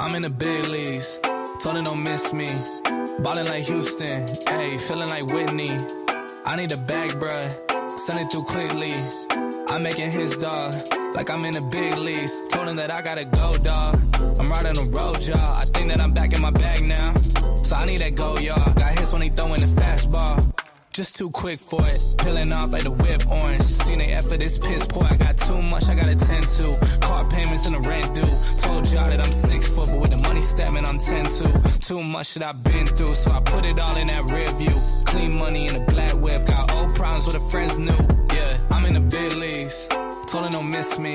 I'm in the big leagues, told her don't miss me. Ballin' like Houston, ayy, feeling like Whitney. I need a bag, bruh, send it through quickly. I'm making his dog, like I'm in the big leagues. Told him that I gotta go, dog. I'm riding the road, y'all. I think that I'm back in my bag now. So I need that go, y'all. Got hits when he throwing the fastball. Just too quick for it, peeling off like the whip orange. Seen the effort, this piss poor. I got too much I gotta tend to. Car payments and the rent due. Told y'all that I'm 6 foot, but with the money stepping, I'm 10-2. Too much that I've been through, so I put it all in that rear view. Clean money in a black whip. Got old problems with the friends new. Yeah, I'm in the big leagues. Told her don't miss me.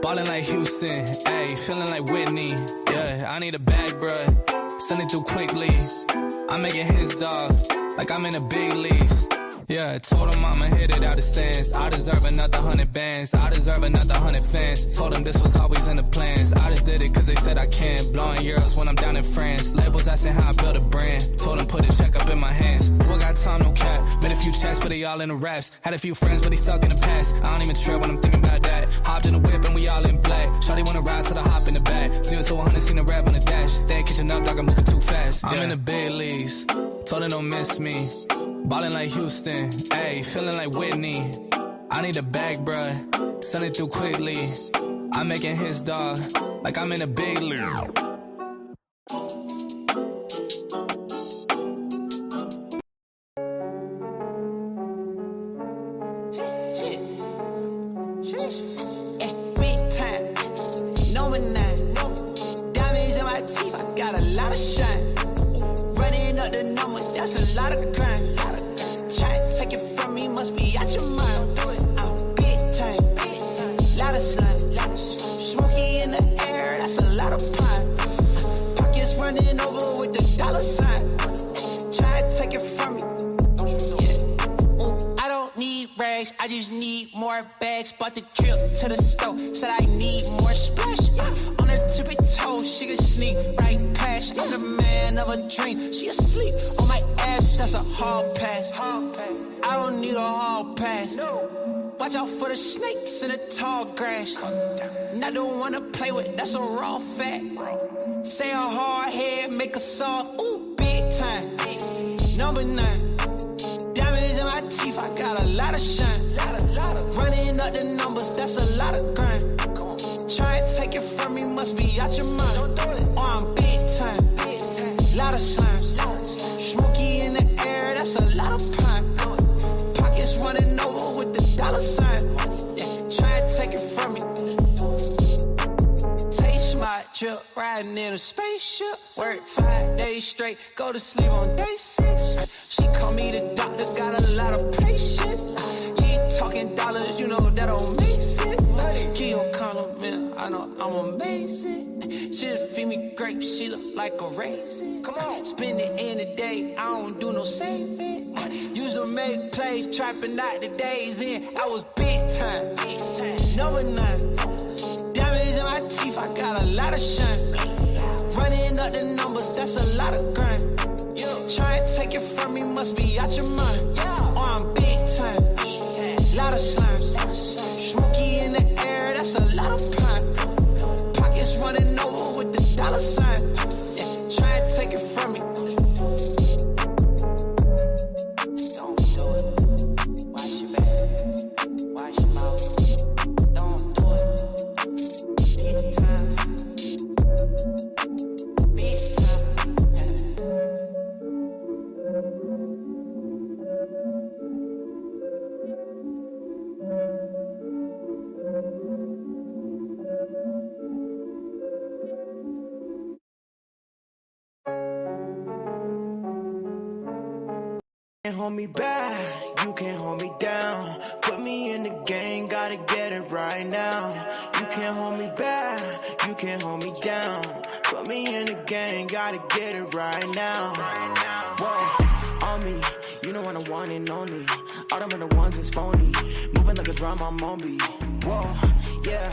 Ballin' like Houston, ayy, feeling like Whitney. Yeah, I need a bag, bruh. Send it through quickly. I'm making his dog, like I'm in the big leagues. Yeah, I told him I'ma hit it out the stands. I deserve another 100 bands. I deserve another 100 fans. Told them this was always in the plans. I just did it cause they said I can. Blowing euros when I'm down in France. Labels asking how I build a brand. Told them put a check up in my hands. Boy got time, no cap. Made a few checks, but they all in the raps. Had a few friends, but they stuck in the past. I don't even trip when I'm thinking about that. Hopped in the whip and we all in black. Shawty wanna ride till the hop in the back. 0 to 100, seen a rev on the dash. They ain't catching up, dog, I'm moving too fast. I'm in the big leagues. Told her don't miss me. Ballin' like Houston, ayy, feeling like Whitney. I need a bag, bruh, send it through quickly. I'm making his dog, like I'm in a big league. Big time, no man, diamonds in my teeth, I got a lot of shine. Running up the number, that's a lot of crime. Try to take it from me, must be out your mind. I'm big time, lot of slime. Smoky in the air, that's a lot of pine. Pockets running over with the dollar sign. Try to take it from me. I don't need rags, I just need more bags. Bought the trip to the store, said I need more splash. On her tippy toes, she can sneak right past. I'm the man of a dream, she asleep on my ass, that's a hall pass. I don't need a hall pass. Watch out for the snakes in the tall grass. And I don't wanna play with, that's a raw fact. Say a hard head, make a soft, ooh, big time. Number 9, diamonds in my teeth, I got a lot of shine. Running up the numbers, that's a lot of grind. Try to take it from me, must be out your mind. Oh, I'm big time, lot of slime. Smoky in the air, that's a lot of pine. Pockets running over with the dollar sign. Try to take it from me. Taste my trip, riding in a spaceship. Work 5 days straight, go to sleep on day 6. She call me the doctor, got a lot of patience. You ain't talking dollars, you know that don't make sense. Keep on compliment, I know I'm amazing. She just feed me grapes, she look like a raisin. Come on, spend it in the day, I don't do no saving. Used to make plays, trapping out the days in. I was big time, number 9. Diamonds in my teeth, I got a lot of shine. Running up the numbers, that's a lot of grind. Try to take it from me, must be out your mind. Oh, I'm big time, lot of slime. Smoky in the air, that's a lot of pine. Pockets running over with the dollar sign. Try to take it from me. Don't do it. Watch your back, watch your mouth. Don't do it. Big time, big time. Can't hold me back, you can't hold me down. Put me in the game, gotta get it right now. You can't hold me back, you can't hold me down. Put me in the game, gotta get it right now. Whoa, on me, you know what I'm one and only. All them other ones is phony. Moving like a drum, I'm on beat. Whoa, yeah,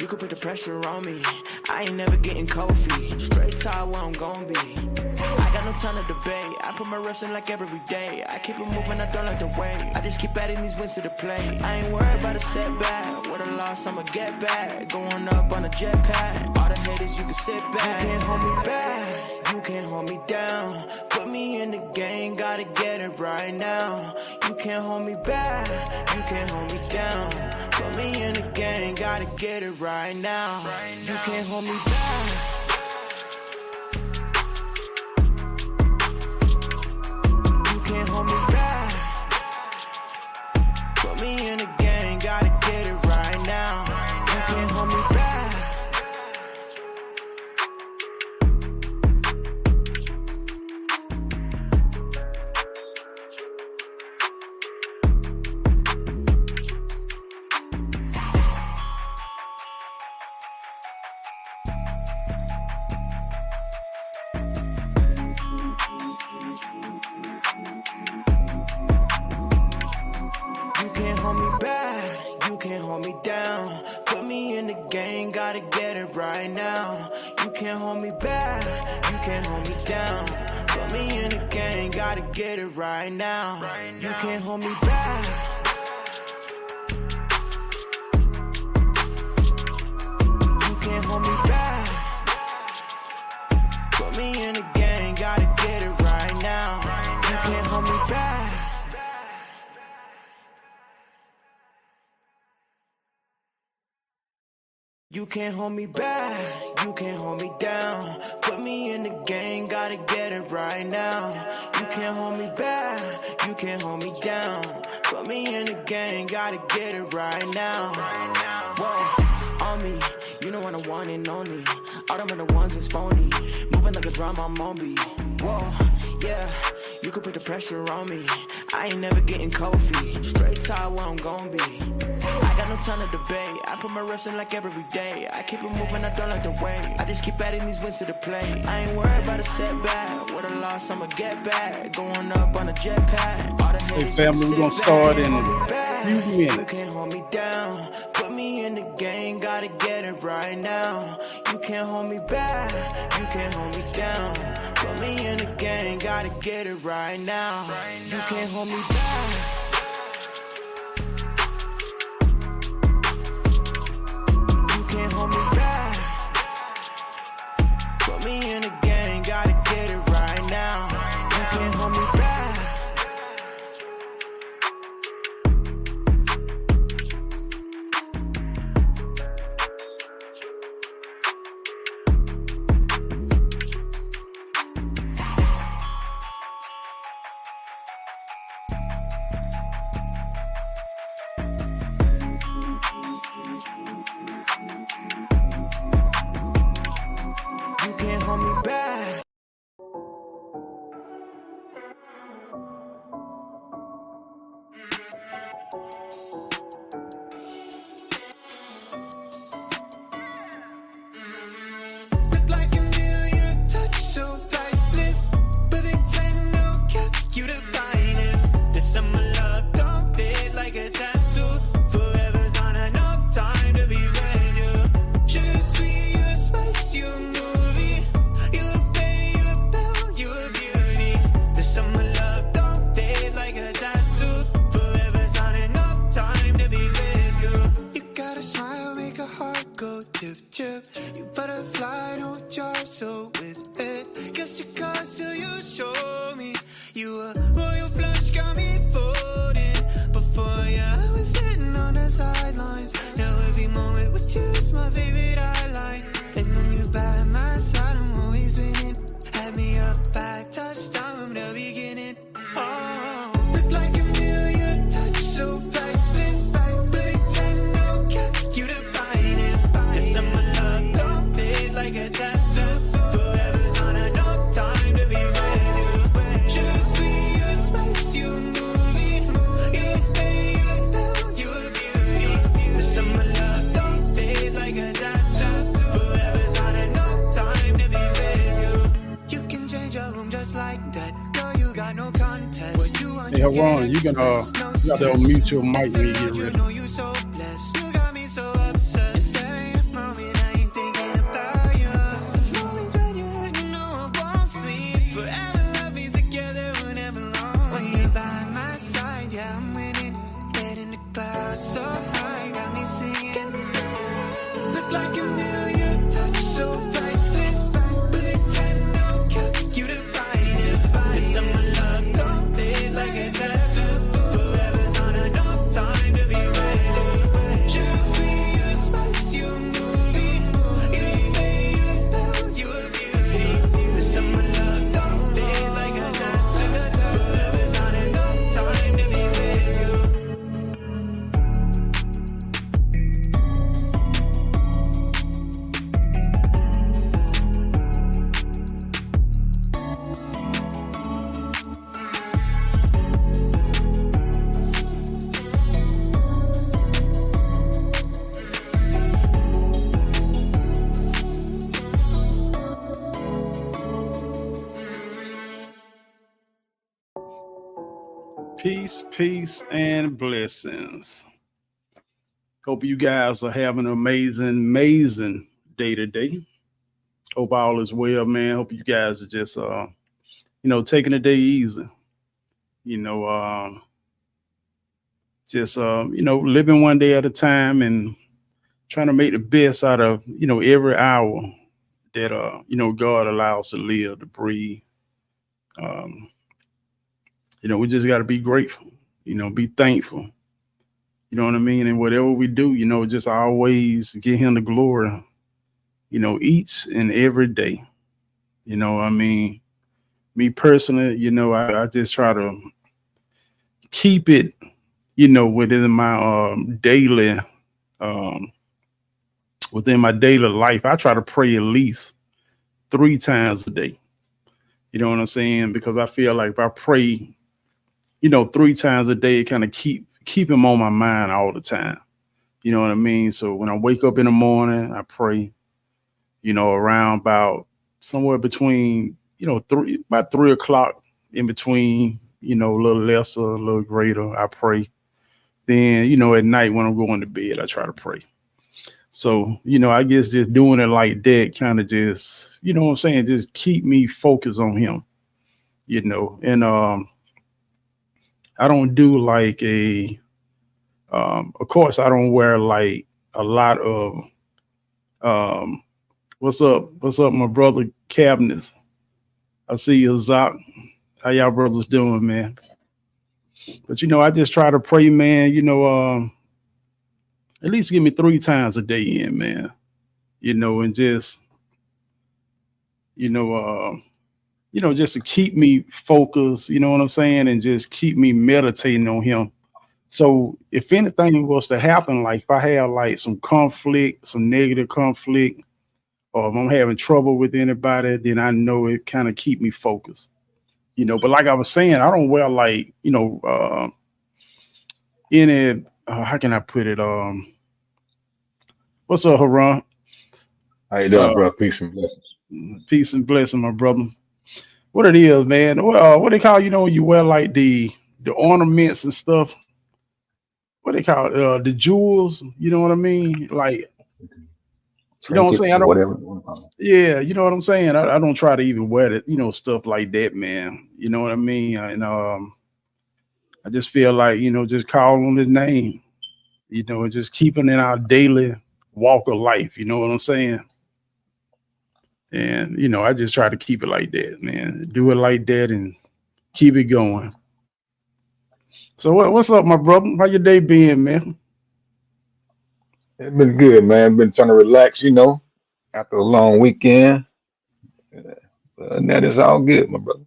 You could put the pressure on me. I ain't never getting cold feet. Straight to where I'm gon' be. I got no time to debate. I put my reps in like every day. I keep it moving, I don't like the way. I just keep adding these wins to the plate. I ain't worried about a setback. With a loss, I'ma get back. Going up on a jetpack. All the haters, you can sit back. You can't hold me back. You can't hold me down. Put me in the game, gotta get it right now. You can't hold me back. You can't hold me down. Put me in the game, gotta get it right now. You can't hold me back. Can't hold me back. Put me in the game, gotta get it right now. You can't hold me back. Hold me back, you can't hold me down. Put me in the game, gotta get it right now. You can't hold me back, you can't hold me down. Put me in the game, gotta get it right now. You can't hold me back. You can't hold me back. Put me in the game, gotta get it right now. You can't hold me back. You can't hold me back, you can't hold me down. Put me in the game, gotta get it right now. You can't hold me back, you can't hold me down. Put me in the game, gotta get it right now. Whoa, on me, you know I'm the one and only. All them other ones is phony. Moving like a drama, I'm on beat. Whoa, yeah, you could put the pressure on me. I ain't never getting cold feet. Straight to where I'm gon' be. I got no time to debate. I put my reps in like every day. I keep it moving, I don't like the way. I just keep adding these wins to the plate. I ain't worried about a setback. With a loss, I'ma get back. Going up on a jetpack. All the haters, hey family, we're gonna start in a few minutes. You can't hold me down. Put me in the game, gotta get it right now. You can't hold me back. You can't hold me down. Put me in the game, gotta get it right now. You can't hold me back. Can't hold me back. Put me in the game, gotta get it right now. You can't hold me back. You can't hold me back. Look like a million, touch so priceless, but they tend no cap, you the finest. The summer love don't fade like a tattoo. Forever's not enough time to be with you. Sugar sweet, you a spice, you a movie. You a bay, you a belle, you a beauty. The summer love don't fade like a tattoo. Forever's not enough time to be with you. You got a smile, make a heart go tip tip. You butterfly, don't jar so with it. Guess your cards till you show me. You a royal flush, got me folding. Before you, I was sitting on the sidelines. Now every moment with you is my favorite highlight. And when you by my side, I'm always winning. Had me up by touchdown from the beginning. Oh, look like a million, touch so priceless, but they tend no cap, you the finest. The summer love don't fade like a tattoo. Forever's not enough time to be with you. Sugar sweet, you a spice, you a movie. You a bay, you a belle, you a beauty. The summer love don't fade like a tattoo. Forever's not enough time to be with you. You can change your room just like that. Girl, you got no contest. What you want, Hey, Ron, you gotta unmute your mic when you get ready. you know you so blessed. You got me so obsessed. This ain't Peace, and blessings. Hope you guys are having an amazing day today. Hope all is well, man. Hope you guys are just taking the day easy. You know, just living one day at a time and trying to make the best out of, every hour that God allows to live, to breathe. Um, we just got to be grateful, be thankful. You know what I mean? And whatever we do, just always give him the glory, each and every day. I mean, me personally, I just try to keep it, within my within my daily life. I try to pray at least 3 times a day. You know what I'm saying? Because I feel like if I pray, 3 times a day, it kind of keep him on my mind all the time. You know what I mean? So when I wake up in the morning, I pray, around about somewhere between, about 3 o'clock in between, a little lesser, a little greater, I pray. Then, at night when I'm going to bed, I try to pray. So, I guess just doing it like that kind of just, what I'm saying, just keep me focused on him, and I don't do like of course, I don't wear like a lot of, what's up, my brother Cabinets. I see you, Zach. How y'all brothers doing, man? But, I just try to pray, man, at least give me 3 times a day in, man, and just, just to keep me focused, you know what I'm saying? And just keep me meditating on him. So if anything was to happen, like if I have like some conflict, some negative conflict, or if I'm having trouble with anybody, then I know it kind of keep me focused, but like I was saying, I don't wear like, any, how can I put it? What's up, Haran? How you doing, bro? Peace and blessings. Peace and blessing, my brother. What it is, man? Well, what they call, when you wear like the ornaments and stuff. What they call it? The jewels. You know what I mean? Like, you know what I'm saying? I don't. Whatever. Yeah, you know what I'm saying. I don't try to even wear it, stuff like that, man. You know what I mean? And I just feel like, just call on his name, and just keeping in our daily walk of life. You know what I'm saying? And, I just try to keep it like that, man. Do it like that and keep it going. So what's up, my brother? How your day been, man? It's been good, man. Been trying to relax, after a long weekend. And that is all good, my brother.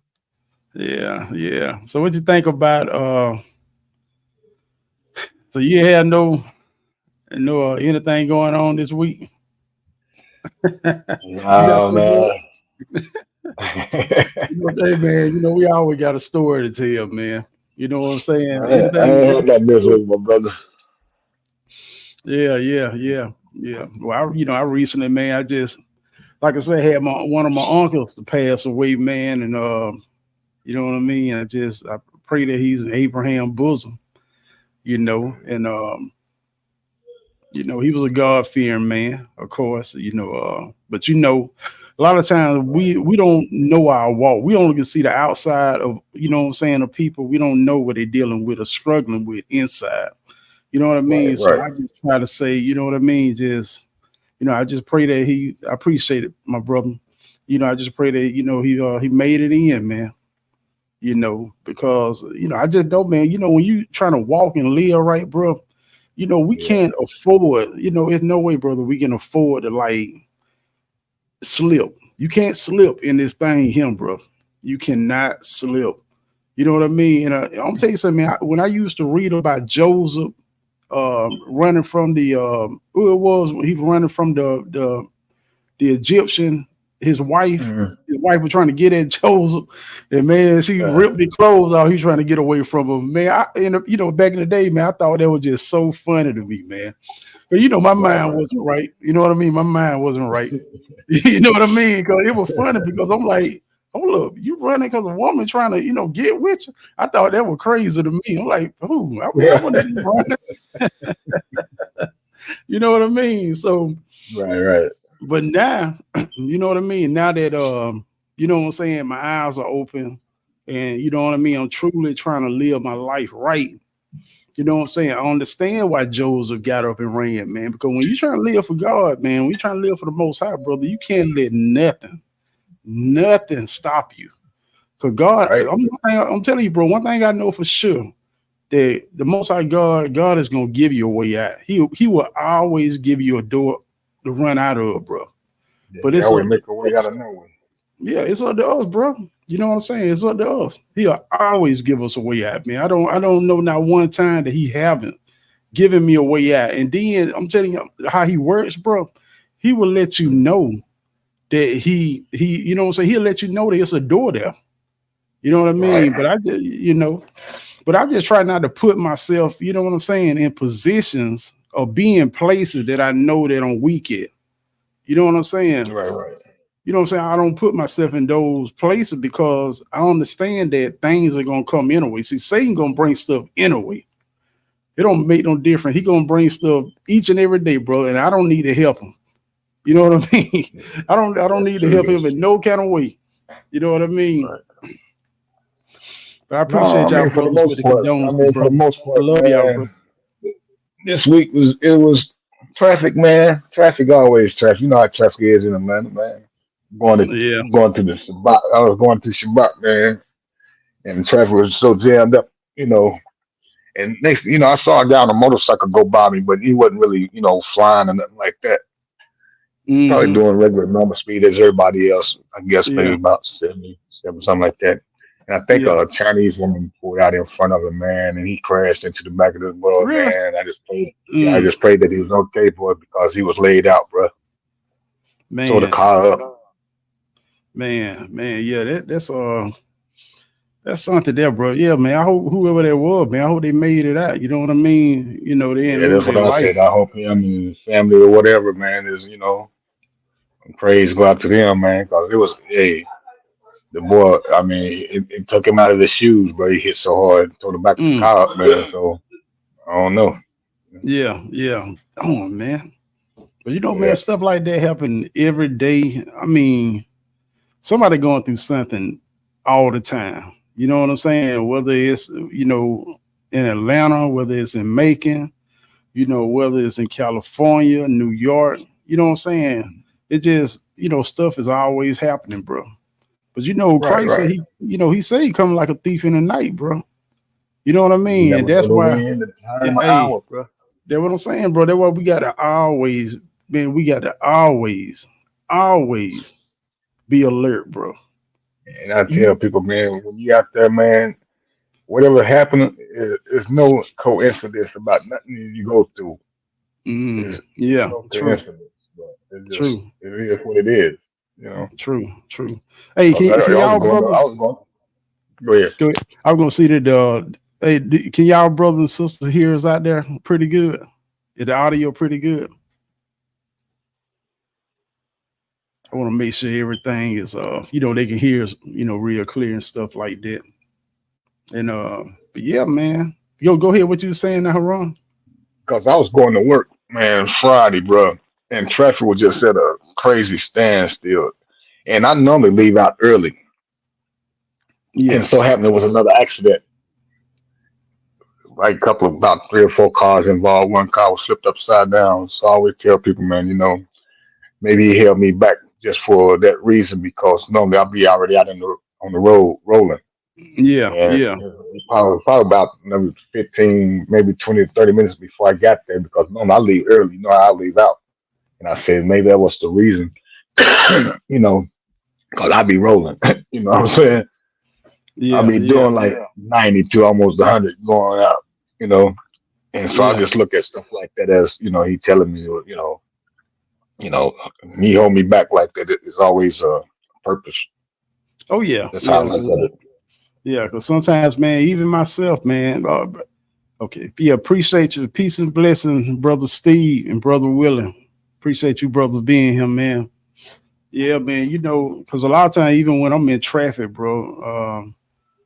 Yeah. So what you think about so you had no anything going on this week? Nah, man. Hey, man, we always got a story to tell, man. You know what I'm saying? I ain't had that this week, my brother. Yeah. Well, I recently, man, I just, like I said, had one of my uncles to pass away, man, and you know what I mean? I pray that he's in Abraham's bosom, and he was a God-fearing man, of course, but a lot of times we don't know our walk. We only can see the outside of, of people. We don't know what they're dealing with or struggling with inside. You know what I mean? Right. So I just try to say, you know what I mean? Just, I just pray that I appreciate it, my brother. I just pray that, he made it in, man. Because, I just know, man, when you trying to walk and live right, bro, we can't afford, there's no way, brother, we can afford to like slip. You can't slip in this thing here, bro. You cannot slip. You know what I mean? And I'm gonna tell you something, man. When I used to read about Joseph running from who it was when he was running from the Egyptian, his wife. Mhm. His wife was trying to get at Joseph, and man, she ripped the clothes out. He was trying to get away from him, man. Back in the day, man, I thought that was just so funny to me, man. But my mind wasn't right. You know what I mean? My mind wasn't right. You know what I mean? Because it was funny because I'm like, hold up, you running because a woman trying to, get with you? I thought that was crazy to me. I'm like, oh, I mean, I wouldn't be running. You know what I mean? So, right. but now, you know what I mean? Now that, you know what I'm saying? My eyes are open and you know what I mean? I'm truly trying to live my life right. You know what I'm saying? I understand why Joseph got up and ran, man, because when you're trying to live for God, man, when you're trying to live for the Most High, brother, you can't let nothing stop you. Because God, Right. I'm telling you, bro, one thing I know for sure, that the Most High God is going to give you a way out. He will always give you a door to run out of, bro. But it's always make a way out of nowhere. Yeah, it's up to us, bro. You know what I'm saying? It's up to us. He'll always give us a way out, man. I don't know not one time that he haven't given me a way out. And then I'm telling you how he works, bro. He will let you know that he you know what I'm saying? He'll let you know that it's a door there. You know what I mean? Right. But I just try not to put myself, you know what I'm saying, in positions or be in places that I know that I'm weak at. You know what I'm saying? Right. You know what I'm saying? I don't put myself in those places because I understand that things are gonna come anyway. See, Satan gonna bring stuff anyway. It don't make no difference. He gonna bring stuff each and every day, bro. And I don't need to help him. You know what I mean? I don't need to help him in no kind of way. You know what I mean? Right. But I appreciate y'all for the brothers with most the part. condolences, For bro. the most part, I love y'all, bro. This week was traffic, man. Traffic always traffic. You know how traffic is in Atlanta, man. Going to the Shabbat. I was going to Shabbat, man, and the traffic was so jammed up, And next, I saw a guy on a motorcycle go by me, but he wasn't really, flying or nothing like that. Probably doing regular normal speed as everybody else. I guess maybe about 70, something like that. And I think a Chinese woman pulled out in front of him, man, and he crashed into the back of the road, Really? man. I just prayed that he was okay, boy, because he was laid out, bro. Man. Tore the car up. Man, yeah, that's something there, bro. Yeah, man. I hope whoever that was, man, I hope they made it out. You know what I mean? They didn't lose That's their what I life. said. I hope him and his family or whatever, man, is, praise go out to them, man, because it was, the boy, I mean, it took him out of the shoes, bro. He hit so hard, tore the back of the car up, man. So, I don't know. Yeah. Oh, man. But man, stuff like that happen every day. I mean, somebody going through something all the time. You know what I'm saying? Whether it's, in Atlanta, whether it's in Macon, whether it's in California, New York, you know what I'm saying? It just, stuff is always happening, bro. But Christ said he said he coming like a thief in the night, bro. You know what I mean? And that's why hour, bro. That's what I'm saying, bro. That's why we gotta always, man, always be alert, bro. And I tell people, man, when you out there, man, whatever happened is no coincidence about nothing you go through. Yeah, no true. True. It is what it is, True. Hey, can y'all brothers? Go ahead. I was gonna see that. Hey, can y'all brothers and sisters hear us out there pretty good? Is the audio pretty good? I want to make sure everything is they can hear us, real clear and stuff like that. And but yeah, man. Yo, go ahead. What you were saying now, Haran? Because I was going to work, man, Friday, bro, and traffic was just at a crazy standstill. And I normally leave out early. Yeah. And so happened there was another accident. Like about 3 or 4 cars involved. One car was flipped upside down. So I always tell people, man, maybe he held me back just for that reason, because normally I'll be already out on the road rolling. Yeah. Probably about maybe 15, maybe 20 to 30 minutes before I got there, because normally I leave early. I leave out. And I said maybe that was the reason, because I be rolling. You know what I'm saying? Yeah, I'll be doing like 90 to almost 100 going out, and so I just look at stuff like that as, he telling me, he hold me back like that. It's always a purpose. Oh yeah. That's how I look at it. Yeah, because sometimes, man, even myself, man. Okay. Yeah, appreciate you. Peace and blessings, Brother Steve and Brother Willie. Appreciate you brothers being here, man. Yeah, man. You know, because a lot of times, even when I'm in traffic, bro,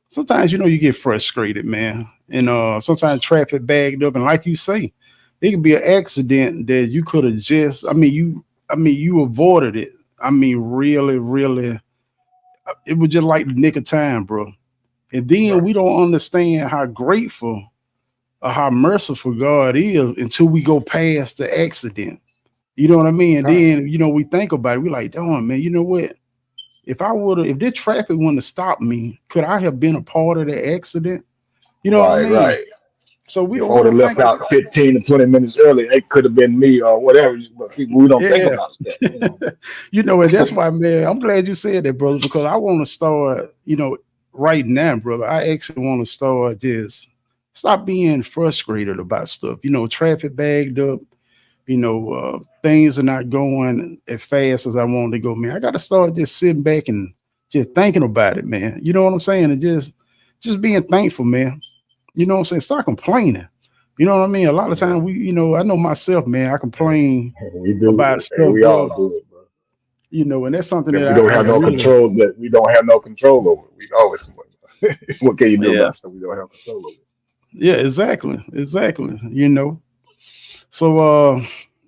sometimes you know you get frustrated, man. And sometimes traffic bagged up, and like you say, it could be an accident that you could have just. I mean, you avoided it. I mean, really, really, it was just like the nick of time, bro. And then Right. we don't understand how grateful or how merciful God is until we go past the accident. You know what I mean? And Right. then, you know, we think about it. We like, damn, man, you know what? If this traffic wouldn't have stopped me, could I have been a part of the accident? You know what I Right. mean? Right. So If I we would have don't left think, out 15 to 20 minutes early, it could have been me or whatever. But people, we don't think yeah, about that. you know, and that's why, man, I'm glad you said that, brother, because I want to start, you know, right now, brother. I actually want to start just stop being frustrated about stuff. You know, traffic bagged up, things are not going as fast as I wanted to go, man. I got to start just sitting back and just thinking about it, man. You know what I'm saying? And just being thankful, man. You know what I'm saying? Start complaining. You know what I mean? A lot of times I know myself, man, I complain We do. about Hey, stuff, we all bro. do it, bro. And that's something That that we don't I have no really, control. That we don't have no control over. We always complain. What can you do yeah, about stuff we don't have control over? yeah, exactly, exactly. So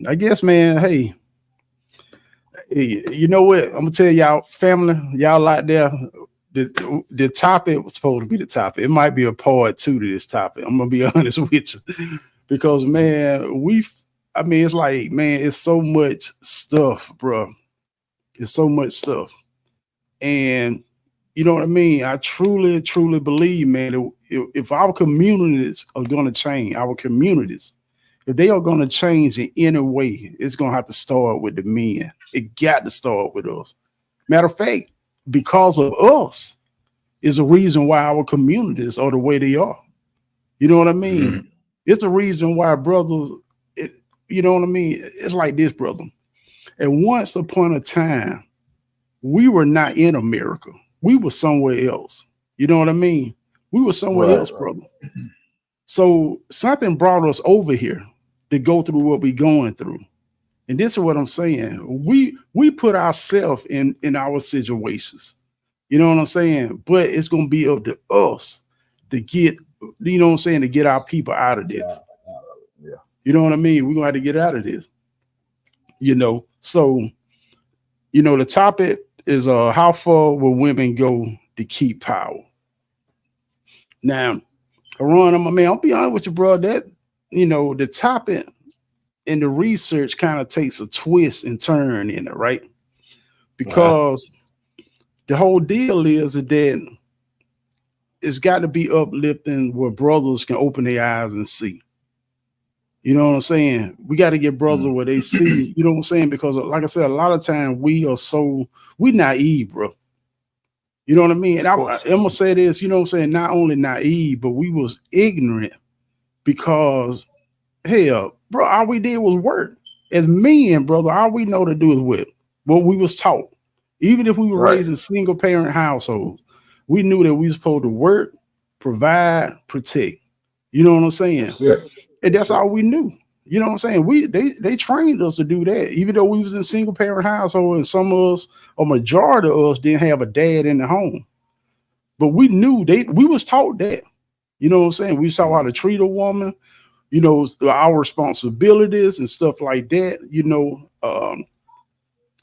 I guess, man, hey, you know what? I'm gonna tell y'all, family, y'all out there. The topic was supposed to be the topic. It might be a part two to this topic. I'm gonna be honest with you, because man, I mean, it's like, man, it's so much stuff, bro. It's so much stuff, and you know what I mean. I truly, truly believe, man, that if our communities are gonna change, our communities, if they are gonna change in any way, it's gonna have to start with the men. It got to start with us. Matter of fact, because of us is the reason why our communities are the way they are. You know what I mean? Mhm. It's the reason why brothers, it, you know what I mean? It's like this, brother. And once upon a time, we were not in America. We were somewhere else. You know what I mean? We were somewhere Right. else, brother. So something brought us over here to go through what we're going through. And this is what I'm saying. We put ourselves in our situations. You know what I'm saying? But it's gonna be up to us to get, you know what I'm saying, to get our people out of Yeah. this. Yeah. You know what I mean? We're gonna have to get out of this. So the topic is how far will women go to keep power? Now, Ron, I'll be honest with you, bro. That the topic and the research kind of takes a twist and turn in it, right? Uh-huh. Because the whole deal is that it's got to be uplifting where brothers can open their eyes and see. You know what I'm saying? We got to get brothers Mm. where they see. You know what I'm saying? Because, like I said, a lot of times we naive, bro. You know what I mean? And Of I'm course. gonna say this. You know what I'm saying? Not only naive, but we was ignorant because hell, bro, all we did was work. As men, brother, all we know to do is what we was taught. Even if we were Right. raised in single parent households, we knew that we was supposed to work, provide, protect. You know what I'm saying? That's it. And that's That's it. all we knew. You know what I'm saying? They trained us to do that, even though we was in single parent household, and some of us, a majority of us, didn't have a dad in the home. But we knew we was taught that. You know what I'm saying? We saw how to treat a woman, our responsibilities and stuff like that.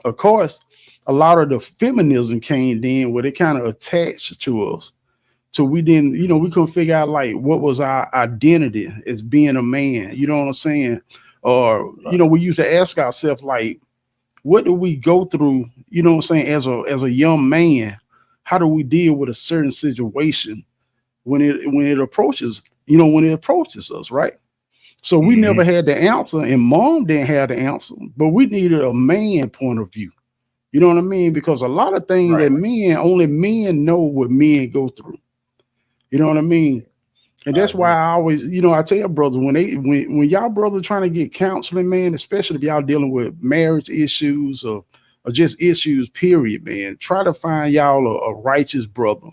Of course, a lot of the feminism came in where they kind of attached to us. So we didn't, we couldn't figure out like what was our identity as being a man. You know what I'm saying? Or, Right. we used to ask ourselves like, what do we go through, you know what I'm saying, as a young man? How do we deal with a certain situation when it approaches us, right? So we never Hmm. had the answer, and mom didn't have the answer, but we needed a man point of view. You know what I mean? Because a lot of things Right. that only men know what men go through. You know what I mean? And I that's why agree. I always, I tell brothers when y'all brother trying to get counseling, man, especially if y'all dealing with marriage issues or just issues, period, man, try to find y'all a righteous brother,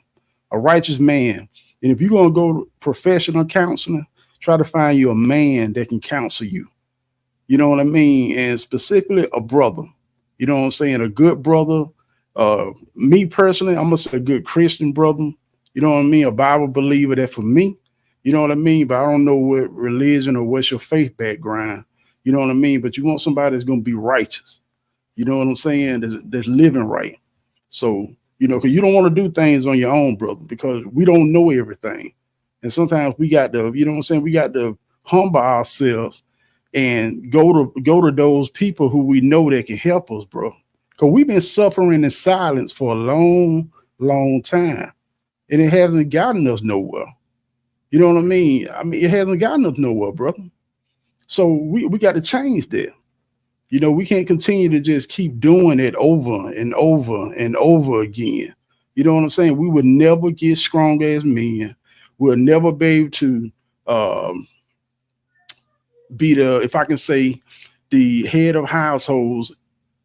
a righteous man. And if you're gonna go professional counseling, try to find you a man that can counsel you. You know what I mean? And specifically a brother. You know what I'm saying? A good brother. Me personally, I'm gonna say a good Christian brother. You know what I mean? A Bible believer. That for me, you know what I mean? But I don't know what religion or what's your faith background. You know what I mean? But you want somebody that's gonna be righteous. You know what I'm saying? That's living right. So, you know, because you don't want to do things on your own, brother, because we don't know everything. And sometimes we got to, you know what I'm saying? We got to humble ourselves and go to those people who we know that can help us, bro. Because we've been suffering in silence for a long, long time. And it hasn't gotten us nowhere. You know what I mean? I mean, it hasn't gotten us nowhere, brother. So we got to change that. You know, we can't continue to just keep doing it over and over and over again. You know what I'm saying? We would never get stronger as men. We'll never be able to be the, if I can say, the head of households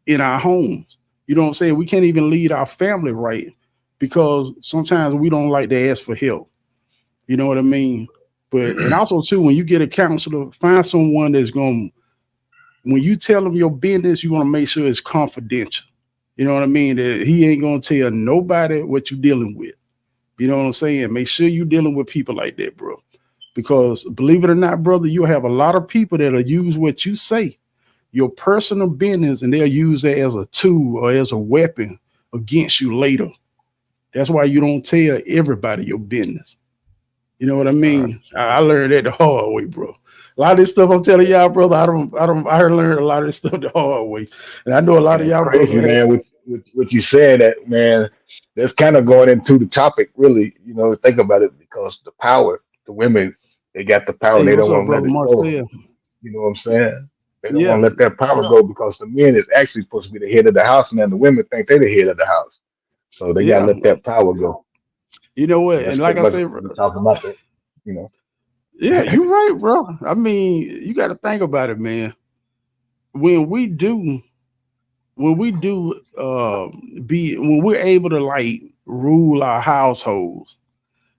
in our homes. You know what I'm saying? We can't even lead our family right because sometimes we don't like to ask for help. You know what I mean? But, and also too, when you get a counselor, find someone that's going to, when you tell them your business, you want to make sure it's confidential. You know what I mean? That he ain't going to tell nobody what you're dealing with. You know what I'm saying? Make sure you're dealing with people like that, bro. Because believe it or not, brother, you'll have a lot of people that'll use what you say, your personal business, and they'll use that as a tool or as a weapon against you later. That's why you don't tell everybody your business. You know what I mean? I learned that the hard way, bro. A lot of this stuff I'm telling y'all, brother, I learned a lot of this stuff the hard way. And I know a lot of y'all crazy, brother, man, with what you said, that, man, that's kind of going into the topic, really, you know, think about it, because the power, the women, they got the power, and hey, they what's don't up, want to let brother it go. Marcel? You know what I'm saying? They don't want Yeah. to let that power go because the men is actually supposed to be the head of the house, and then the women think they're the head of the house. So they got to Yeah. let that power go. You know what? And that's And like pretty I much said, what we're talking about, that, you know. yeah, you're right, bro. I mean, you got to think about it, man. When we're able to like rule our households,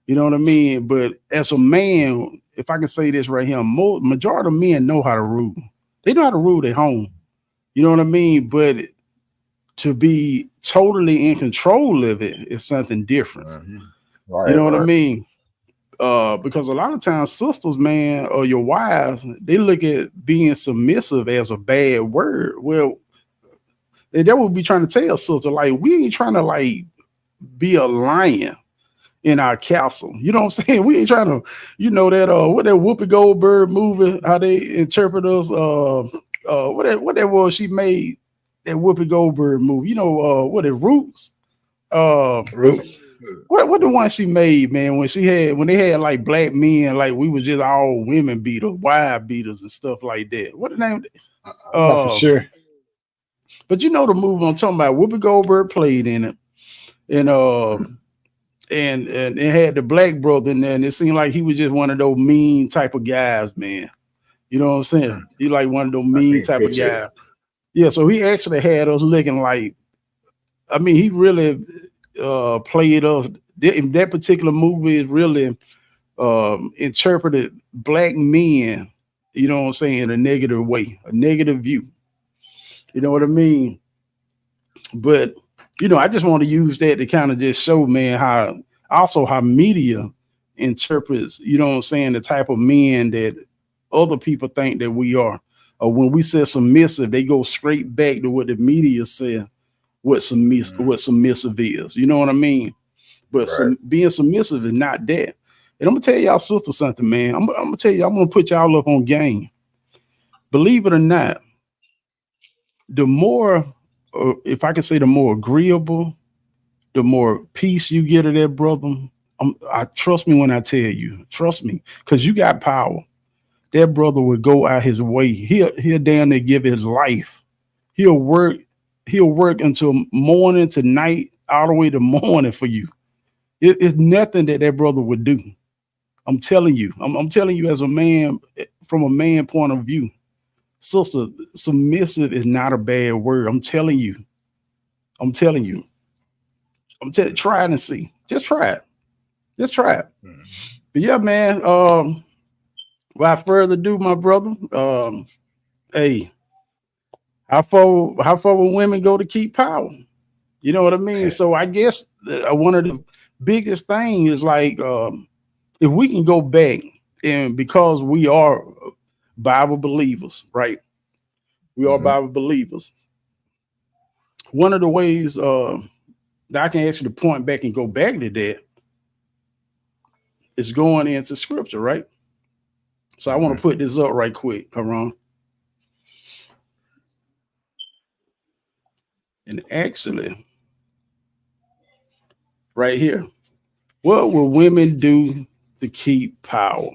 you know what I mean? But as a man, if I can say this right here, majority of men know how to rule. They know how to rule their home. You know what I mean? But to be totally in control of it is something different. Right, You know what I right. mean? Because a lot of times sisters, man, or your wives, they look at being submissive as a bad word. Well, they would be trying to tell sister, like, we ain't trying to like be a lion in our castle. You know what I'm saying? We ain't trying to, you know, that what that Whoopi Goldberg movie, how they interpret us, what that was she made, that Whoopi Goldberg movie, you know, what it Roots. What the one she made, man, when they had like black men, like we was just all women beaters, wife beaters and stuff like that. What the name? I'm not for sure. But you know the movie I'm talking about. Whoopi Goldberg played in it, and and it had the black brother in there, and it seemed like he was just one of those mean type of guys, man. You know what I'm saying? He like one of those mean type of guys. Yeah, so he actually had us looking like, I mean, he really played us. In that particular movie is really interpreted black men, you know what I'm saying, in a negative way, a negative view. You know what I mean? But you know, I just want to use that to kind of just show, man, how media interprets, you know what I'm saying, the type of men that other people think that we are. Or when we say submissive, they go straight back to what the media said what submissive is. You know what I mean? But being submissive is not that. And I'm gonna tell y'all sister something, man. I'm gonna tell you, I'm gonna put y'all up on game. Believe it or not, the more, if I can say, the more agreeable, the more peace you get of that brother. I trust me when I tell you, trust me, because you got power. That brother would go out his way. He'll damn near give his life. He'll work until morning to night, all the way to morning for you. It's nothing that brother would do. I'm telling you. I'm telling you as a man, from a man point of view. Sister, submissive is not a bad word. I'm telling you. Try it and see. Just try it. But yeah, man. Without further ado, my brother. Hey, How far will women go to keep power? You know what I mean? So I guess one of the biggest things is like if we can go back, and because we are Bible believers, right? We are Bible believers. One of the ways that I can actually point back and go back to that is going into scripture, right? So I want to put this up right quick, Haran. And actually, right here, what will women do to keep power?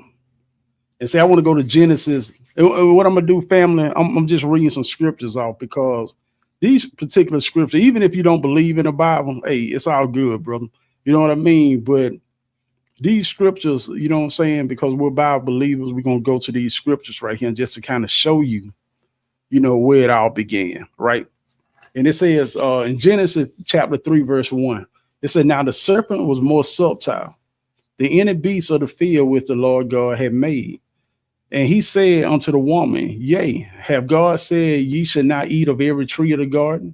And say, I want to go to Genesis. And what I'm going to do, family, I'm just reading some scriptures off because these particular scriptures, even if you don't believe in the Bible, hey, it's all good, brother. You know what I mean? But these scriptures, you know what I'm saying? Because we're Bible believers, we're going to go to these scriptures right here just to kind of show you, you know, where it all began, right? And it says in Genesis chapter 3, verse 1, it said, now the serpent was more subtle than any beast of the field which the Lord God had made. And he said unto the woman, yea, have God said ye should not eat of every tree of the garden?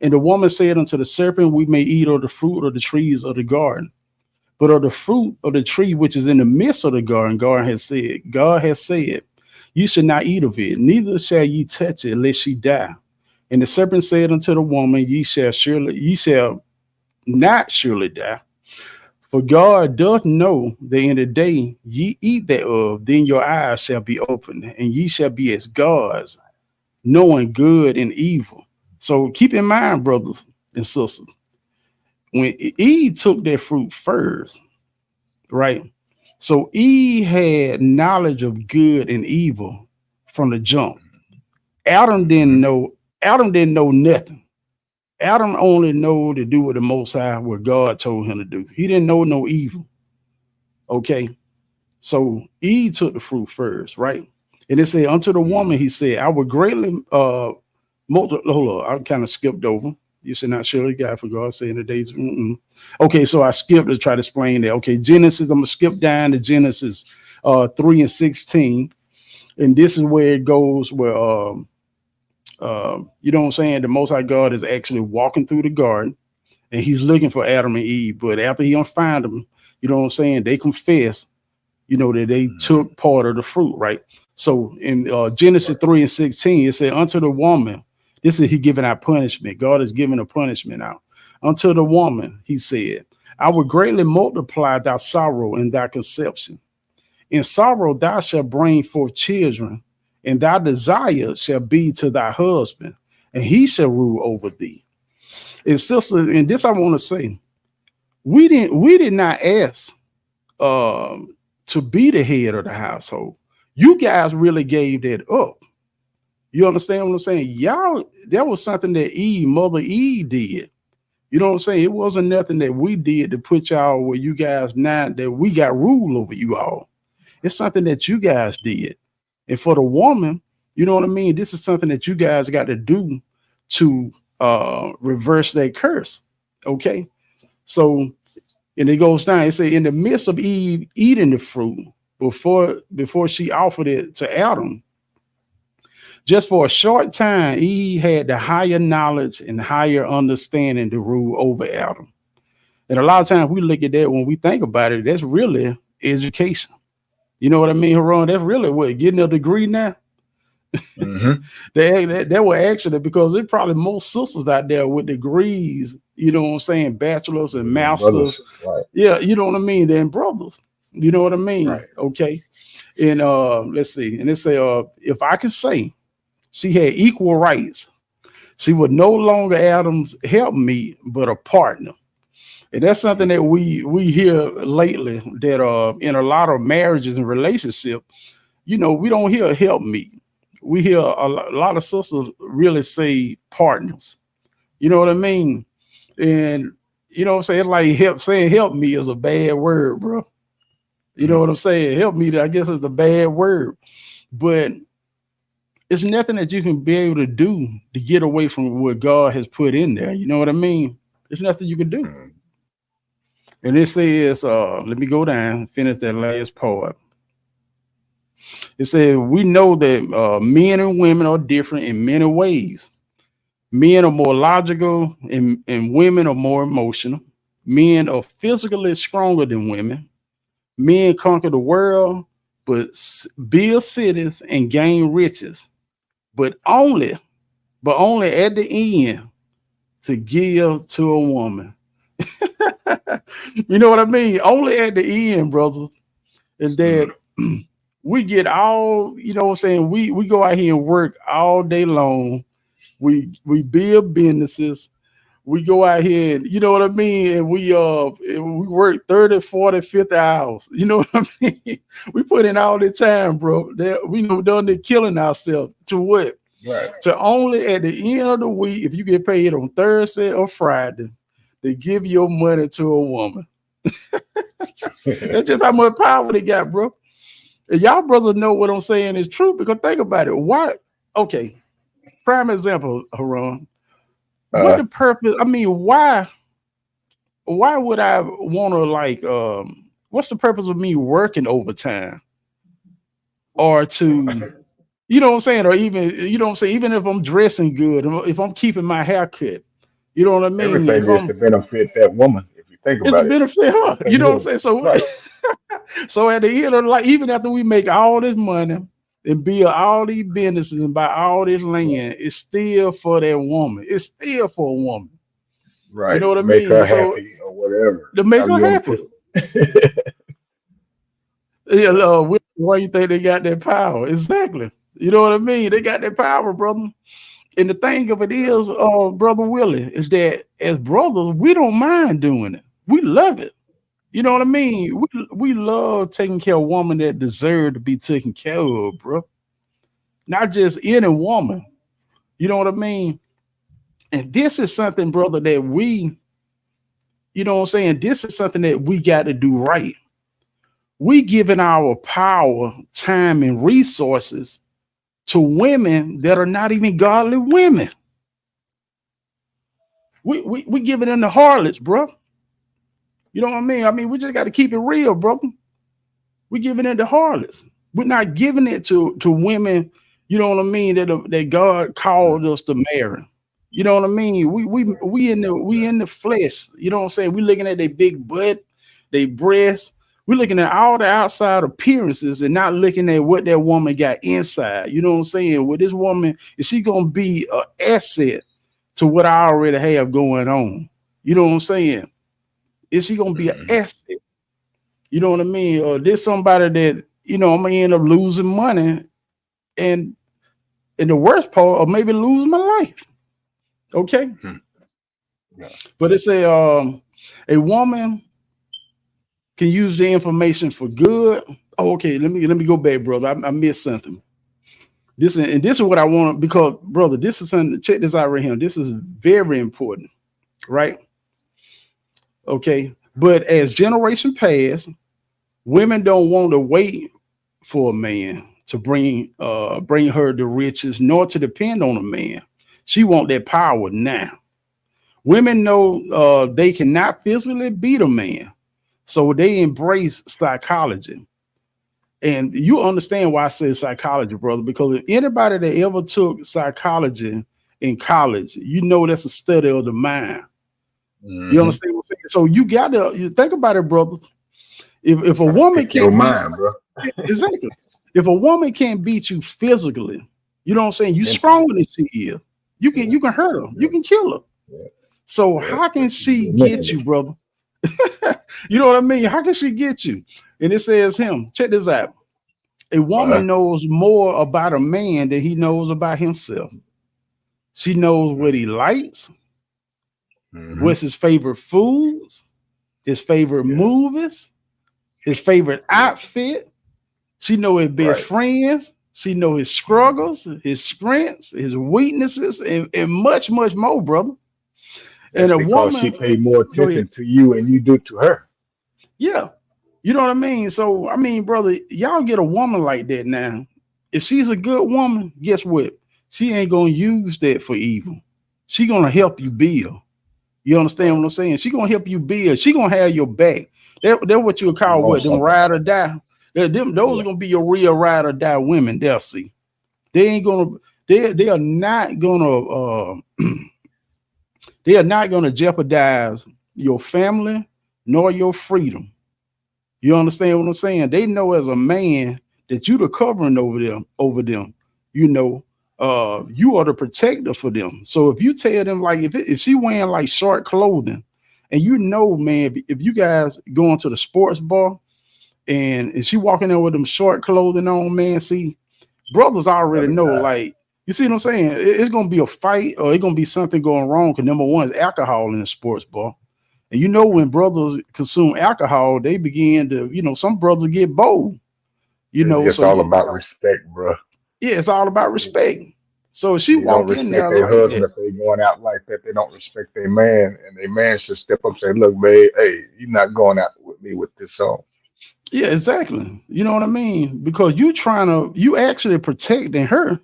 And the woman said unto the serpent, we may eat of the fruit of the trees of the garden. But of the fruit of the tree which is in the midst of the garden, God has said, you should not eat of it, neither shall ye touch it, lest ye die. And the serpent said unto the woman, ye shall not surely die. For God doth know that in the day ye eat thereof, then your eyes shall be opened, and ye shall be as gods, knowing good and evil. So keep in mind, brothers and sisters, when Eve took that fruit first, right? So Eve had knowledge of good and evil from the jump. Adam didn't know nothing. Adam only know to do with the Most High what God told him to do. He didn't know no evil. Okay. So Eve took the fruit first, right? And it said, unto the woman, he said, I would greatly hold on, I kind of skipped over. You should not surely die for God saying the days. Okay, so I skipped to try to explain that. Okay, Genesis, I'm gonna skip down to Genesis 3 and 16. And this is where it goes where you know what I'm saying? The Most High God is actually walking through the garden and he's looking for Adam and Eve. But after he don't find them, you know what I'm saying? They confess, you know, that they took part of the fruit, right? So in Genesis 3 and 16, it said, unto the woman, this is he giving out punishment. God is giving a punishment out. Unto the woman, he said, I will greatly multiply thy sorrow and thy conception. In sorrow thou shalt bring forth children, and thy desire shall be to thy husband, and he shall rule over thee. And sisters, and this I want to say, we did not ask to be the head of the household. You guys really gave that up. You understand what I'm saying? Y'all, that was something that Mother Eve did. You know what I'm saying? It wasn't nothing that we did to put y'all where you guys now that we got rule over you all. It's something that you guys did. And for the woman, you know what I mean? This is something that you guys got to do to reverse that curse. Okay. So, and it goes down. It say in the midst of Eve eating the fruit before she offered it to Adam, just for a short time, Eve had the higher knowledge and higher understanding to rule over Adam. And a lot of times we look at that when we think about it, that's really education. You know what I mean, Haran? That's really what, getting a degree now? That were actually, because there's probably most sisters out there with degrees, you know what I'm saying, bachelors and masters. Right. Yeah, you know what I mean? They're brothers. You know what I mean? Right. Okay. And let's see. And it say, if I could say she had equal rights, she would no longer Adam's helpmeet, but a partner. And that's something that we hear lately, that in a lot of marriages and relationships, you know, we don't hear helpmeet. We hear a lot of sisters really say partners. You know what I mean? And you know what I'm saying? Like saying help me is a bad word, bro. You know what I'm saying? Help me, I guess, is the bad word. But it's nothing that you can be able to do to get away from what God has put in there. You know what I mean? There's nothing you can do. And it says, let me go down, finish that last part. It says we know that men and women are different in many ways. Men are more logical and women are more emotional. Men are physically stronger than women. Men conquer the world, but build cities and gain riches, but only at the end to give to a woman. You know what I mean? Only at the end, brother. Is that we get all, you know what I'm saying? We go out here and work all day long. We build businesses. We go out here and, you know what I mean? And we work 30, 40, 50 hours. You know what I mean? We put in all the time, bro. We know done the killing ourselves to what? Right. To only at the end of the week, if you get paid on Thursday or Friday, they give your money to a woman. That's just how much power they got, bro. And y'all brothers know what I'm saying is true, because think about it. Why? Okay, prime example, Haran. What the purpose? I mean, why would I want to, like, what's the purpose of me working overtime? Or to, you know what I'm saying? Or even, you know what I'm saying? Even if I'm dressing good, if I'm keeping my hair cut, you know what I mean? Everything is to benefit that woman, if you think about it. It's a benefit her. You know what I'm saying? So, right. So at the end of, like, even after we make all this money and build all these businesses and buy all this land, it's still for that woman. It's still for a woman. Right. You know what I mean? Make her happy or whatever. To make her happy. Yeah, why you think they got that power? Exactly. You know what I mean? They got that power, brother. And the thing of it is, Brother Willie, is that as brothers, we don't mind doing it. We love it. You know what I mean? We love taking care of women that deserve to be taken care of, bro. Not just any woman. You know what I mean? And this is something, brother, that we, you know what I'm saying? This is something that we got to do right. We giving our power, time, and resources to women that are not even godly women. We giving them the harlots, bro. You know what I mean? I mean, we just got to keep it real, brother. We giving it to harlots. We're not giving it to women, you know what I mean, that God called us to marry. You know what I mean? We in the flesh. You know what I'm saying? We looking at their big butt, their breasts. We're looking at all the outside appearances and not looking at what that woman got inside. You know what I'm saying? Well, this woman, is she gonna be an asset to what I already have going on? You know what I'm saying? Is she gonna be an asset? You know what I mean? Or there's somebody that, you know, I'm gonna end up losing money and the worst part, or maybe losing my life. Okay. Yeah. But it's a woman can use the information for good. Oh, okay. Let me go back, brother. I missed something. This is what I want, because, brother, this is something. Check this out right here. This is very important, right? Okay. But as generation pass, women don't want to wait for a man to bring her the riches, nor to depend on a man. She want that power now. Women know they cannot physically beat a man, so they embrace psychology. And you understand why I say psychology, brother, because if anybody that ever took psychology in college, you know that's a study of the mind. Mm-hmm. You understand what I'm saying? So you think about it, brother. If a woman can't exactly. If a woman can't beat you physically, you know what I'm saying? You stronger than she is. You can hurt her. You can kill her. Yeah. So how can she get you, brother? You know what I mean? How can she get you? And it says him. Check this out. A woman knows more about a man than he knows about himself. She knows what he likes, what's his favorite foods, his favorite movies, his favorite outfit. She knows his best friends. She knows his struggles, his strengths, his weaknesses, and much, much more, brother. That's and a woman, she paid more attention to you and you do to her. Yeah. You know what I mean? So, I mean, brother, y'all get a woman like that now. If she's a good woman, guess what? She ain't going to use that for evil. She going to help you build. You understand what I'm saying? She going to help you build. She going to have your back. That's what you would call what? Them ride or die. Those are gonna be your real ride or die women. They'll see. They ain't gonna. They are not gonna. They are not gonna jeopardize your family nor your freedom. You understand what I'm saying? They know as a man that you the covering over them. You know, you are the protector for them. So if you tell them, like, if she wearing like short clothing, and you know, man, if you guys going to the sports bar and she walking there with them short clothing on, man, see, brothers already know, like, you see what I'm saying? It's gonna be a fight, or it's gonna be something going wrong. Because number one is alcohol in the sports bar. And you know, when brothers consume alcohol, they begin to, you know, some brothers get bold. You know, it's all about respect, bro. Yeah, it's all about respect. So she walks in there their like husband that. If they going out like that, they don't respect their man, and their man should step up and say, "Look, babe, hey, you're not going out with me with this song." Yeah, exactly. You know what I mean? Because you actually protecting her.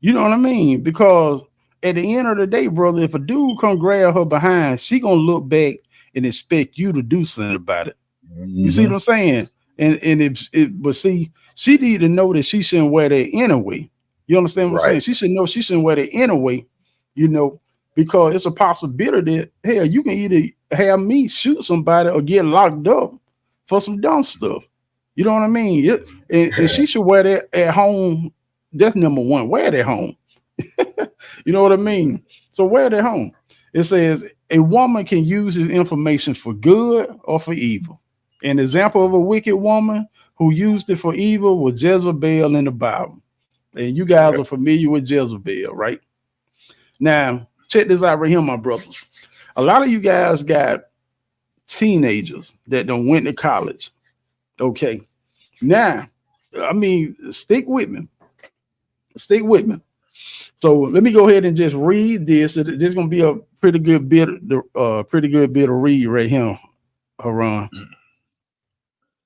You know what I mean? Because at the end of the day, brother, if a dude come grab her behind, she gonna look back and expect you to do something about it. You see what I'm saying? But see, she need to know that she shouldn't wear that anyway. You understand what I'm saying? She should know she shouldn't wear that anyway, you know, because it's a possibility that, hell, you can either have me shoot somebody or get locked up for some dumb stuff. You know what I mean? And she should wear that at home. That's number one. Wear it at home. You know what I mean? So wear it at home. It says a woman can use this information for good or for evil. An example of a wicked woman who used it for evil was Jezebel in the Bible. And you guys are familiar with Jezebel, right? Now, check this out right here, my brothers. A lot of you guys got teenagers that done went to college. Okay. Now, I mean, stick with me. Stick with me. So let me go ahead and just read this. This is going to be a pretty good bit of read right here, Haran.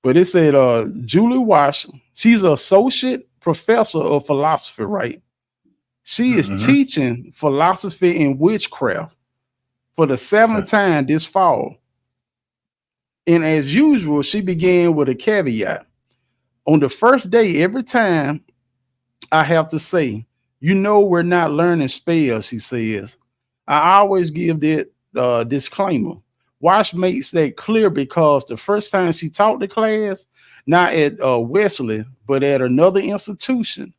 But it said Julie Wash, she's an associate professor of philosophy, right? She is teaching philosophy and witchcraft for the seventh time this fall. And as usual, she began with a caveat. On the first day, every time I have to say, you know, we're not learning spells, she says. I always give that disclaimer. Wash makes that clear because the first time she taught the class, not at Wesley, but at another institution,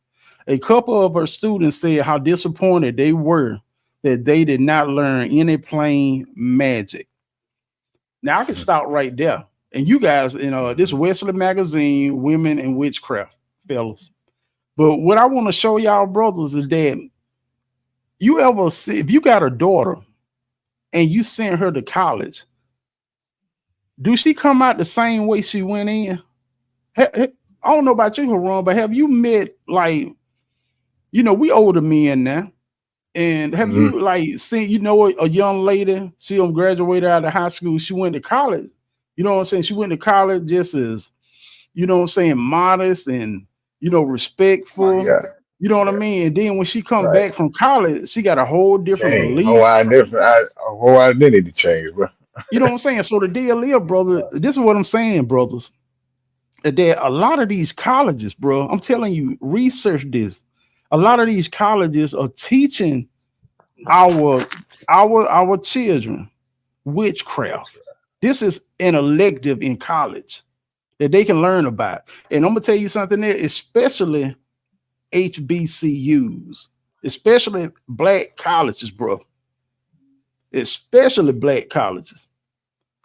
a couple of her students said how disappointed they were that they did not learn any plain magic. Now I can stop right there. And you guys, this Wesley magazine, Women in Witchcraft, fellas. But what I want to show y'all, brothers, is that you ever see, if you got a daughter and you send her to college, do she come out the same way she went in? I don't know about you, Haran, but have you met, like, we older men now, and have you like seen, a young lady, she graduated out of high school, she went to college, you know what I'm saying? She went to college just as, modest and, respectful. You know what I mean? And then when she come back from college, she got a whole different belief. Whole identity change, bro. You know what I'm saying? So the deal is, brother, this is what I'm saying, brothers. That a lot of these colleges, bro, I'm telling you, research this. A lot of these colleges are teaching our children witchcraft. This is an elective in college that they can learn about. And I'm gonna tell you something there, especially HBCUs, especially black colleges, bro. Especially black colleges.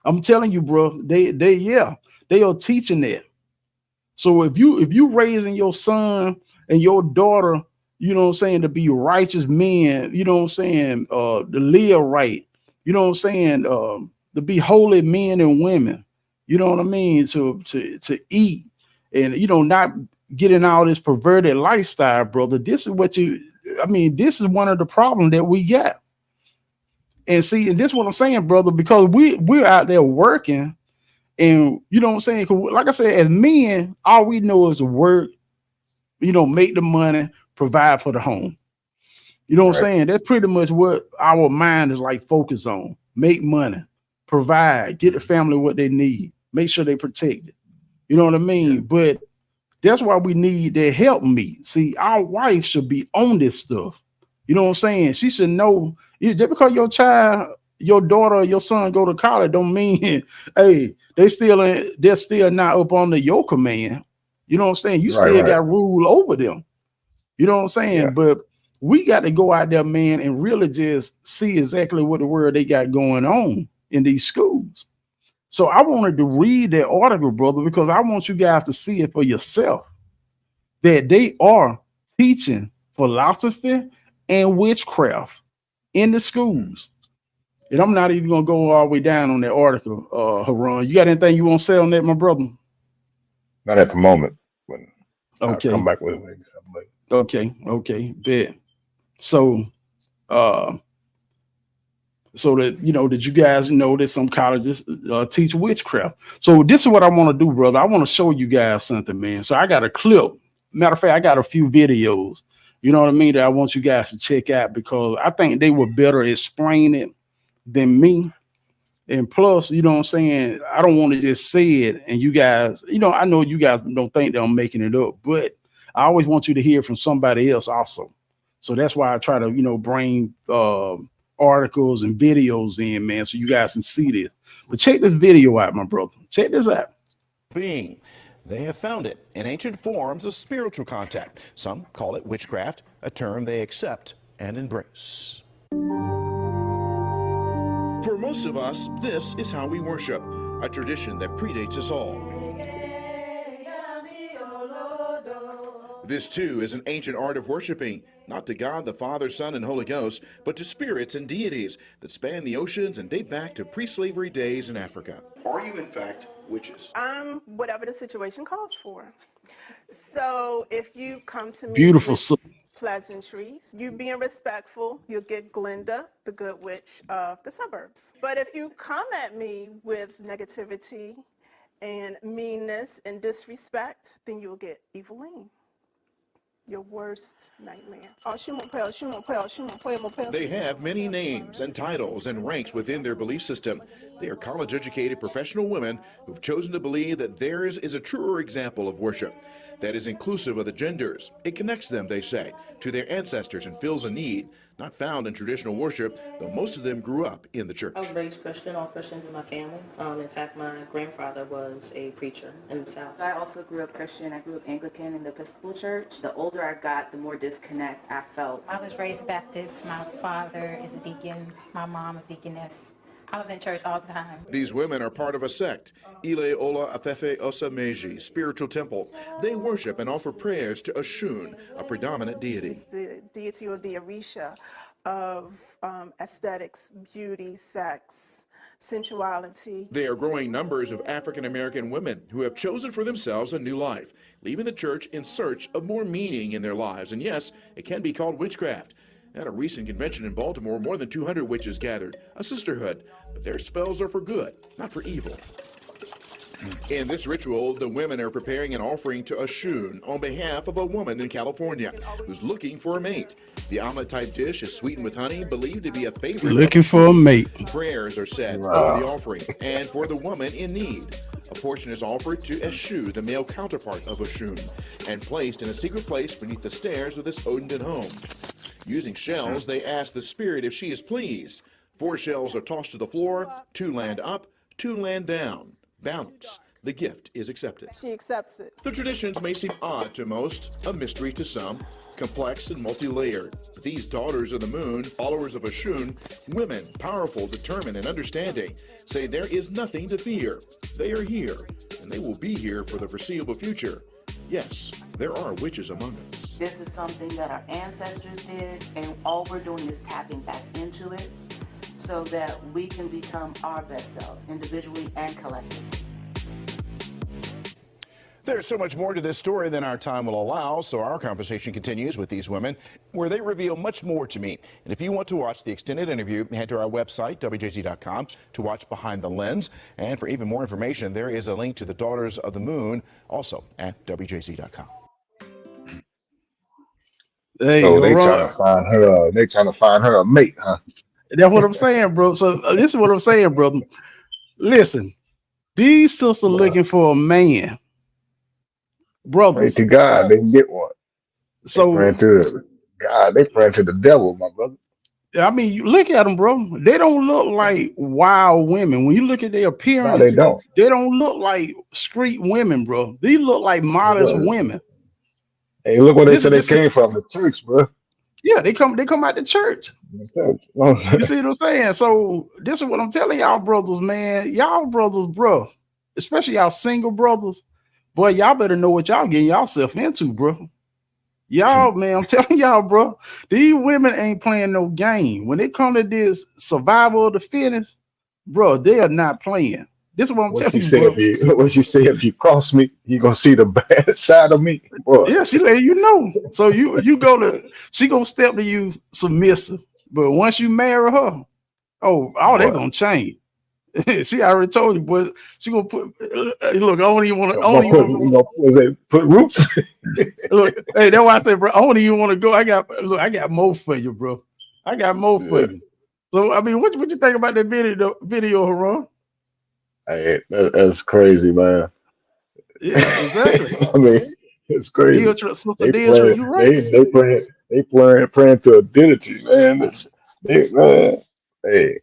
I'm telling you, bro, they are teaching that. So if you raising your son and your daughter, to be righteous men, to live right, to be holy men and women, you know what I mean, to eat and not getting all this perverted lifestyle, brother. This is this is one of the problems that we got. And see, and this is what I'm saying, brother, because we're out there working, and you know what I'm saying? Like I said, as men, all we know is to work, make the money, provide for the home. You know what I'm saying? That's pretty much what our mind is like focused on. Make money, provide, get the family what they need, make sure they protect it. You know what I mean? But That's why we need that help me. See, our wife should be on this stuff. You know what I'm saying? She should know. Just because your child, your daughter, or your son go to college, don't mean, hey, they're still not up under your command. You know what I'm saying? You still got rule over them. You know what I'm saying? Yeah. But we got to go out there, man, and really just see exactly what the word they got going on in these schools. So I wanted to read that article, brother, because I want you guys to see it for yourself, that they are teaching philosophy and witchcraft in the schools. And I'm not even going to go all the way down on that article, Haran. You got anything you want to say on that, my brother? Not at the moment. Okay. I'll come back with it. Okay. Bet. So, so that, you know, that you guys know that some colleges teach witchcraft. So this is what I want to do, brother. I want to show you guys something, man. So I got a clip. Matter of fact, I got a few videos, you know what I mean, that I want you guys to check out, because I think they will better explain it than me. And plus, you know what I'm saying, I don't want to just say it and you guys, you know, I know you guys don't think that I'm making it up, but I always want you to hear from somebody else also. So that's why I try to, you know, bring articles and videos in, man, so you guys can see this. But check this video out, my brother. Check this out. Being. They have found it in ancient forms of spiritual contact. Some call it witchcraft, a term they accept and embrace. For most of us, this is how we worship, a tradition that predates us all. This, too, is an ancient art of worshiping, not to God the Father, Son, and Holy Ghost, but to spirits and deities that span the oceans and date back to pre-slavery days in Africa. Are you, in fact, witches? Whatever the situation calls for. So if you come to me Beautiful with pleasantries, you being respectful, you'll get Glinda, the good witch of the suburbs. But if you come at me with negativity and meanness and disrespect, then you'll get Eveline. Your worst nightmare. They have many names and titles and ranks within their belief system. They are college-educated professional women who've chosen to believe that theirs is a truer example of worship that is inclusive of the genders. It connects them, they say, to their ancestors and fills a need not found in traditional worship, though most of them grew up in the church. I was raised Christian, all Christians in my family. In fact, my grandfather was a preacher in the South. I also grew up Christian. I grew up Anglican in the Episcopal Church. The older I got, the more disconnect I felt. I was raised Baptist. My father is a deacon. My mom a deaconess. I was in church all the time. These women are part of a sect, Ile Ola Afefe Osa Meji, spiritual temple. They worship and offer prayers to Oshun, a predominant deity. She's the deity or the Orisha of aesthetics, beauty, sex, sensuality. There are growing numbers of African American women who have chosen for themselves a new life, leaving the church in search of more meaning in their lives. And yes, it can be called witchcraft. At a recent convention in Baltimore, more than 200 witches gathered, a sisterhood, but their spells are for good, not for evil. In this ritual, the women are preparing an offering to Oshun on behalf of a woman in California who's looking for a mate. The omelet-type dish is sweetened with honey, believed to be a favorite. Looking for a mate. Prayers are said for the offering and for the woman in need. A portion is offered to Eshu, the male counterpart of Oshun, and placed in a secret place beneath the stairs of this Odenton home. Using shells, they ask the spirit if she is pleased. 4 shells are tossed to the floor, 2 land up, 2 land down. Balance. The gift is accepted. She accepts it. The traditions may seem odd to most, a mystery to some, complex and multi-layered. But these daughters of the moon, followers of Oshun, women powerful, determined, and understanding, say there is nothing to fear. They are here, and they will be here for the foreseeable future. Yes, there are witches among us. This is something that our ancestors did, and all we're doing is tapping back into it so that we can become our best selves, individually and collectively. There's so much more to this story than our time will allow, so our conversation continues with these women, where they reveal much more to me. And if you want to watch the extended interview, head to our website, WJZ.com, to watch Behind the Lens. And for even more information, there is a link to the Daughters of the Moon, also at WJZ.com. Hey, so they trying to find her. They trying to find her a mate, huh? That's what I'm saying, bro. So this is what I'm saying, brother. Listen, these sisters looking for a man. Pray brothers. to God, they can get one. They So praying to God, they praying to the devil, my brother. I mean, you look at them, bro. They don't look like wild women. When you look at their No, they appearance, don't. they don't look like street women, bro. These look like modest women. Hey, look where they This said they this came from, the church, bro. yeah, they come out the church. The church. You see what I'm saying? So this is what I'm telling y'all brothers, man. Y'all brothers, bro, especially y'all single brothers, boy, y'all better know what y'all getting yourself into, bro. Y'all, man, I'm telling y'all, bro, these women ain't playing no game. When it come to this survival of the fittest, bro, they are not playing. This is what I'm telling you, bro. What you say, if you cross me, you gonna see the bad side of me, boy. Yeah, she let you know. So you go to, she gonna step to you submissive, but once you marry her, they gonna change. She already told you, but she gonna put. Look, I don't even want to. Put roots. Look, hey, that's why I said, bro, I don't even want to go. I got more for you, bro. I got more for you. So I mean, what you think about that video, Haran? Hey, that's crazy, man. Yeah, exactly. I mean, it's crazy. They praying to a deity, man. Hey,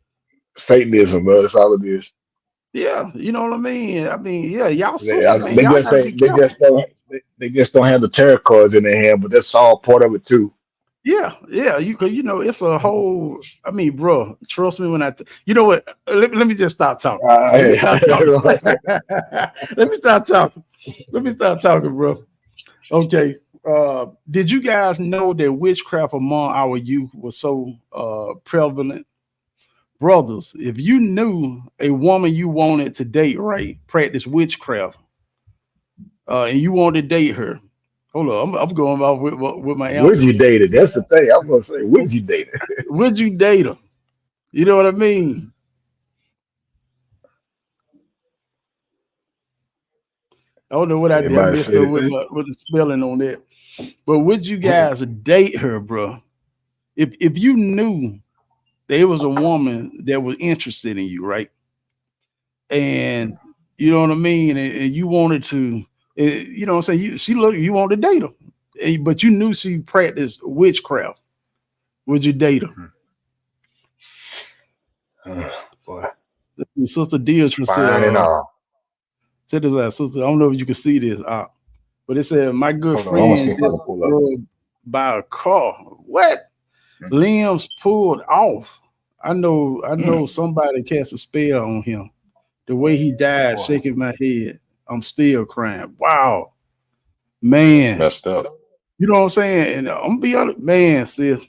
Satanism, man. That's all it is. Yeah, you know what I mean. I mean, yeah, y'all sisters, man. They just don't have the tarot cards in their hand, but that's all part of it too. Yeah, you know, it's a whole. I mean, bro, trust me when you know what? Let me just stop talking. Let me stop talking, bro. Okay. Did you guys know that witchcraft among our youth was so prevalent? Brothers, if you knew a woman you wanted to date, right, practice witchcraft, and you wanted to date her. Hold on, I'm going off with my answer. Would you date her? That's the thing. I'm gonna say, would you date her? Would you date her? You know what I mean? I don't know what I did. I messed up with the spelling on that. But would you guys date her, bro? If you knew there was a woman that was interested in you, right? And you know what I mean? And you wanted to, you know what I'm saying? You wanted to date her, but you knew she practiced witchcraft. Would you date her? Boy. Sister Deidre said, check this out, sister. I don't know if you can see this, but it said, my good friend just pulled by a car. What? Limbs pulled off. I know somebody cast a spell on him. The way he died, shaking my head, I'm still crying. Wow, man, messed up. You know what I'm saying? And I'm gonna be honest, man, sis.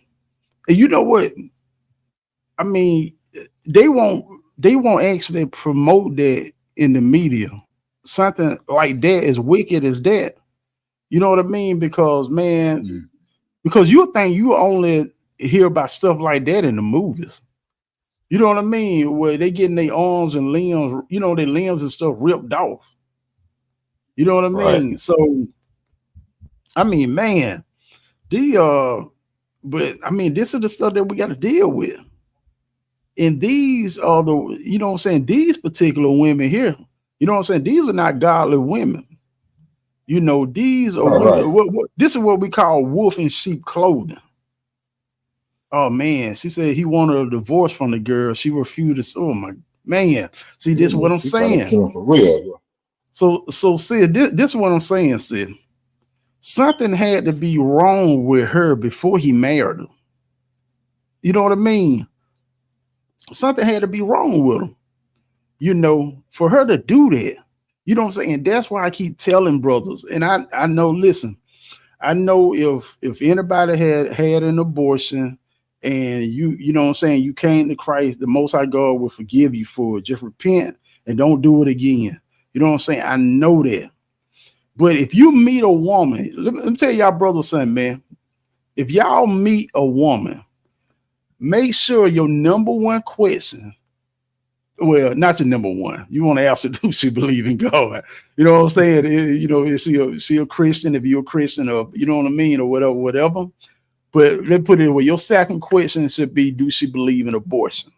And you know what? I mean, they won't actually promote that in the media. Something like that, as wicked as that. You know what I mean? Because man, because you think you only hear about stuff like that in the movies. You know what I mean? Where they getting their arms and limbs, you know, their limbs and stuff ripped off. You know what I mean? Right. So, I mean, man, but I mean, this is the stuff that we got to deal with. And these are the, you know what I'm saying? These particular women here, you know what I'm saying? These are not godly women. You know, these are women, this is what we call wolf in sheep clothing. Oh man, she said he wanted a divorce from the girl. She refused. Oh my man, see, this is what I'm saying. So Sid, this is what I'm saying, Sid. Something had to be wrong with her before he married her. You know what I mean? Something had to be wrong with her. You know, for her to do that. You know what I'm saying? That's why I keep telling brothers. And I know, listen, I know if anybody had an abortion, and you know what I'm saying, you came to Christ, the Most High God will forgive you for it. Just repent and don't do it again. You know what I'm saying? I know that. But if you meet a woman, let me tell y'all, brother, son, man, if y'all meet a woman, make sure your number one question, well, not your number one. You want to ask her, do she believe in God? You know what I'm saying? You know, is she a Christian? If you're a Christian, or you know what I mean, or whatever. But let's put it away. Your second question should be, do she believe in abortion?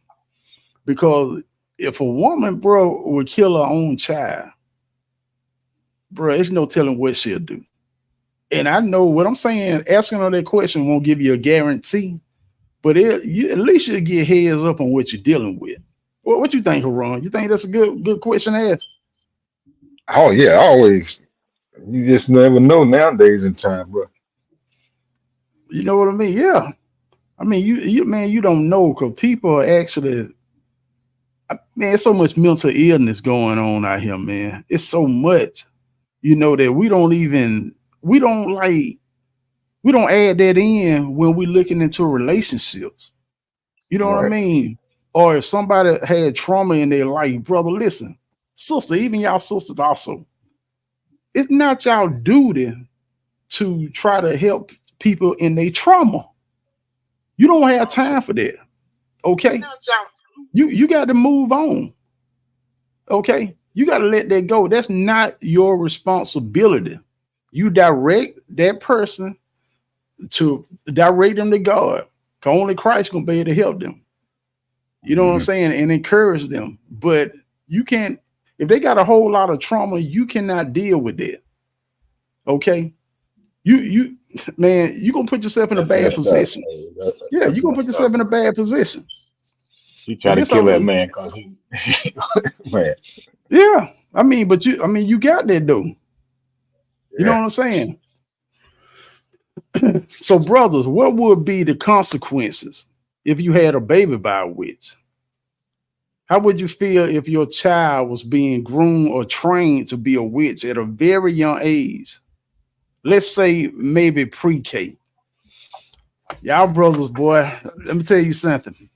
Because if a woman, bro, would kill her own child, bro, there's no telling what she'll do. And I know what I'm saying. Asking her that question won't give you a guarantee, but at least you'll get heads up on what you're dealing with. What you think, Haran? You think that's a good question to ask? Oh yeah, always. You just never know nowadays in time, bro. You know what I mean? Yeah. I mean, you don't know, because people are actually, man, it's so much mental illness going on out here, man. It's so much, that we don't add that in when we're looking into relationships. You know what I mean? Or if somebody had trauma in their life, brother, listen, sister, even y'all sisters also, it's not y'all duty to try to help people in their trauma. You don't have time for that. Okay. You got to move on. Okay. You got to let that go. That's not your responsibility. You direct that person to direct them to God. Because only Christ gonna be able to help them. You know what I'm saying? And encourage them. But you can't, if they got a whole lot of trauma, you cannot deal with that. Okay. You man, you're gonna put yourself in a bad position. Yeah, you're gonna put yourself in a bad position. You try to kill that man because he man. Yeah. I mean, you got that though. You know what I'm saying? So, brothers, what would be the consequences if you had a baby by a witch? How would you feel if your child was being groomed or trained to be a witch at a very young age? Let's say maybe pre-K. Y'all brothers, boy, let me tell you something.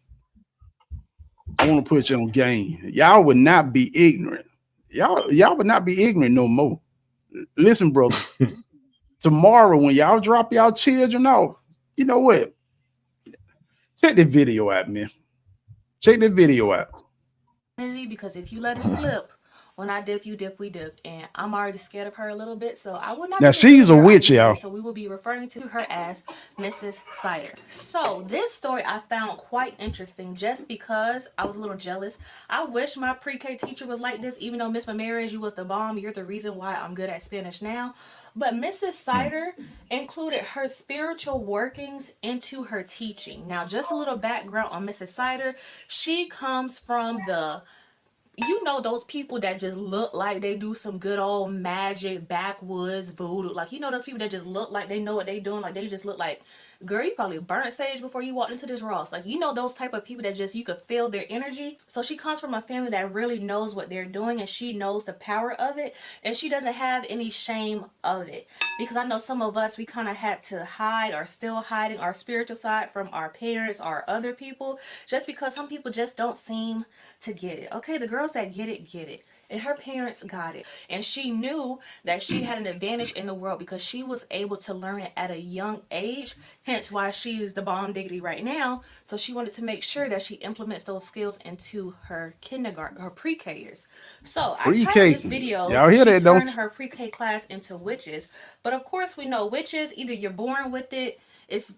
I want to put you on game. Y'all would not be ignorant. Y'all would not be ignorant no more. Listen, brother. Tomorrow, when y'all drop y'all children off, you know what? Check the video out, man. Check the video out. Because if you let it slip, when I dip, you dip, we dip. And I'm already scared of her a little bit, so I will not. Now, she's a witch, y'all. So we will be referring to her as Mrs. Cider. So this story I found quite interesting just because I was a little jealous. I wish my pre-K teacher was like this, even though Miss Ramirez, you was the bomb. You're the reason why I'm good at Spanish now. But Mrs. Cider included her spiritual workings into her teaching. Now, just a little background on Mrs. Cider. She comes from those people that just look like they do some good old magic, backwoods, voodoo. Like, those people that just look like they know what they doing. Like, they just look like, girl, you probably burnt sage before you walked into this Ross. Like, those type of people that just, you could feel their energy. So she comes from a family that really knows what they're doing, and she knows the power of it, and she doesn't have any shame of it. Because I know some of us, we kind of had to hide or still hiding our spiritual side from our parents or other people, just because some people just don't seem to get it. Okay, the girls that get it, get it. And her parents got it. And she knew that she had an advantage in the world because she was able to learn it at a young age. Hence why she is the bomb diggity right now. So she wanted to make sure that she implements those skills into her kindergarten, her pre-Kers. So I titled this video, y'all hear that, turned her pre-K class into witches. But of course we know witches, either you're born with it, it's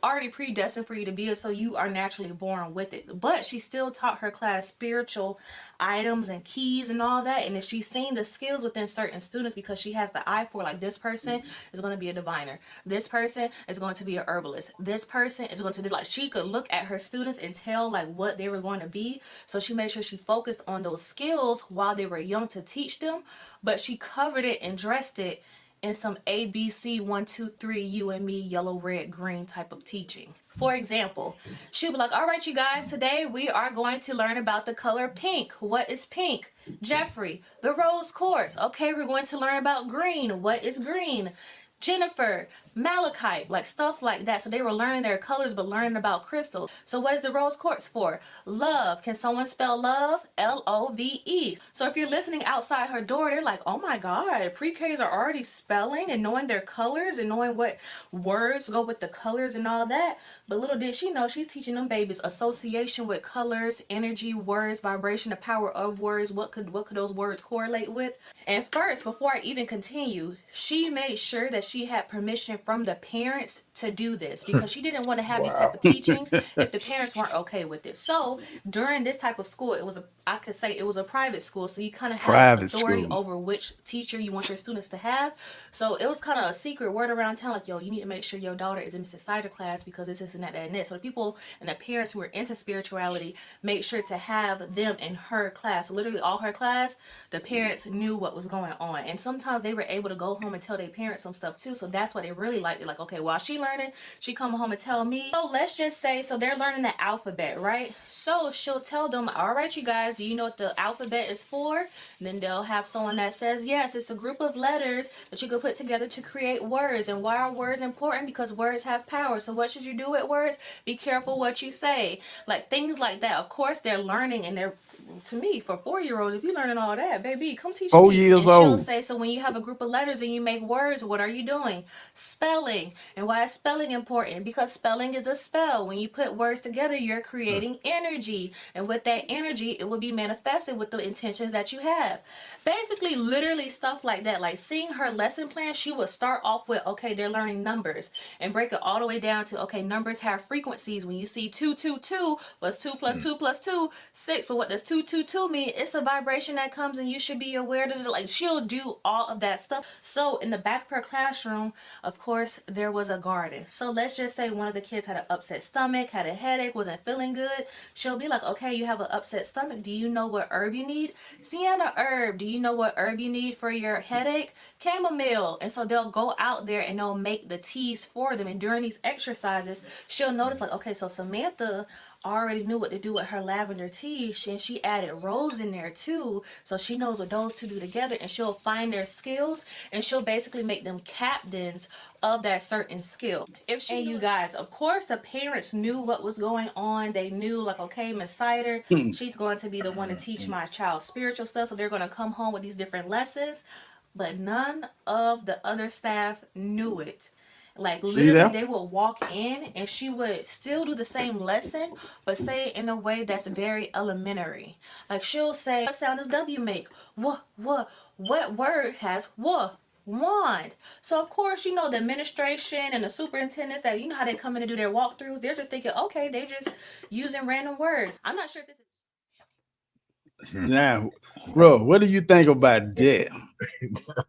already predestined for you to be it, so you are naturally born with it. But she still taught her class spiritual items and keys and all that. And if she's seen the skills within certain students, because she has the eye for, like, this person is going to be a diviner, this person is going to be a herbalist, this person is going to do, like, she could look at her students and tell like what they were going to be. So she made sure she focused on those skills while they were young to teach them, but she covered it and dressed it in some ABC 1, 2, 3, you and me, yellow, red, green type of teaching. For example, she'll be like, all right, you guys, today we are going to learn about the color pink. What is pink? Jeffrey, the rose quartz. Okay, we're going to learn about green. What is green? Jennifer, malachite, like stuff like that. So they were learning their colors, but learning about crystals. So what is the rose quartz for? Love. Can someone spell love? L-O-V-E. So if you're listening outside her door, they're like, oh my God, pre-Ks are already spelling and knowing their colors and knowing what words go with the colors and all that. But little did she know, she's teaching them babies association with colors, energy, words, vibration, the power of words. What could those words correlate with? And first, before I even continue, she made sure that she had permission from the parents to do this because she didn't want to have these type of teachings if the parents weren't okay with it. So during this type of school, I could say it was a private school, so you kind of have authority over which teacher you want your students to have. So it was kind of a secret word around town, like, yo, you need to make sure your daughter is in Mrs. Cider class because this and that and this. So the people and the parents who were into spirituality made sure to have them in her class. Literally all her class, the parents knew what was going on, and sometimes they were able to go home and tell their parents some stuff too. So that's why they really liked it. Like, okay, while she learning, she come home and tell me. So let's just say, so they're learning the alphabet, right? So she'll tell them, all right, you guys, do you know what the alphabet is for? And then they'll have someone that says, yes, it's a group of letters that you could put together to create words. And why are words important? Because words have power. So what should you do with words? Be careful what you say. Like things like that. Of course, they're learning, and they're, to me, for 4-year-olds, if you're learning all that, baby, come teach 4 me. years and old. She'll say, so when you have a group of letters and you make words, what are you doing? Spelling. And why is spelling important? Because spelling is a spell. When you put words together, you're creating energy. And with that energy, it will be manifested with the intentions that you have. Basically, literally stuff like that. Like seeing her lesson plan, she would start off with, okay, they're learning numbers, and break it all the way down to, okay, numbers have frequencies. When you see 222, what's 2 plus 2 plus 2? 6. But what does 222 mean? It's a vibration that comes, and you should be aware that, like, she'll do all of that stuff. So in the back of her classroom, of course, there was a garden. So let's just say one of the kids had an upset stomach, had a headache, wasn't feeling good. She'll be like, okay, you have an upset stomach. Do you know what herb you need? Sienna herb. Do you know what herb you need for your headache? Chamomile. And so they'll go out there and they'll make the teas for them. And during these exercises, she'll notice, like, okay, so Samantha already knew what to do with her lavender tea, and she added rose in there too, so she knows what those two do together, and she'll find their skills, and she'll basically make them captains of that certain skill. And you guys, of course, the parents knew what was going on. They knew, like, okay, Miss Cider, she's going to be the one to teach my child spiritual stuff, so they're going to come home with these different lessons, but none of the other staff knew it. Like, literally, they would walk in and she would still do the same lesson, but say it in a way that's very elementary. Like, she'll say, what sound does W make? What word has what? Wand. So, of course, you know, the administration and the superintendents, that, you know how they come in and do their walkthroughs, they're just thinking, okay, they're just using random words. I'm not sure if this is... Now, bro, what do you think about that?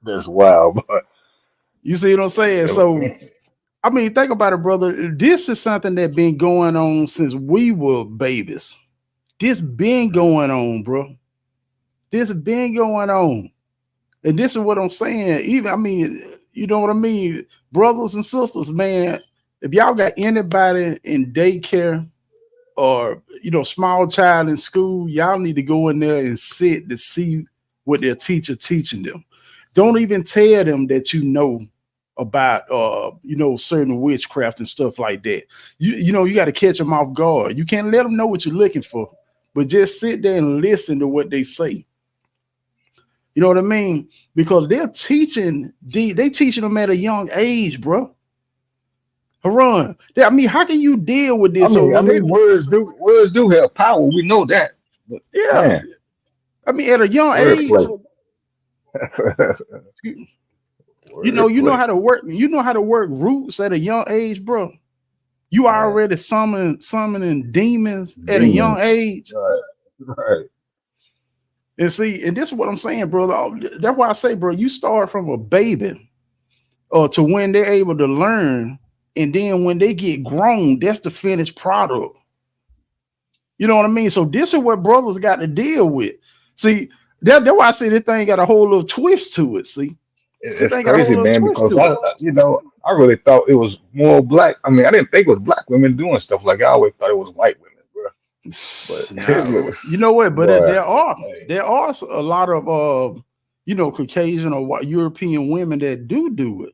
That's wild, but you see what I'm saying? So, I mean, think about it, brother. This is something that been going on since we were babies. This been going on, bro. This been going on. And this is what I'm saying. Even, I mean, you know what I mean? Brothers and sisters, man, if y'all got anybody in daycare or, you know, small child in school, y'all need to go in there and sit to see what their teacher teaching them. Don't even tell them that you know about you know, certain witchcraft and stuff like that. You know, you got to catch them off guard. You can't let them know what you're looking for, but just sit there and listen to what they say. You know what I mean? Because they're teaching, they teaching them at a young age, bro. Haran, I mean, how can you deal with this? I mean, words do have power. We know that. But, yeah. Man. I mean, at a young age. You know how to work. You know how to work roots at a young age, bro. You already summoning demons at a young age. Right. And see, and this is what I'm saying, bro. That's why I say, bro, you start from a baby, to when they're able to learn, and then when they get grown, that's the finished product. You know what I mean? So this is what brothers got to deal with. See, that's why I say this thing got a whole little twist to it. See. It's crazy, man, because I really thought it was more black. I mean, I didn't think it was black women doing stuff like that. I always thought it was white women, bro. But you know what? But there are a lot of you know, Caucasian or European women that do it.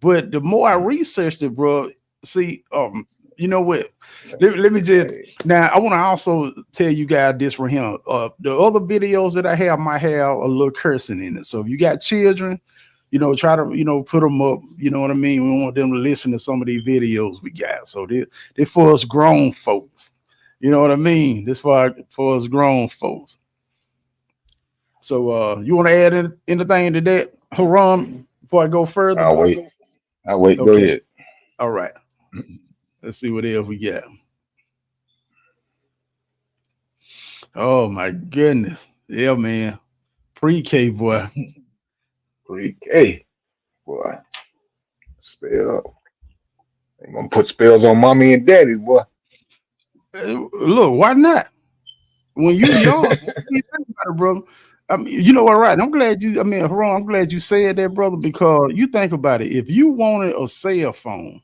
But the more I researched it, bro, see, you know what? Let me just now. I want to also tell you guys this from him. The other videos that I have might have a little cursing in it. So if you got children, you know, try to, you know, put them up. You know what I mean? We want them to listen to some of these videos we got. So they're for us grown folks. You know what I mean? This for us grown folks. So you want to add anything to that, Haran, before I go further? I'll wait. Okay. Go ahead. All right. Let's see what else we got. Oh my goodness. Yeah, man. Pre-K, boy. Pre-K, boy. Spell. I'm gonna put spells on mommy and daddy, boy. Look, why not? When you young, you think about it, brother. I mean, you know what, right? I'm glad you, Haran, I'm glad you said that, brother, because you think about it. If you wanted a cell phone,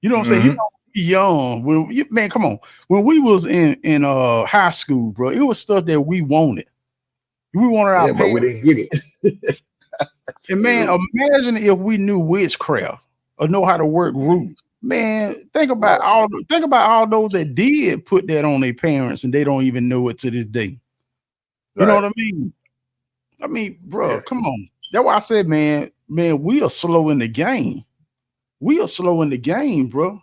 you know what I'm saying? You know, young. When you, man, come on. When we was in high school, bro, it was stuff that we wanted. We wanted our but we didn't get it. And man, imagine if we knew witchcraft or know how to work roots. Man, think about all those that did put that on their parents and they don't even know it to this day. You know what I mean? I mean, bro, come on. That's why I said, man, we are slow in the game. We are slow in the game, bro.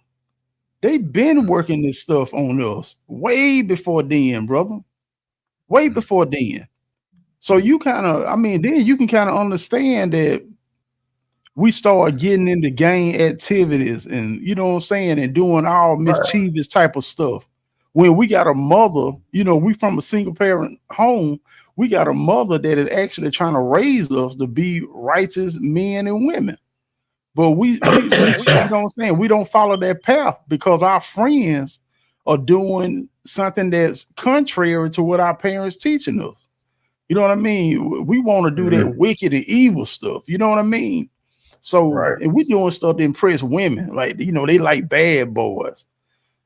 They've been working this stuff on us way before then, brother. Way before then. So you kind of, then you can kind of understand that we start getting into gang activities and, you know what I'm saying, and doing all mischievous type of stuff. When we got a mother, you know, we from a single parent home, we got a mother that is actually trying to raise us to be righteous men and women. But we you know what I'm saying, we don't follow that path because our friends are doing something that's contrary to what our parents teaching us. You know what I mean? We want to do that wicked and evil stuff. You know what I mean? So and we doing stuff to impress women, like, you know, they like bad boys.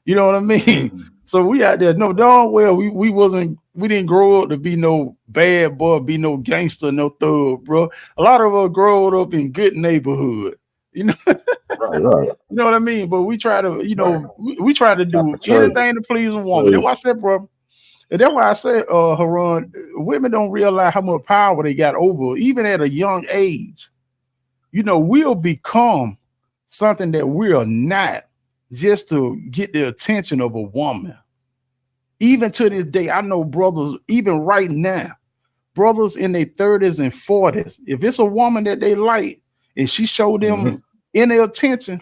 You know what I mean? So we out there, no, darn well, we didn't grow up to be no bad boy, be no gangster, no thug, bro. A lot of us growed up in good neighborhood, you know. You know what I mean? But we try to, you know, we try to do anything to please a woman. That's why I said, bro. And that's why I said, Haran, women don't realize how much power they got over, even at a young age. You know, we'll become something that we are not just to get the attention of a woman. Even to this day, I know brothers, even right now, brothers in their 30s and 40s, if it's a woman that they like and she showed them any attention,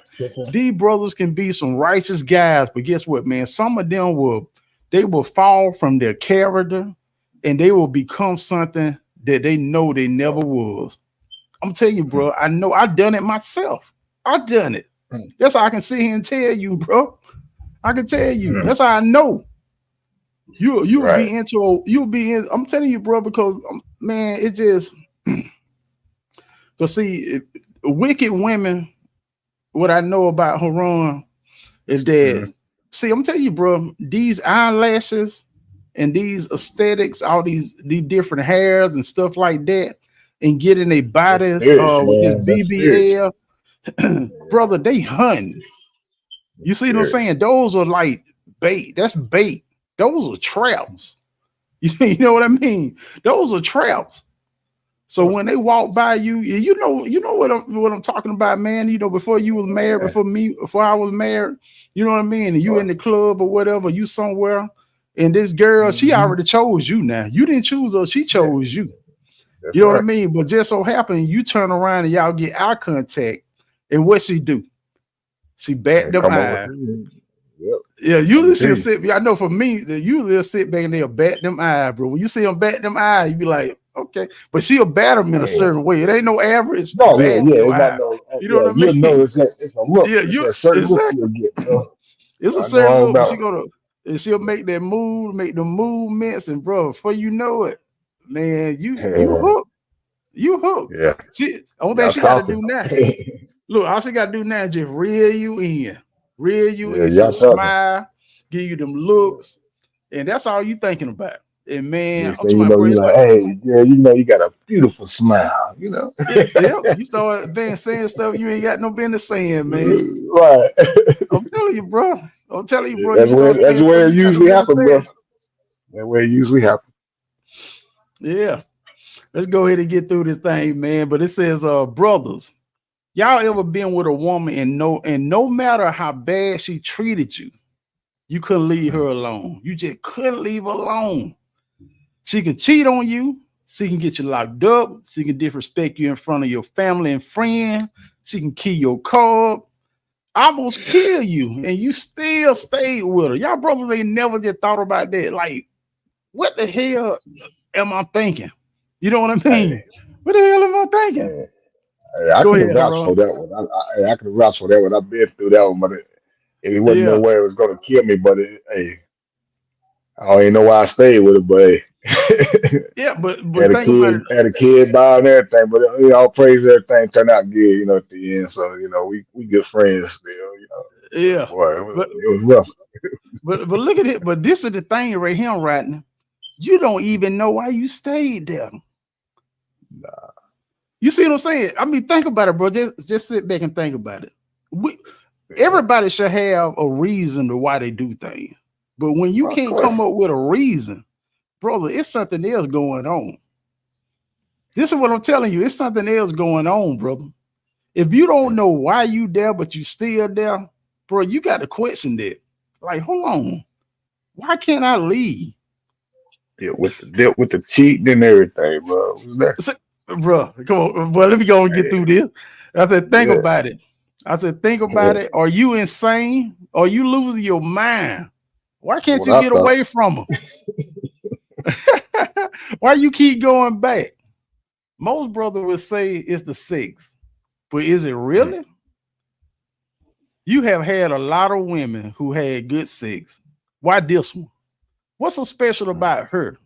these brothers can be some righteous guys. But guess what, man? Some of them will fall from their character and they will become something that they know they never was. I'm telling you, bro, I know I've done it myself. I've done it. That's how I can sit here and tell you, bro. I can tell you. That's how I know. You'll be in. I'm telling you, bro, because man, it just because see, wicked women. What I know about Haran is that see, I'm telling you, bro, these eyelashes and these aesthetics, all these different hairs and stuff like that, and getting their bodies with this BBL, brother, they hunting. You see what I'm saying? Those are like bait. That's bait. Those are traps. You know what I mean? Those are traps. So when they walk by you, you know what I'm talking about, man. You know, before you was married, before I was married, you know what I mean? And you in the club or whatever, you somewhere, and this girl, she already chose you now. You didn't choose her, she chose you. You know what I mean? But just so happened you turn around and y'all get eye contact, and what she do? She bat them eyes. Yeah, usually she'll sit. I know for me, usually they'll sit back and they'll bat them eyes, bro. When you see them bat them eyes, you be like, okay, but she'll bat them in a certain way. It ain't no average. No, it's not no, you know what I mean? No, it's a look. Yeah, it's a certain look you'll get. It's a certain look. She'll make that move, make the movements, and bro, before you know it, man, you hooked. You hooked. Yeah. Only thing she got to do now. Look, all she got to do now is just reel you in. Smile, give you them looks, and that's all you thinking about. And man, you know, you're like, hey, yeah, you know, you got a beautiful smile, you know. You start saying stuff you ain't got no business saying, man. Right. I'm telling you, bro. That's where it usually happens, bro. That's where it usually happens. Yeah. Let's go ahead and get through this thing, man. But it says, brothers, y'all ever been with a woman and no matter how bad she treated you, you couldn't leave her alone. You just couldn't leave her alone. She can cheat on you. She can get you locked up. She can disrespect you in front of your family and friends. She can kill your car. almost kill you, and you still stayed with her. Y'all brothers ain't never just thought about that. Like, what the hell am I thinking? You know what I mean? What the hell am I thinking? I can vouch for that one. I can vouch for that one. I've been through that one, but it wasn't no way it was going to kill me. But hey, I don't even know why I stayed with it. But hey. Yeah, but had a kid by and everything. But all praise, everything turned out good. At the end. So we good friends still. Yeah, boy, it was rough. but look at it. But this is the thing right here, right now. You don't even know why you stayed there. Nah. You see what I'm saying? I mean, think about it, bro. Just sit back and think about it. Everybody should have a reason to why they do things. But when you can't come up with a reason, brother, it's something else going on. This is what I'm telling you. It's something else going on, brother. If you don't know why you there, but you still there, bro, you got to question that. Like, hold on. Why can't I leave? Yeah, with the cheating and everything, bro. Bro, come on, boy, let me go and get through this. I said, think about it. I said, think about it. Are you insane? Are you losing your mind? Why can't you get away from them? Why you keep going back? Most brothers would say it's the sex, but is it really? You have had a lot of women who had good sex. Why this one? What's so special about her?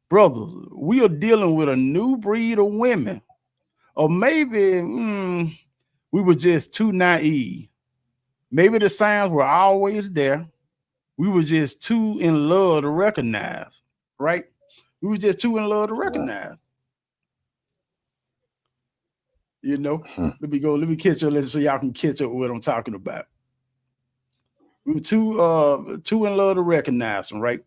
Brothers, we are dealing with a new breed of women. Or maybe we were just too naive. Maybe the signs were always there. We were just too in love to recognize, right? We were just too in love to recognize. Let me catch up so y'all can catch up with what I'm talking about. We were too in love to recognize them, right?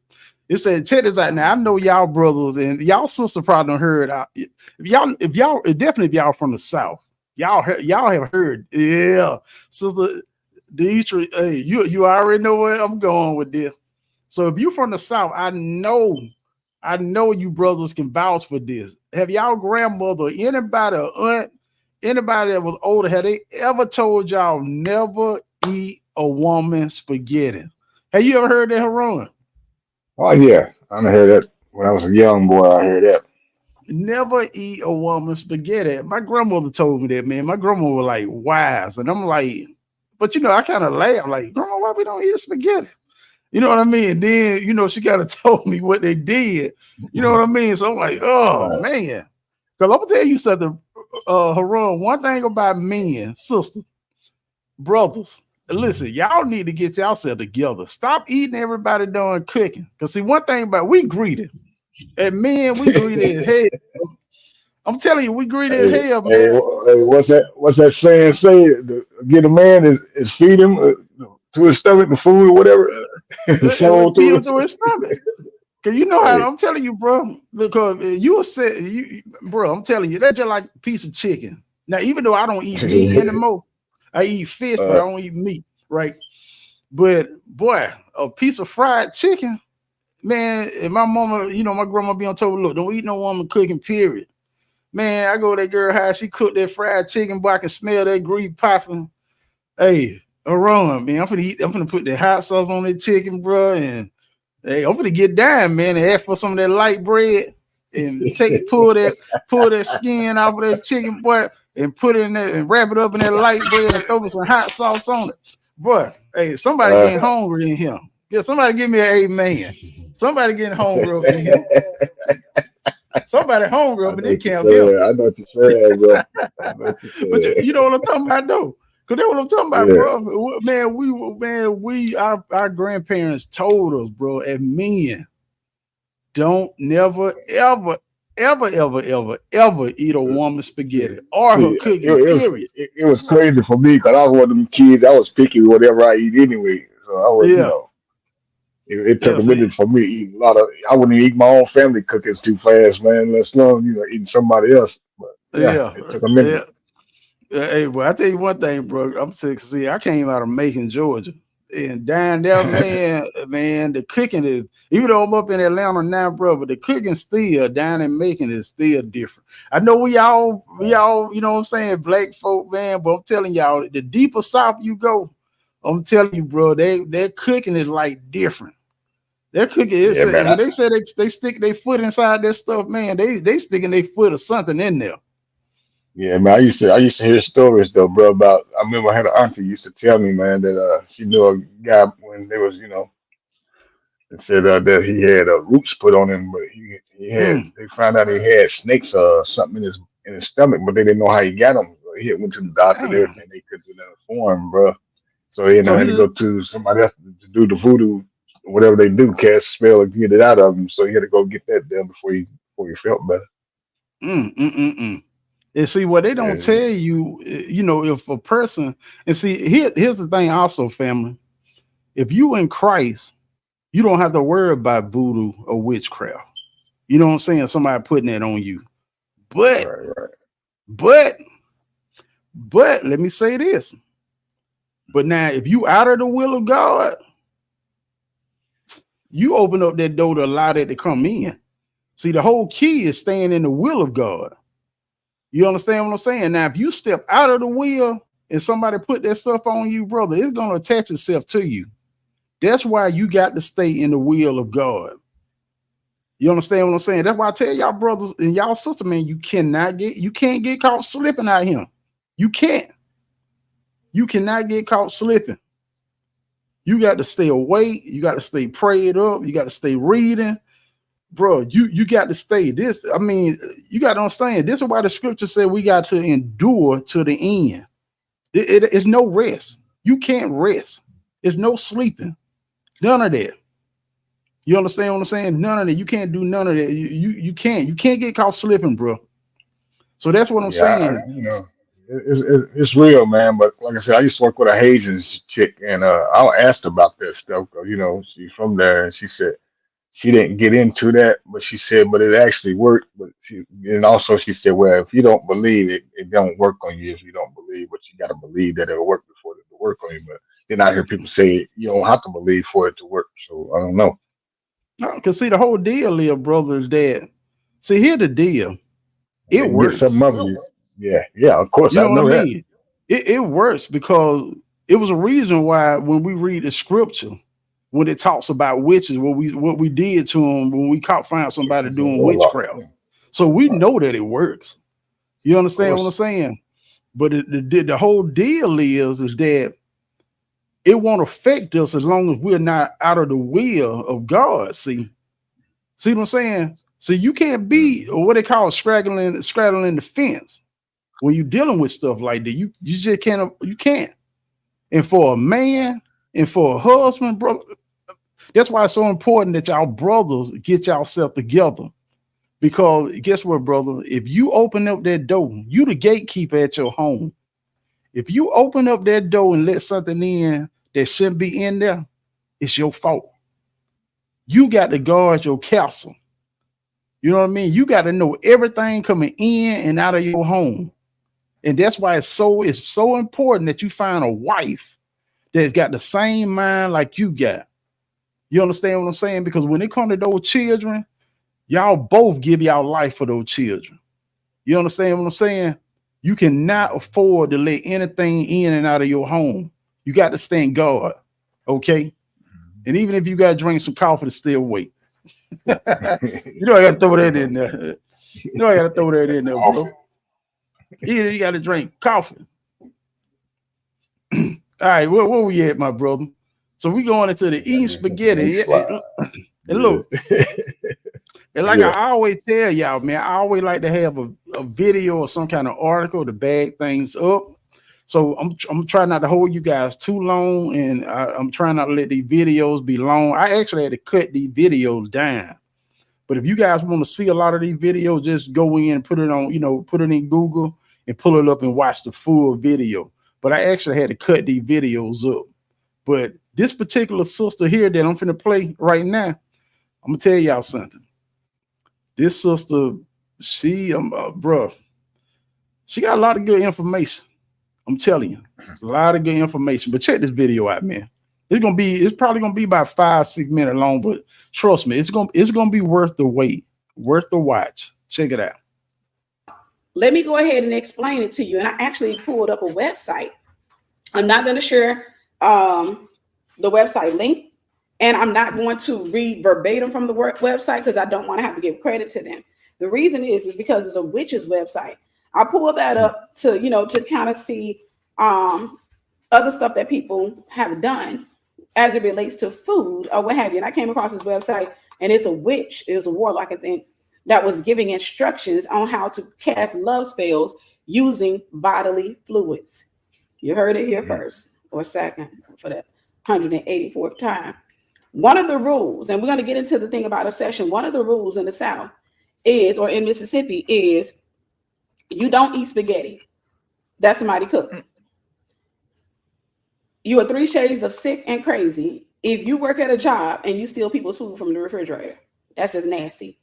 It said, check this out now. I know y'all brothers and y'all sister probably don't heard. If y'all from the South, y'all have heard. Yeah, Sister Deidre, hey, you already know where I'm going with this. So if you're from the South, I know you brothers can vouch for this. Have y'all grandmother, anybody, or aunt, anybody that was older, have they ever told y'all never eat a woman spaghetti? Have you ever heard that, Haran? Oh yeah, I heard that when I was a young boy. I heard that. Never eat a woman spaghetti. My grandmother told me that, man. My grandmother was like wise, and I'm like, but I kind of laugh, like, Grandma, why we don't eat a spaghetti? You know what I mean? And then she kind of told me what they did. You know what I mean? So I'm like, oh man, because I'm gonna tell you something, Haran. One thing about men, sisters, brothers. Listen, y'all need to get yourself together. Stop eating everybody done cooking. Because see, one thing about we greedy. And men, we greedy as hell. I'm telling you, we greedy as hell, man. What's that saying? Say get a man is feed him to his stomach, the food or whatever. Feed him to his stomach. Cause you know how I'm telling you, bro. Because bro, I'm telling you, that's just like a piece of chicken. Now, even though I don't eat meat anymore. I eat fish, but I don't eat meat, right? But boy, a piece of fried chicken, man, and my mama, my grandma be on top of, look, don't eat no woman cooking, period. Man, I go to that girl house, she cooked that fried chicken, boy, I can smell that grease popping. Hey, Haran, man, I'm finna put the hot sauce on that chicken, bro, and hey, I'm finna get down, man, and ask for some of that light bread. And pull that skin off of that chicken, boy, and put it in there and wrap it up in that light bread and throw some hot sauce on it. Boy, hey, somebody getting hungry in here. Yeah, somebody give me an amen. Somebody getting hungry up in here. Somebody hungry up in this camp here. I know what you're saying, bro. But you know what I'm talking about, though? Because that's what I'm talking about, bro. Man, our grandparents told us, bro, as men, don't never, ever eat a woman spaghetti or her cooking, period. It was crazy for me because I was one of them kids. I was picky with whatever I eat anyway. So I was, it took a minute for me to eat a lot of. I wouldn't eat my own family cookies too fast, man. Let's alone, eating somebody else. But it took a minute. Hey, well, I tell you one thing, bro. I'm sick. See, I came out of Macon, Georgia. and down there, man, the cooking is, even though I'm up in Atlanta now, bro, but the cooking still down in Macon is still different. I know we all, you know what I'm saying, black folk, man, but I'm telling y'all, the deeper south you go, I'm telling you, bro, their cooking is like different. Their cooking is, when they say they stick their foot inside that stuff, man, they sticking their foot or something in there. Yeah, man. I used to hear stories though, bro. About I remember I had an auntie used to tell me, man, that she knew a guy when they was, they said that he had roots put on him, but he had they found out he had snakes or something in his stomach, but they didn't know how he got them. So he went to the doctor and everything. They couldn't inform him, bro. So he had to go to somebody else to do the voodoo, whatever they do, cast a spell and get it out of him. So he had to go get that done before he felt better. And see what they don't tell you, if a person, and see, here's the thing also, family. If you in Christ, you don't have to worry about voodoo or witchcraft. You know what I'm saying? Somebody putting that on you. But let me say this. But now, if you out of the will of God, you open up that door to allow that to come in. See, the whole key is staying in the will of God. You understand what I'm saying? Now, if you step out of the will and somebody put that stuff on you, brother, it's going to attach itself to you. That's why you got to stay in the will of God. You understand what I'm saying? That's why I tell y'all brothers and y'all sister, man, you can't get caught slipping out here. You can't. You cannot get caught slipping. You got to stay awake. You got to stay prayed up. You got to stay reading. Bro, you got to stay this. I mean, you got to understand. This is why the scripture said we got to endure to the end. It's no rest. You can't rest. It's no sleeping. None of that. You understand what I'm saying? None of that. You can't do none of that. You can't get caught slipping, bro. So that's what I'm saying. It's real, man. But like I said, I used to work with a Haitian chick, and I asked about that stuff. She's from there, and she said she didn't get into that, but she said, but it actually worked. But she said, well, if you don't believe it, it don't work on you if you don't believe, but you got to believe that it'll work before it will work on you. But then I hear people say you don't have to believe for it to work. So I don't know. No, because see, the whole deal is, brother, is that, see, here's the deal. It works. Yeah, of course. You know what I mean? It works because it was a reason why when we read the scripture, when it talks about witches, what we did to them when we found somebody doing witchcraft. So we know that it works. You understand what I'm saying? But the whole deal is that it won't affect us as long as we're not out of the will of God. See what I'm saying? So you can't be what they call straddling the fence when you're dealing with stuff like that. You just can't. You can't. And for a man and for a husband, brother, that's why it's so important that y'all brothers get yourself together. Because guess what, brother? If you open up that door, you the gatekeeper at your home. If you open up that door and let something in that shouldn't be in there, it's your fault. You got to guard your castle. You know what I mean? You got to know everything coming in and out of your home. And that's why it's so important that you find a wife that's got the same mind like you got. You understand what I'm saying? Because when it comes to those children, y'all both give y'all life for those children. You understand what I'm saying? You cannot afford to let anything in and out of your home. You got to stand guard, okay? And even if you got to drink some coffee to stay awake. I got to throw that in there. I got to throw that in there, bro. You got to drink coffee. All right, where we at, my brother? So we going into the eating spaghetti. And look, and like I always tell y'all, man, I always like to have a video or some kind of article to bag things up. So I'm trying not to hold you guys too long, and I'm trying not to let these videos be long. I actually had to cut these videos down. But if you guys want to see a lot of these videos, just go in and put it on, put it in Google and pull it up and watch the full video. But I actually had to cut these videos up. But this particular sister here that I'm finna play right now, I'm gonna tell y'all something. This sister, she got a lot of good information. I'm telling you, a lot of good information. But check this video out, man. It's probably gonna be about 5-6 minutes long, but trust me, it's gonna be worth the wait, worth the watch. Check it out. Let me go ahead and explain it to you. And I actually pulled up a website. I'm not going to share the website link, and I'm not going to read verbatim from the website because I don't want to have to give credit to them. The reason is because it's a witch's website. I pulled that up to kind of see other stuff that people have done as it relates to food or what have you. And I came across this website, and it's a witch, it was a warlock, I think, that was giving instructions on how to cast love spells using bodily fluids. You heard it here first or second for that 184th time. One of the rules, and we're going to get into the thing about obsession. One of the rules in the South is, or in Mississippi, is you don't eat spaghetti that somebody cooked. You are 3 shades of sick and crazy if you work at a job and you steal people's food from the refrigerator. That's just nasty.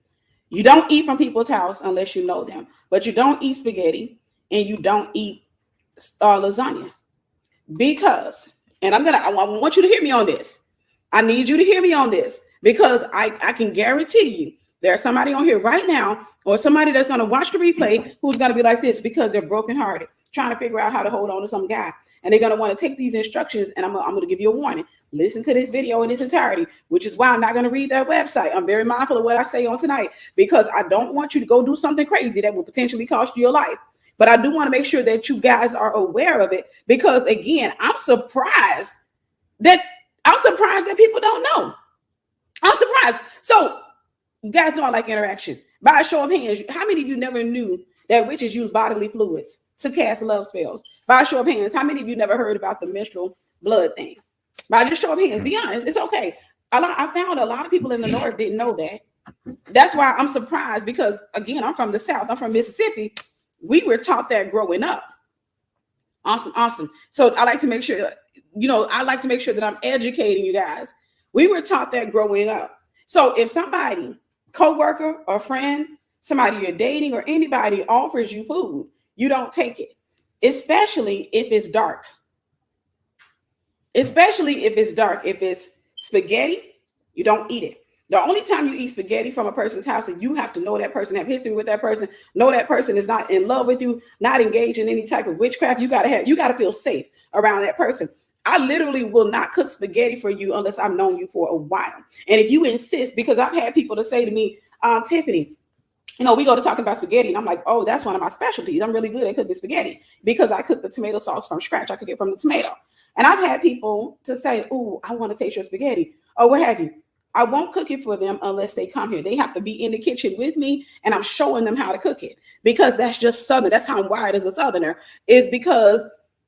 You don't eat from people's house unless you know them, but you don't eat spaghetti and you don't eat lasagna because, and I want you to hear me on this. I need you to hear me on this because I can guarantee you there's somebody on here right now or somebody that's going to watch the replay who's going to be like this because they're brokenhearted, trying to figure out how to hold on to some guy. And they're going to want to take these instructions, and I'm going to give you a warning. Listen to this video in its entirety, which is why I'm not going to read that website. I'm very mindful of what I say on tonight because I don't want you to go do something crazy that will potentially cost you your life. But I do want to make sure that you guys are aware of it because, again, I'm surprised that people don't know. I'm surprised. So you guys know I like interaction. By a show of hands, how many of you never knew that witches use bodily fluids to cast love spells? By a show of hands, how many of you never heard about the menstrual blood thing? By just show of hands, be honest, it's okay. I found a lot of people in the North didn't know that. That's why I'm surprised because, again, I'm from the South. I'm from Mississippi. We were taught that growing up. Awesome. So I like to make sure, that I'm educating you guys. We were taught that growing up. So if somebody, coworker or friend, somebody you're dating or anybody offers you food, you don't take it, especially if it's dark. If it's spaghetti, you don't eat it. The only time you eat spaghetti from a person's house, and you have to know that person, have history with that person, know that person is not in love with you, not engaged in any type of witchcraft. You gotta feel safe around that person. I literally will not cook spaghetti for you unless I've known you for a while. And if you insist, because I've had people to say to me, Tiffany, we go to talking about spaghetti, and I'm like, oh, that's one of my specialties. I'm really good at cooking spaghetti because I cook the tomato sauce from scratch. I cook it from the tomato. And I've had people to say, oh, I want to taste your spaghetti or what have you. I won't cook it for them unless they come here. They have to be in the kitchen with me, and I'm showing them how to cook it because that's just Southern. That's how I'm wired as a Southerner, is because,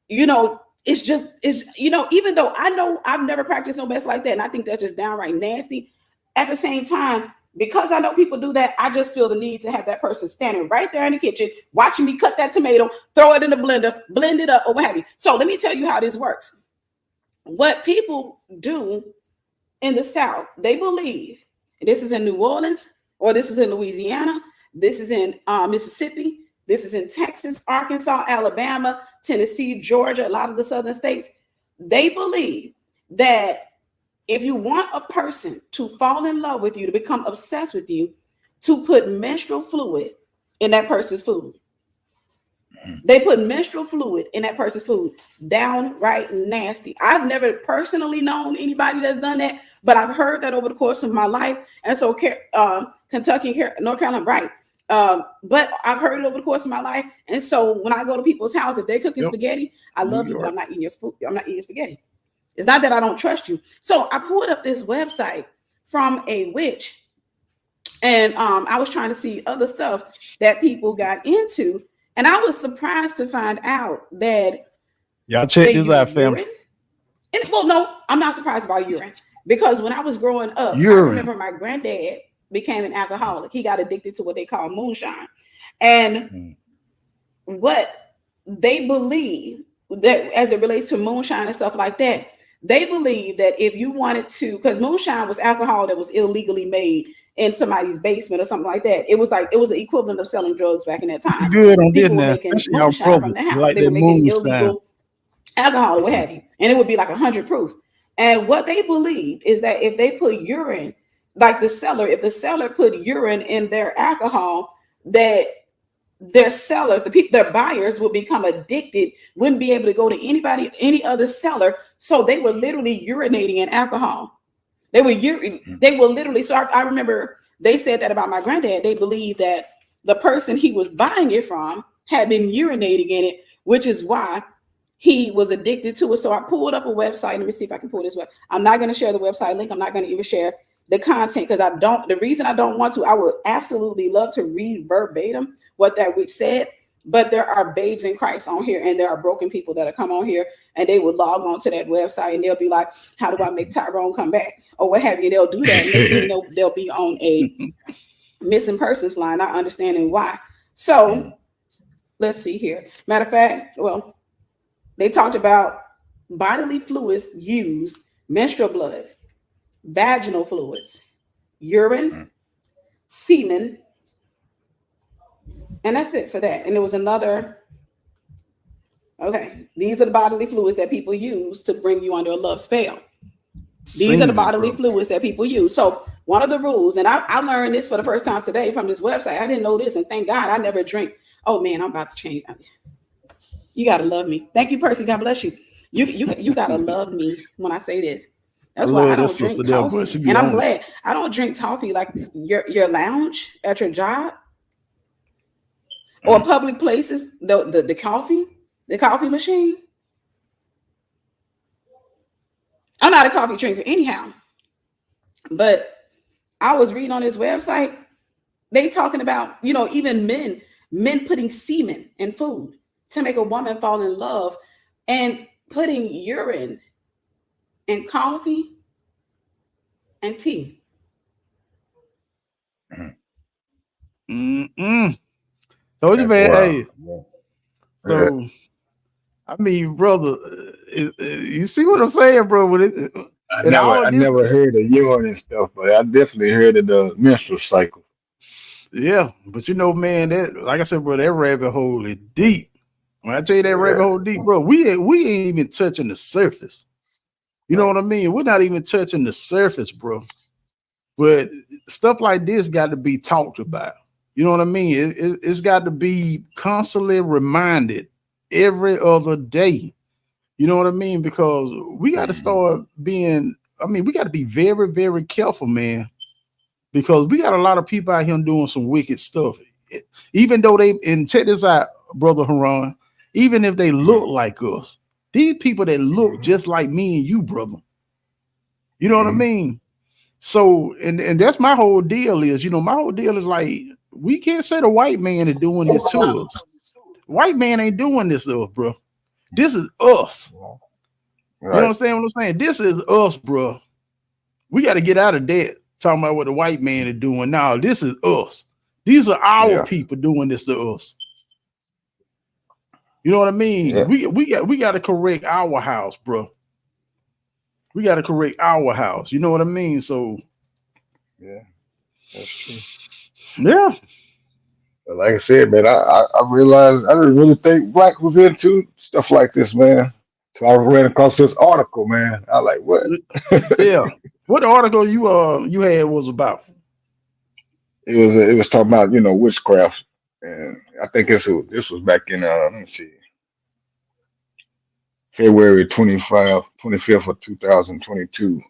even though I know I've never practiced no mess like that, and I think that's just downright nasty. At the same time, because I know people do that, I just feel the need to have that person standing right there in the kitchen, watching me cut that tomato, throw it in the blender, blend it up, or what have you. So let me tell you how this works. What people do in the South, they believe, this is in New Orleans, or this is in Louisiana, this is in Mississippi, this is in Texas, Arkansas, Alabama, Tennessee, Georgia, a lot of the southern states. They believe that if you want a person to fall in love with you, to become obsessed with you, to put menstrual fluid in that person's food. They put menstrual fluid in that person's food. Downright nasty. I've never personally known anybody that's done that, but I've heard that over the course of my life. And so Kentucky, North Carolina, right. But I've heard it over the course of my life. And so when I go to people's house, if they're cooking spaghetti, I love you, but I'm not eating your food. I'm not eating spaghetti. It's not that I don't trust you. So I pulled up this website from a witch, and I was trying to see other stuff that people got into. And I was surprised to find out that y'all check this out, family. Well, no, I'm not surprised about urine because when I was growing up, I remember my granddad became an alcoholic. He got addicted to what they call moonshine. And what they believe that as it relates to moonshine and stuff like that, they believe that if you wanted to, because moonshine was alcohol that was illegally made in somebody's basement or something like that. It was the equivalent of selling drugs back in that time. Good on this now, especially y'all brothers like that moonshine. Illegal alcohol, what have you, and it would be like 100 proof. And what they believe is that if they put urine, like if the seller put urine in their alcohol, that their sellers, their buyers will become addicted, wouldn't be able to go to any other seller. So they were literally urinating in alcohol. They were literally. So I remember they said that about my granddad. They believed that the person he was buying it from had been urinating in it, which is why he was addicted to it. So I pulled up a website. Let me see if I can pull this web. I'm not going to share the website link. I'm not going to even share the content because the reason I don't want to, I would absolutely love to read verbatim what that witch said, but there are babes in Christ on here, and there are broken people that come on here, and they would log on to that website, and they'll be like, how do I make Tyrone come back? Or what have you. They'll do that, and next thing you know, they'll be on a missing persons line, not understanding why. So let's see here. Matter of fact, well, they talked about bodily fluids used, menstrual blood, vaginal fluids, urine, semen, and that's it for that. And there was another, okay, these are the bodily fluids that people use to bring you under a love spell. These are the bodily fluids that people use. So one of the rules, and I learned this for the first time today from this website. I didn't know this, and thank God I never drink. Oh man, I'm about to change. You gotta love me. Thank you, Percy. God bless you. You gotta love me when I say this. That's why I don't drink coffee. And I'm glad I don't drink coffee like your lounge at your job or public places. The coffee machine. I'm not a coffee drinker anyhow. But I was reading on this website, they talking about, even men putting semen in food to make a woman fall in love, and putting urine in coffee and tea. Told you, man. Hey, so I mean, brother, you see what I'm saying, bro? I never heard of urine and stuff, but I definitely heard of the menstrual cycle. Yeah, but man, that, like I said, bro, that rabbit hole is deep. When I tell you that rabbit hole deep, bro, we ain't even touching the surface. You know what I mean? We're not even touching the surface, bro. But stuff like this got to be talked about. You know what I mean? It's got to be constantly reminded every other day. You know what I mean? Because we got to start being, we got to be very, very careful, man. Because we got a lot of people out here doing some wicked stuff. Even though and check this out, Brother Haran, even if they look like us, these people that look just like me and you, brother. You know what I mean? So, and that's my whole deal is, my whole deal is like, we can't say the white man is doing this to us. White man ain't doing this to us, bro. This is us. Right. You understand what I'm saying? This is us, bro. We got to get out of that talking about what the white man is doing now. This is us. These are our people doing this to us. You know what I mean? Yeah. We got to correct our house, bro. We got to correct our house. You know what I mean? So yeah, that's true. Yeah. But like I said, man, I realized I didn't really think black was into stuff like this, man. So I ran across this article, man. I like, what? Yeah. What article you had was about? It was talking about, witchcraft. And I think this was back in let me see, February 25th of 2022.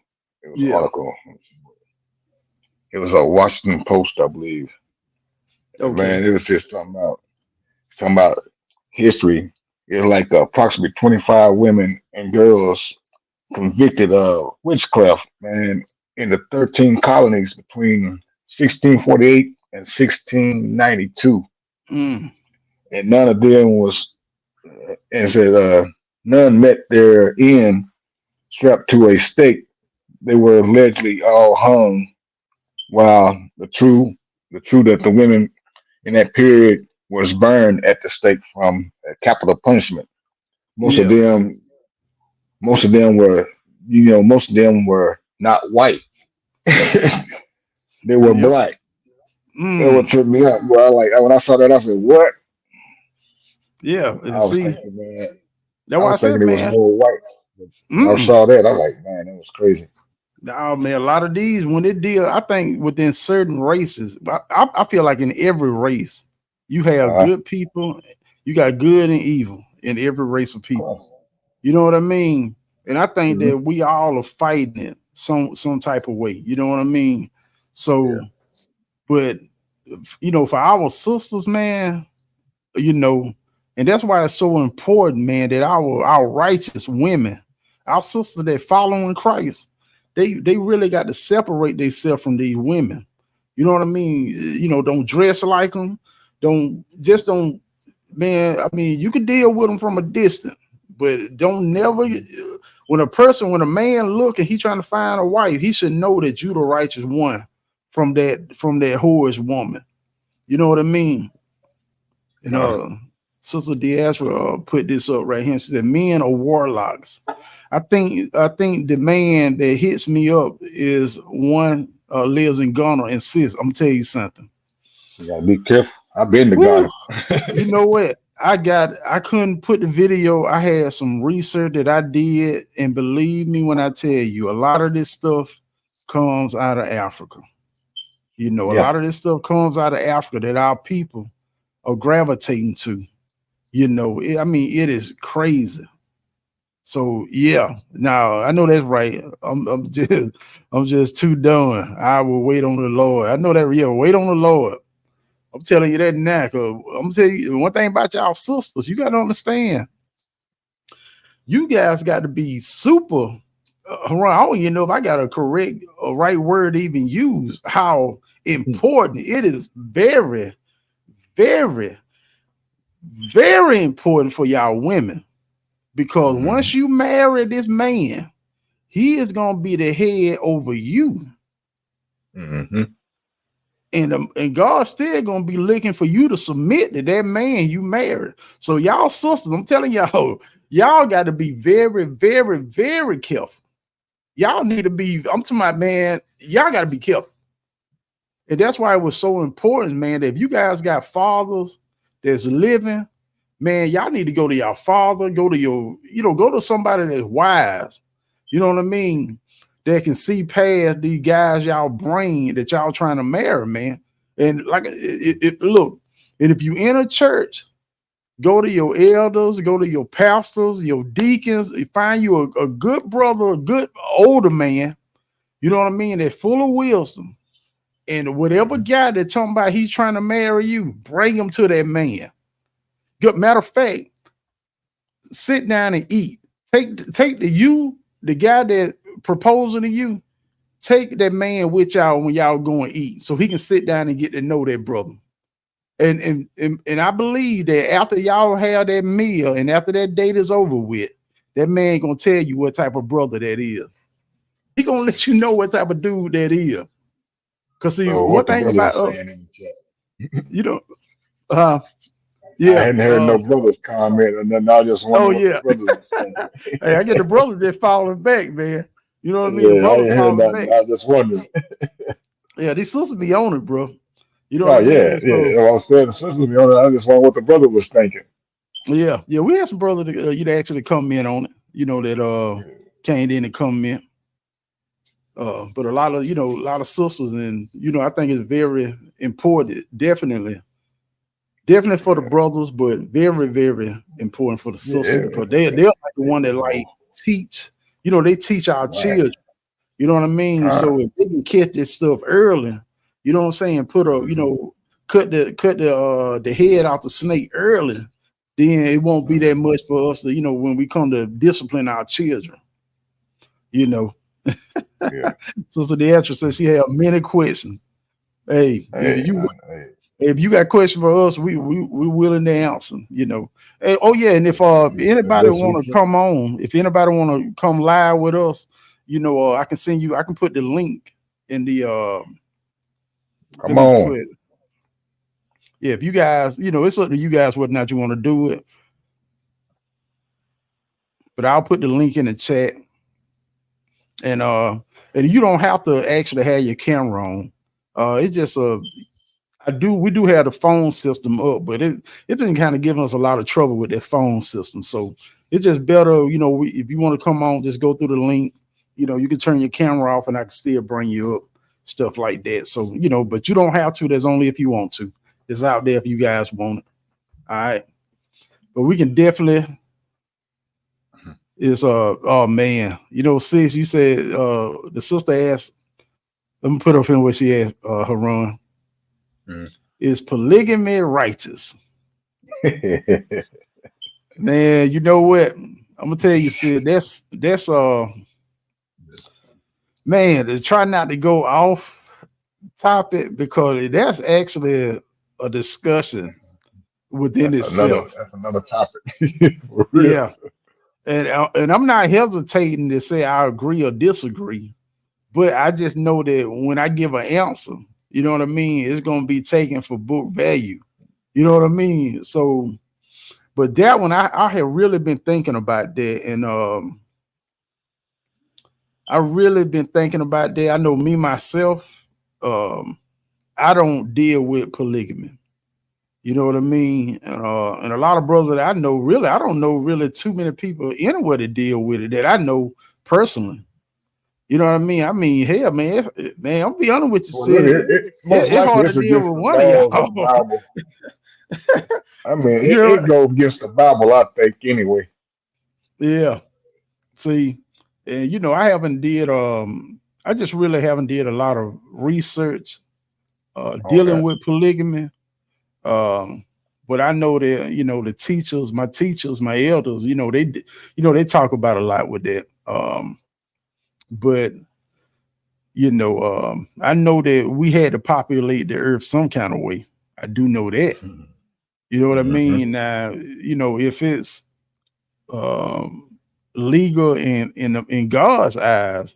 It was an article. It was a Washington Post, I believe. Okay. Man, it was just talking about history. It's like approximately 25 women and girls convicted of witchcraft, man, in the 13 colonies between 1648 and 1692. And none of them was, and said none met their end strapped to a stake. They were allegedly all hung, while the true that the women in that period was burned at the stake from capital punishment. Most of them were, not white. They were black. That would trip me up. Well, when I saw that, I said, "What?" Yeah, I was thinking, man. That's why I said, man. It was more white. I saw that. I like, man, that was crazy. Oh man, a lot of these when they deal, I think within certain races, I feel like in every race, you have good people, you got good and evil in every race of people. You know what I mean? And I think that we all are fighting it some type of way. You know what I mean? So, but you know, for our sisters, man, you know, and that's why it's so important, man, that our righteous women, our sisters that follow in Christ, they really got to separate themselves from these women. You know what I mean? You know, don't dress like them. Don't, man. I mean, you can deal with them from a distance, but don't never. When a man look and he trying to find a wife, he should know that you the righteous one from that whorish woman. You know what I mean? And Sister Diasra put this up right here. She said, "Men are warlocks." I think the man that hits me up is one lives in Ghana and sis. I'm gonna tell you something. You gotta be careful. I've been to Ghana. You know what? I couldn't put the video. I had some research that I did, and believe me when I tell you, a lot of this stuff comes out of Africa. You know, a lot of this stuff comes out of Africa that our people are gravitating to. You know, I mean, it is crazy. So yeah, now I know that's right. I'm just too done. I will wait on the Lord. I know that. Yeah, wait on the Lord. I'm telling you that now. I'm gonna tell you one thing about y'all sisters. You got to understand. You guys got to be super. I don't even know if I got a right word to even use. How important it is. Very, very, very important for y'all women. Because once you marry this man, he is going to be the head over you. And God's still going to be looking for you to submit to that man you married. So y'all sisters, I'm telling y'all got to be very, very, very careful. Y'all need to be, I'm to my man, y'all got to be careful. And that's why it was so important, man, that if you guys got fathers that's living, man, y'all need to go to your father, go to somebody that's wise. You know what I mean? That can see past these guys y'all bring that y'all trying to marry, man. And like, look, and if you in a church, go to your elders, go to your pastors, your deacons, find you a good brother, a good older man, you know what I mean? They're full of wisdom. And whatever guy that talking about he's trying to marry you, bring him to that man. Good matter of fact, sit down and eat. Take the guy that proposing to you, take that man with y'all when y'all go and eat, so he can sit down and get to know that brother. And I believe that after y'all have that meal and after that date is over with, that man gonna tell you what type of brother that is. He gonna let you know what type of dude that is. Cause see, one thing about you know, yeah, I hadn't heard no brothers comment or nothing. I just wonder what the brothers hey, I get the brothers just falling back, man. You know what I mean? Yeah, I ain't heard nothing. I just wondering. Yeah, these sisters be on it, bro. You know what I mean? Yeah. I was saying the sisters be on it. I just wonder what the brother was thinking. Yeah, we had some brothers that actually come in on it. You know that came in and come in. But a lot of sisters, and I think it's very important, definitely for the brothers, but very, very important for the sisters because they're like the one that like teach. They teach our children. You know what I mean? So if they can catch this stuff early, you know what I'm saying? Put cut the head off the snake early, then it won't be that much for us to, when we come to discipline our children. Sister Deatra says she had many questions. If you got questions for us, we willing to answer. Hey, and if anybody want to come on, if anybody want to come live with us, I can send you. I can put the link in the. Come on. Yeah, if you guys, it's up to you guys whether or not you want to do it. But I'll put the link in the chat. And you don't have to actually have your camera on. It's just we do have the phone system up, but it been kind of giving us a lot of trouble with that phone system. So it's just better, you know, if you want to come on, just go through the link. You know, you can turn your camera off and I can still bring you up, stuff like that. So, you know, but you don't have to. There's only if you want to. It's out there if you guys want it. All right. But we can definitely oh man, you know, sis, you said the sister asked, let me put up in what she asked Haran. Is polygamy righteous? Man, you know what? I'm gonna tell you, sis, that's man, to try not to go off topic because that's actually a discussion within itself. That's another topic. Yeah. And I'm not hesitating to say I agree or disagree, but I just know that when I give an answer, you know what I mean, it's going to be taken for book value. You know what I mean? So, but that one, I have really been thinking about that. And I really been thinking about that. I know me, myself, I don't deal with polygamy. You know what I mean? And a lot of brothers that I know, really, I don't know really too many people anywhere to deal with it that I know personally. You know what I mean? I mean, hell, man, I'll be honest with you. It's hard to deal with one of y'all. I mean, it goes against the Bible, I think, anyway. Yeah. See, and you know, I just really haven't did a lot of research dealing with polygamy. But I know that, you know, my elders, you know, they talk about a lot with that. But you know, I know that we had to populate the earth some kind of way. I do know that. You know what I mean? Now, you know, if it's legal in God's eyes,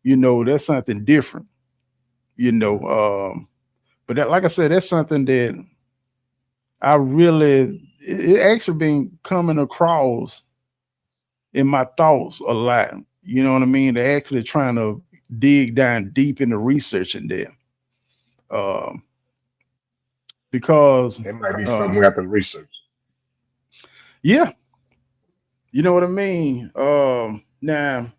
you know, that's something different. You know, but that, like I said, that's something that it actually been coming across in my thoughts a lot. You know what I mean? They're actually trying to dig down deep into researching that. Because it might be something we have to research. Yeah. You know what I mean? Now,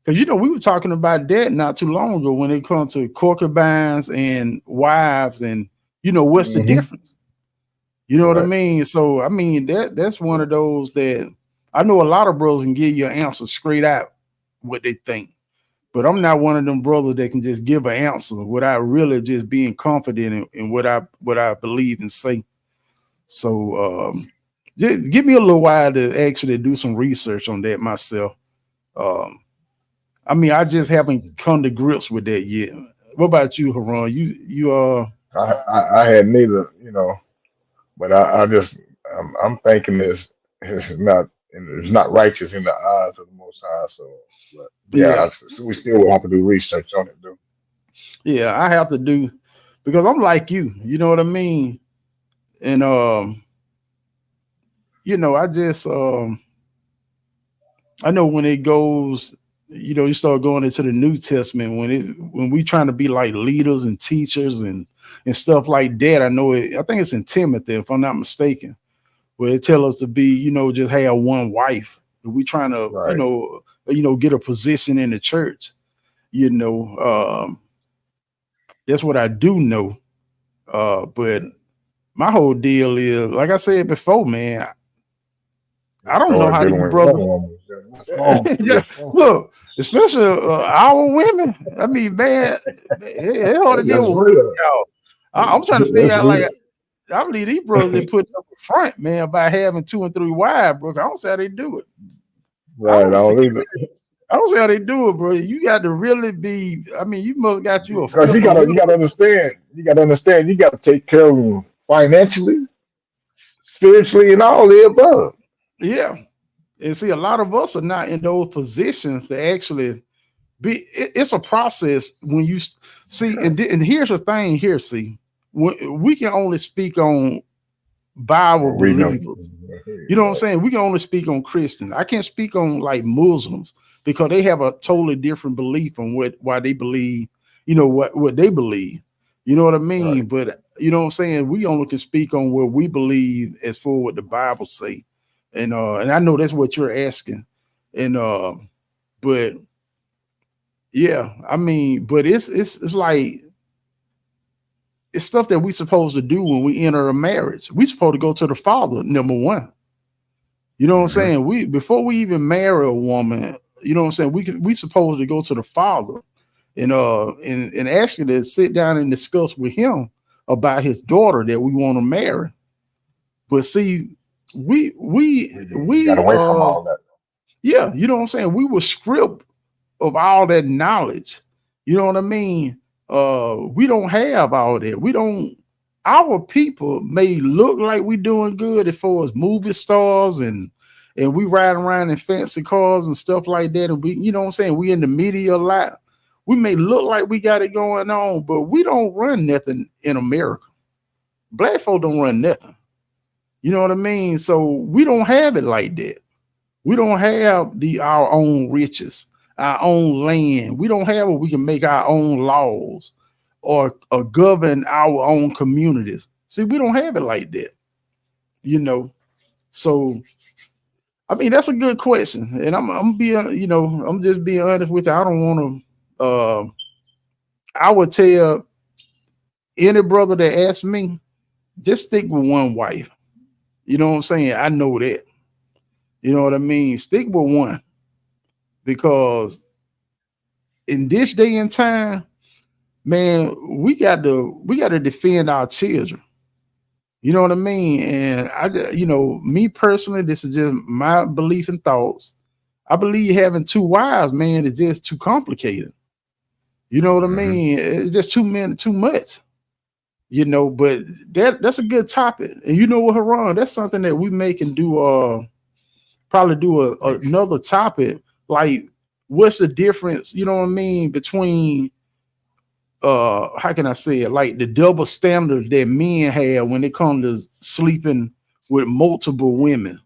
because you know, we were talking about that not too long ago when it comes to concubines and wives, and you know, what's the difference? You know what I mean? So I mean, that's one of those that I know a lot of brothers can give you an answer straight out what they think. But I'm not one of them brothers that can just give an answer without really just being confident in what I believe and say. So just give me a little while to actually do some research on that myself. I mean, I just haven't come to grips with that yet. What about you, Haran? I had neither, you know, but I'm thinking it's not righteous in the eyes of the Most High. So, but so we still will have to do research on it, though. Yeah, I have to do, because I'm like you. You know what I mean? And you know, I just I know when it goes, you know, you start going into the New Testament when we trying to be like leaders and teachers and stuff like that. I know I think it's in Timothy, if I'm not mistaken, where it tell us to be, you know, just have one wife. We trying to, you know, get a position in the church. You know, that's what I do know. But my whole deal is, like I said before, man, I don't know how these brothers. Look, especially our women. I mean, man, it's hard to deal with y'all. I'm trying to figure out, like, I believe these brothers they put up front, man, by having 2 and 3 wives, bro. I don't see how they do it. Right, I don't see how they do it, bro. You got to really be. I mean, you must got you a. Because you gotta understand. You got to take care of them financially, spiritually, and all the above. Yeah, and see, a lot of us are not in those positions to actually be. It's a process when you see, and here's the thing. Here, see, we can only speak on Bible believers. You know what I'm saying? We can only speak on Christians. I can't speak on like Muslims because they have a totally different belief on why they believe. You know what they believe. You know what I mean? Right. But you know what I'm saying? We only can speak on what we believe as for what the Bible say. And I know that's what you're asking. And but yeah, I mean, but it's like it's stuff that we supposed to do when we enter a marriage. We supposed to go to the Father, number one. You know what I'm saying? We before we even marry a woman, you know what I'm saying? We supposed to go to the Father and ask you to sit down and discuss with him about his daughter that we want to marry. But see, we got away from all that. Yeah, you know what I'm saying? We were stripped of all that knowledge. You know what I mean? We don't have all that. Our people may look like we doing good as far as movie stars and we riding around in fancy cars and stuff like that. And we, you know what I'm saying? We in the media a lot. We may look like we got it going on, but we don't run nothing in America. Black folk don't run nothing. You know what I mean? So we don't have it like that. We don't have our own riches, our own land. We don't have we can make our own laws or govern our own communities. See, we don't have it like that, you know. So, I mean, that's a good question, and I'm being, you know, I'm just being honest with you. I don't want to. I would tell any brother that asks me, just stick with one wife. You know what I'm saying? I know that. You know what I mean? Stick with one, because in this day and time, man, we got to defend our children. You know what I mean? And you know, me personally, this is just my belief and thoughts. I believe having two wives, man, is just too complicated. You know what I mean? It's just too much. You know, but that's a good topic. And you know what, Haran, that's something that we may can do. Probably do another topic, like what's the difference, you know what I mean, between how can I say it, like the double standard that men have when it comes to sleeping with multiple women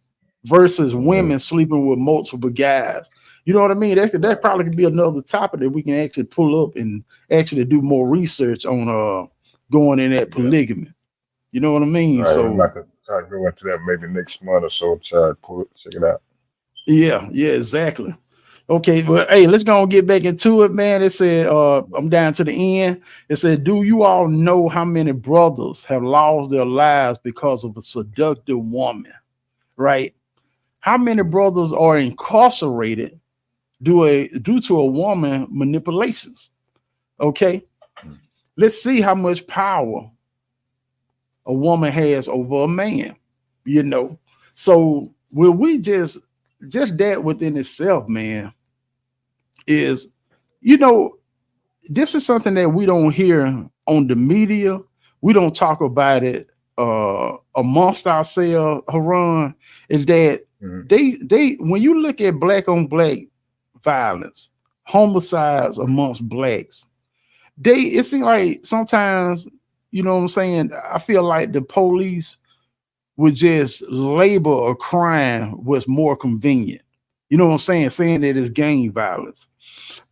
versus women sleeping with multiple guys. You know what I mean? That probably could be another topic that we can actually pull up and actually do more research on going in that polygamy. You know what I mean? Right, so I'm about to try to go into that maybe next month or so. Try to check it out. Yeah, exactly. Okay, but hey, let's go and get back into it, man. It said, I'm down to the end. It said, do you all know how many brothers have lost their lives because of a seductive woman? Right? How many brothers are incarcerated due to a woman manipulations? Okay, let's see how much power a woman has over a man. You know, so will we just that within itself, man, is, you know, this is something that we don't hear on the media. We don't talk about it amongst ourselves, Haran, is that they when you look at black on black violence, homicides amongst blacks, it seems like sometimes, you know what I'm saying, I feel like the police would just label a crime what's more convenient. You know what I'm saying that it's gang violence.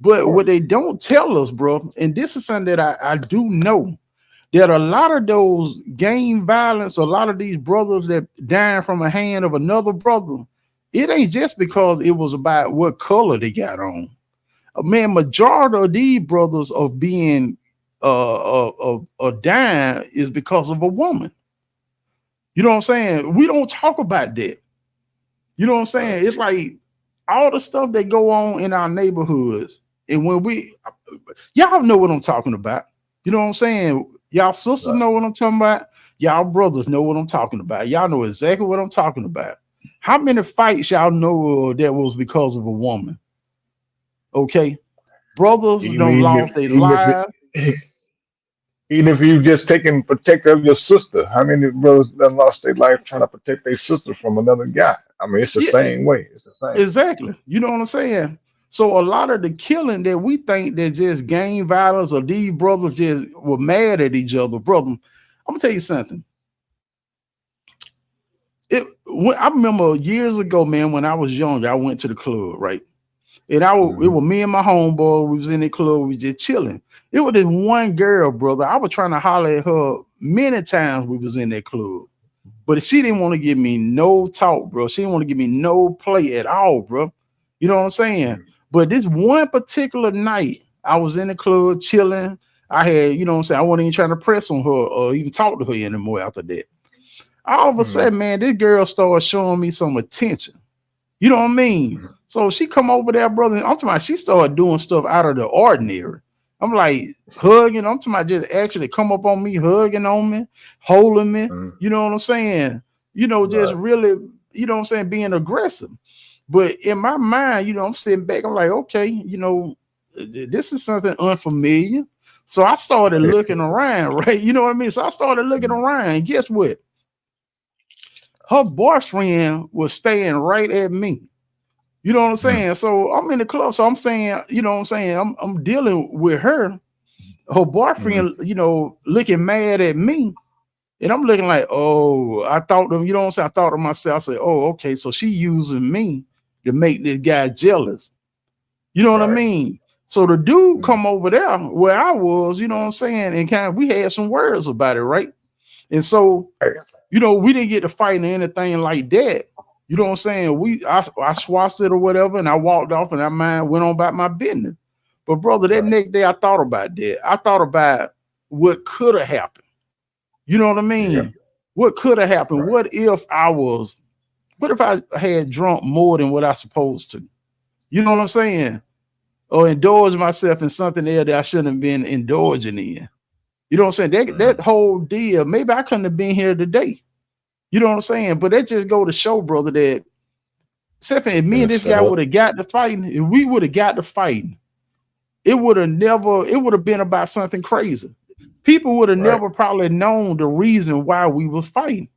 But what they don't tell us, bro, and this is something that I do know, that a lot of those gang violence, a lot of these brothers that dying from a hand of another brother, it ain't just because it was about what color they got on. Man, majority of these brothers of being dying is because of a woman. You know what I'm saying? We don't talk about that. You know what I'm saying? It's like all the stuff that go on in our neighborhoods. And when y'all know what I'm talking about. You know what I'm saying? Y'all sisters know what I'm talking about. Y'all brothers know what I'm talking about. Y'all know exactly what I'm talking about. How many fights y'all know that was because of a woman? Okay. Brothers don't lost their lives. Even if you just protect of your sister, how many brothers that lost their life trying to protect their sister from another guy? I mean, it's the same way. It's the same. Exactly. You know what I'm saying? So a lot of the killing that we think that just gang violence or these brothers just were mad at each other, brother. I'm gonna tell you something. I remember years ago, man, when I was young, I went to the club, right? And it was me and my homeboy. We was in the club. We just chilling. It was this one girl, brother. I was trying to holler at her many times we was in that club. But she didn't want to give me no talk, bro. She didn't want to give me no play at all, bro. You know what I'm saying? But this one particular night, I was in the club chilling. I had, you know what I'm saying, I wasn't even trying to press on her or even talk to her anymore after that. All of a sudden, man, this girl started showing me some attention. You know what I mean? So she come over there, brother. I'm talking about she started doing stuff out of the ordinary. I'm like hugging. I'm talking about just actually come up on me, hugging on me, holding me. You know what I'm saying? You know, just really, you know what I'm saying, being aggressive. But in my mind, you know, I'm sitting back. I'm like, okay, you know, this is something unfamiliar. So I started looking around, right? You know what I mean? So I started looking around. And guess what? Her boyfriend was staying right at me. You know what I'm saying? So I'm in the club. So I'm saying, you know what I'm saying? I'm dealing with her. Her boyfriend, you know, looking mad at me. And I'm looking like, oh, I thought them, you know what I'm saying? I thought to myself, I said, oh, okay, so she using me to make this guy jealous. You know what I mean? So the dude come over there where I was, you know what I'm saying? And kind of, we had some words about it, right? And so, you know, we didn't get to fighting or anything like that. You know what I'm saying? I swatched it or whatever, and I walked off, and I went on about my business. But brother, that next day I thought about that. I thought about what could have happened. You know what I mean? Yeah. What could have happened? What if I had drunk more than what I supposed to? You know what I'm saying? Or indulge myself in something there that I shouldn't have been indulging in. You know what I'm saying? That whole deal, maybe I couldn't have been here today. You know what I'm saying? But that just go to show, brother, that except if me and this guy would have got to fighting, if we would have got to fighting, it would have been about something crazy. People would have never probably known the reason why we were fighting.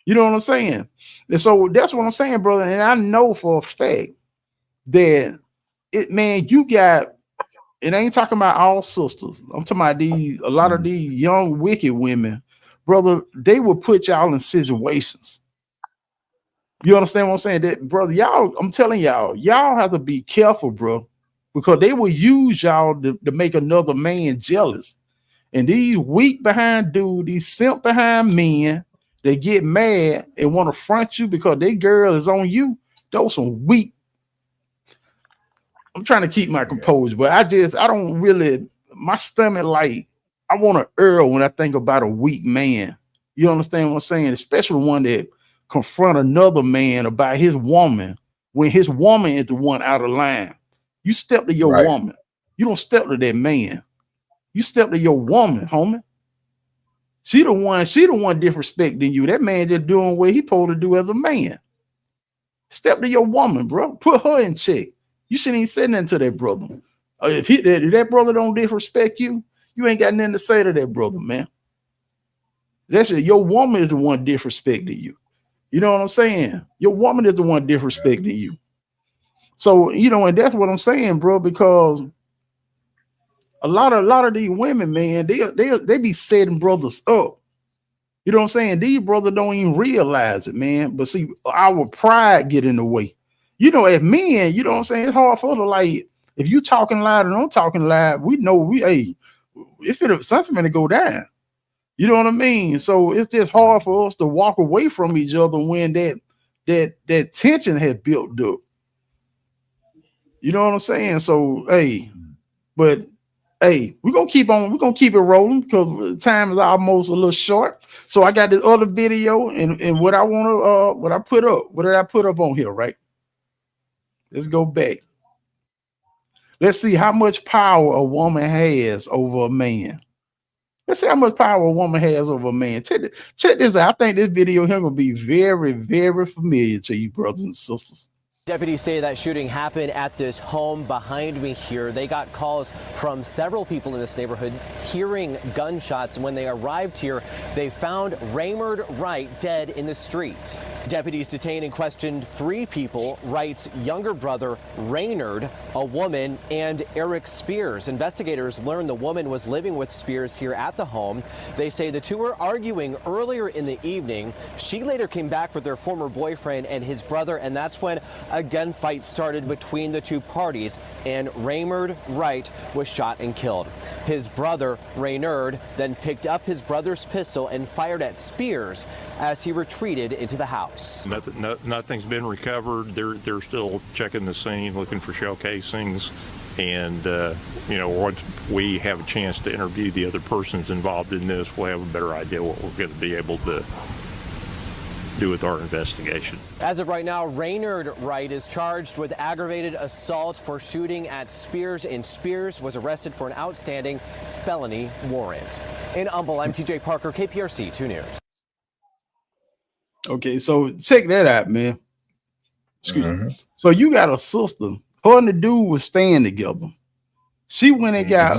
You know what I'm saying? And so that's what I'm saying, brother. And I know for a fact that it ain't talking about all sisters. I'm talking about a lot of these young wicked women, brother, they will put y'all in situations. You understand what I'm saying? That, brother, I'm telling y'all have to be careful, bro, because they will use y'all to make another man jealous. And these weak behind dudes, these simp behind men, they get mad and want to front you because their girl is on you. Those some weak. I'm trying to keep my composure, but I don't really, my stomach, like, I want to err when I think about a weak man. You understand what I'm saying? Especially one that confront another man about his woman when his woman is the one out of line. You step to your woman. You don't step to that man. You step to your woman, homie. She the one disrespecting you. That man just doing what he supposed to do as a man. Step to your woman, bro. Put her in check. You shouldn't even say nothing to that brother. If that brother don't disrespect you, you ain't got nothing to say to that brother, man. That's it. Your woman is the one disrespecting you. You know what I'm saying? Your woman is the one disrespecting you. So, you know, and that's what I'm saying, bro, because a lot of these women, man, they be setting brothers up. You know what I'm saying? These brothers don't even realize it, man. But see, our pride get in the way. You know, as men, you know what I'm saying? It's hard for us to, like, if you talking loud and I'm talking loud, we know if something gonna go down. You know what I mean? So it's just hard for us to walk away from each other when that tension had built up. You know what I'm saying? So we're gonna keep it rolling because time is almost a little short. So I got this other video and what I put up on here, right? Let's go back. Let's see how much power a woman has over a man. Let's see how much power a woman has over a man. Check this out. I think this video here gonna be very, very familiar to you, brothers and sisters. Deputies say that shooting happened at this home behind me here. They got calls from several people in this neighborhood hearing gunshots. When they arrived here, they found Raymond Wright dead in the street. Deputies detained and questioned 3 people: Wright's younger brother, Raynard, a woman, and Eric Spears. Investigators learned the woman was living with Spears here at the home. They say the two were arguing earlier in the evening. She later came back with her former boyfriend and his brother, and that's when a gunfight started between the two parties, and Raymond Wright was shot and killed. His brother, Raynard, then picked up his brother's pistol and fired at Spears as he retreated into the house. Nothing's been recovered. They're still checking the scene, looking for shell casings. And, once we have a chance to interview the other persons involved in this, we'll have a better idea what we're going to be able to do with our investigation. As of right now, Raynard Wright is charged with aggravated assault for shooting at Spears, and Spears was arrested for an outstanding felony warrant. In Humble, I'm TJ Parker, KPRC 2 News. Okay, so check that out, man. Excuse me. So you got a sister. Her and the dude was staying together. She went and got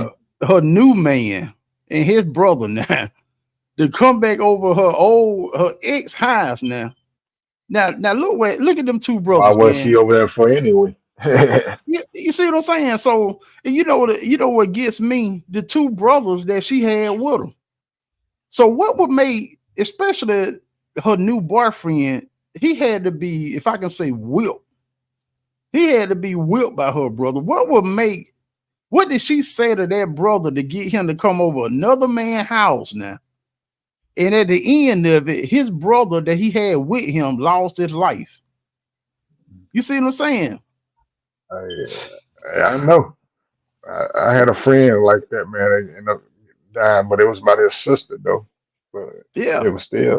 her new man and his brother now to come back over her ex house now. Now look at them two brothers. Why was she over there for anyway? You see what I'm saying? So you know what gets me? The two brothers that she had with her. So what would make, especially her new boyfriend, he had to be, if I can say, whipped. He had to be whipped by her brother. What did she say to that brother to get him to come over another man's house now? And at the end of it, his brother that he had with him lost his life. You see what I'm saying? I know. I had a friend like that, man. They ended up dying, but it was about his sister, though. But yeah, it was still,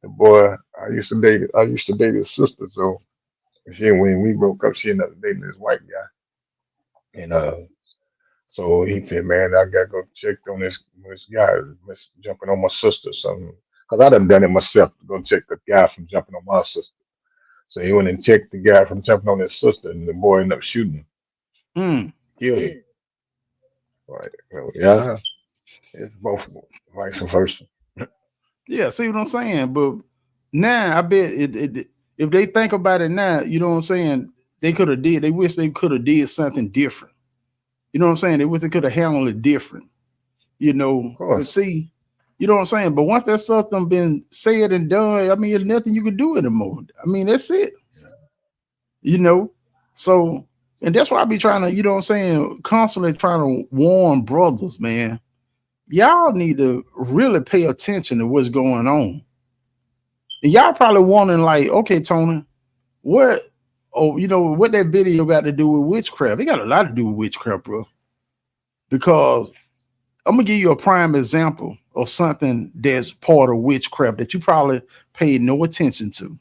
the boy. I used to date his sister, so. When we broke up, she ended up dating this white guy. And so he said, man, I gotta go check on this guy jumping on my sister or something. Because I done it myself to go check the guy from jumping on my sister. So he went and checked the guy from jumping on his sister, and the boy ended up shooting him. Killed him. Right. So, yeah. It's both vice versa. Yeah, see what I'm saying? But now I bet if they think about it now, you know what I'm saying, they wish they could have did something different. You know what I'm saying? They wish they could have handled it different. But see, you know what I'm saying? But once that stuff done been said and done, I mean, there's nothing you can do anymore. I mean, that's it. So, and that's why I be trying to, you know what I'm saying, constantly trying to warn brothers, man. Y'all need to really pay attention to what's going on. And y'all probably wondering, like, okay, Tony, what that video got to do with witchcraft? It got a lot to do with witchcraft, bro. Because I'm gonna give you a prime example of something that's part of witchcraft that you probably paid no attention to.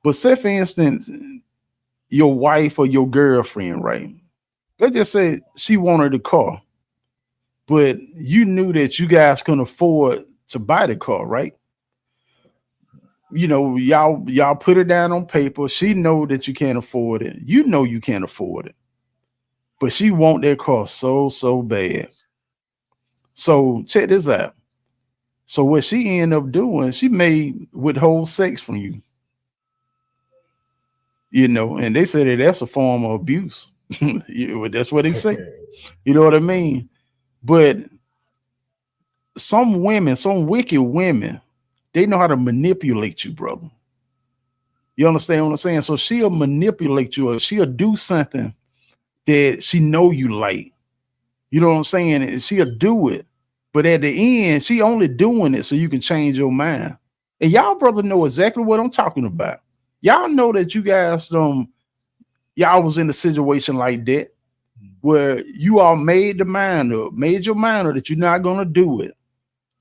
But say, for instance, your wife or your girlfriend, right? Let's just say she wanted a car, but you knew that you guys couldn't afford to buy the car, right? Y'all put it down on paper. She know that you can't afford it. You know you can't afford it. But she want that car so bad. So check this out. So what she ended up doing, she may withhold sex from you. And they say that that's a form of abuse. That's what they say. You know what I mean? But some wicked women, they know how to manipulate you, brother. You understand what I'm saying? So she'll manipulate you, or she'll do something that she know you like. You know what I'm saying? And she'll do it. But at the end, she only doing it so you can change your mind. And y'all brother know exactly what I'm talking about. Y'all know that you guys y'all was in a situation like that where you all made your mind up that you're not gonna do it.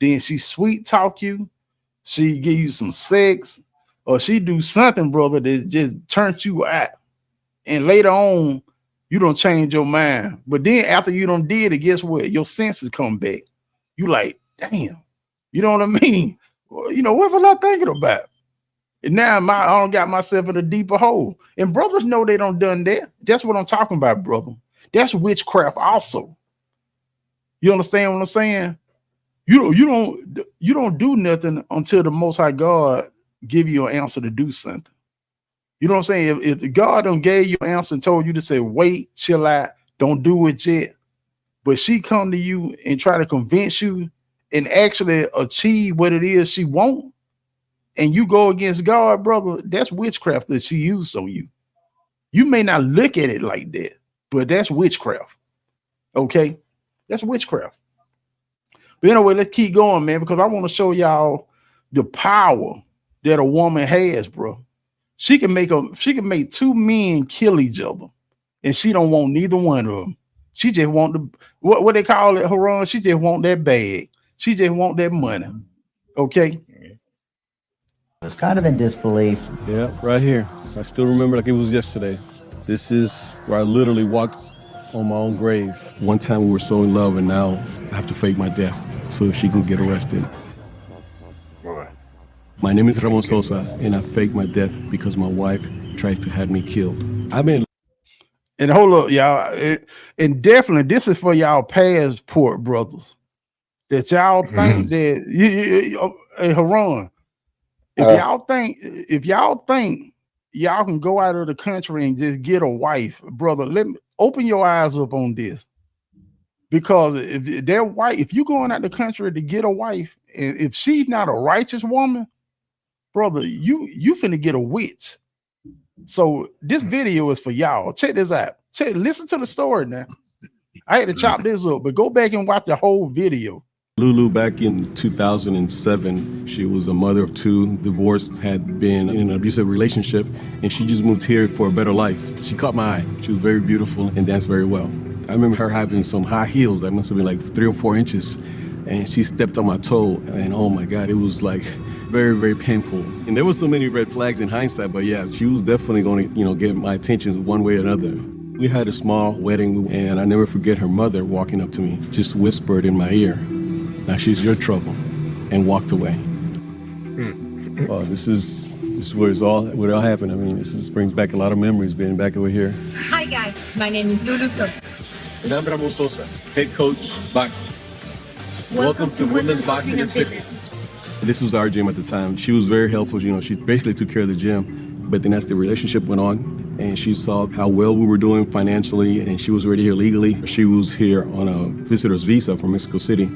Then she sweet talk you. She give you some sex, or she do something, brother, that just turns you out. And later on, you don't change your mind. But then after you don't did it, guess what? Your senses come back. You like, damn. You know what I mean? Well, what was I thinking about? And now I don't got myself in a deeper hole. And brothers know they don't done that. That's what I'm talking about, brother. That's witchcraft also. You understand what I'm saying? You don't do nothing until the Most High God give you an answer to do something. You know what I'm saying? If God done gave you an answer and told you to say, wait, chill out, don't do it yet, but she come to you and try to convince you and actually achieve what it is she want, and you go against God, brother, that's witchcraft that she used on you. You may not look at it like that, but that's witchcraft. Okay? That's witchcraft. But anyway, let's keep going, man, because I want to show y'all the power that a woman has, bro. She can make two men kill each other, and she don't want neither one of them. She just want the what they call it, Haran. She just want that bag. She just want that money. Okay. I was kind of in disbelief. Yeah, right here. I still remember like it was yesterday. This is where I literally walked on my own grave. One time we were so in love, and now I have to fake my death so she can get arrested. My name is Ramon Sosa, and I faked my death because my wife tried to have me killed. And hold up, y'all. And definitely, this is for y'all passport brothers. That y'all think that hey, Haran, if y'all think y'all can go out of the country and just get a wife, brother, let me open your eyes up on this. Because if they're white, if you're going out the country to get a wife, and if she's not a righteous woman, brother, you finna get a witch. So this video is for y'all. Check this out. Listen to the story now. I had to chop this up, but go back and watch the whole video. Lulu, back in 2007, she was a mother of two, divorced, had been in an abusive relationship, and she just moved here for a better life. She caught my eye. She was very beautiful and danced very well. I remember her having some high heels that must have been like 3 or 4 inches, and she stepped on my toe, and oh my God, it was like very, very painful. And there was so many red flags in hindsight, but yeah, she was definitely going to, get my attention one way or another. We had a small wedding, and I never forget her mother walking up to me, just whispered in my ear, "Now she's your trouble," and walked away. This is where it all happened. I mean, this brings back a lot of memories being back over here. Hi guys, my name is Lulu Sosa. And I'm Ramon Sosa, head coach, boxing. Welcome to Women's Boxing and Fitness. This was our gym at the time. She was very helpful. She basically took care of the gym. But then as the relationship went on, and she saw how well we were doing financially, and she was already here legally. She was here on a visitor's visa from Mexico City,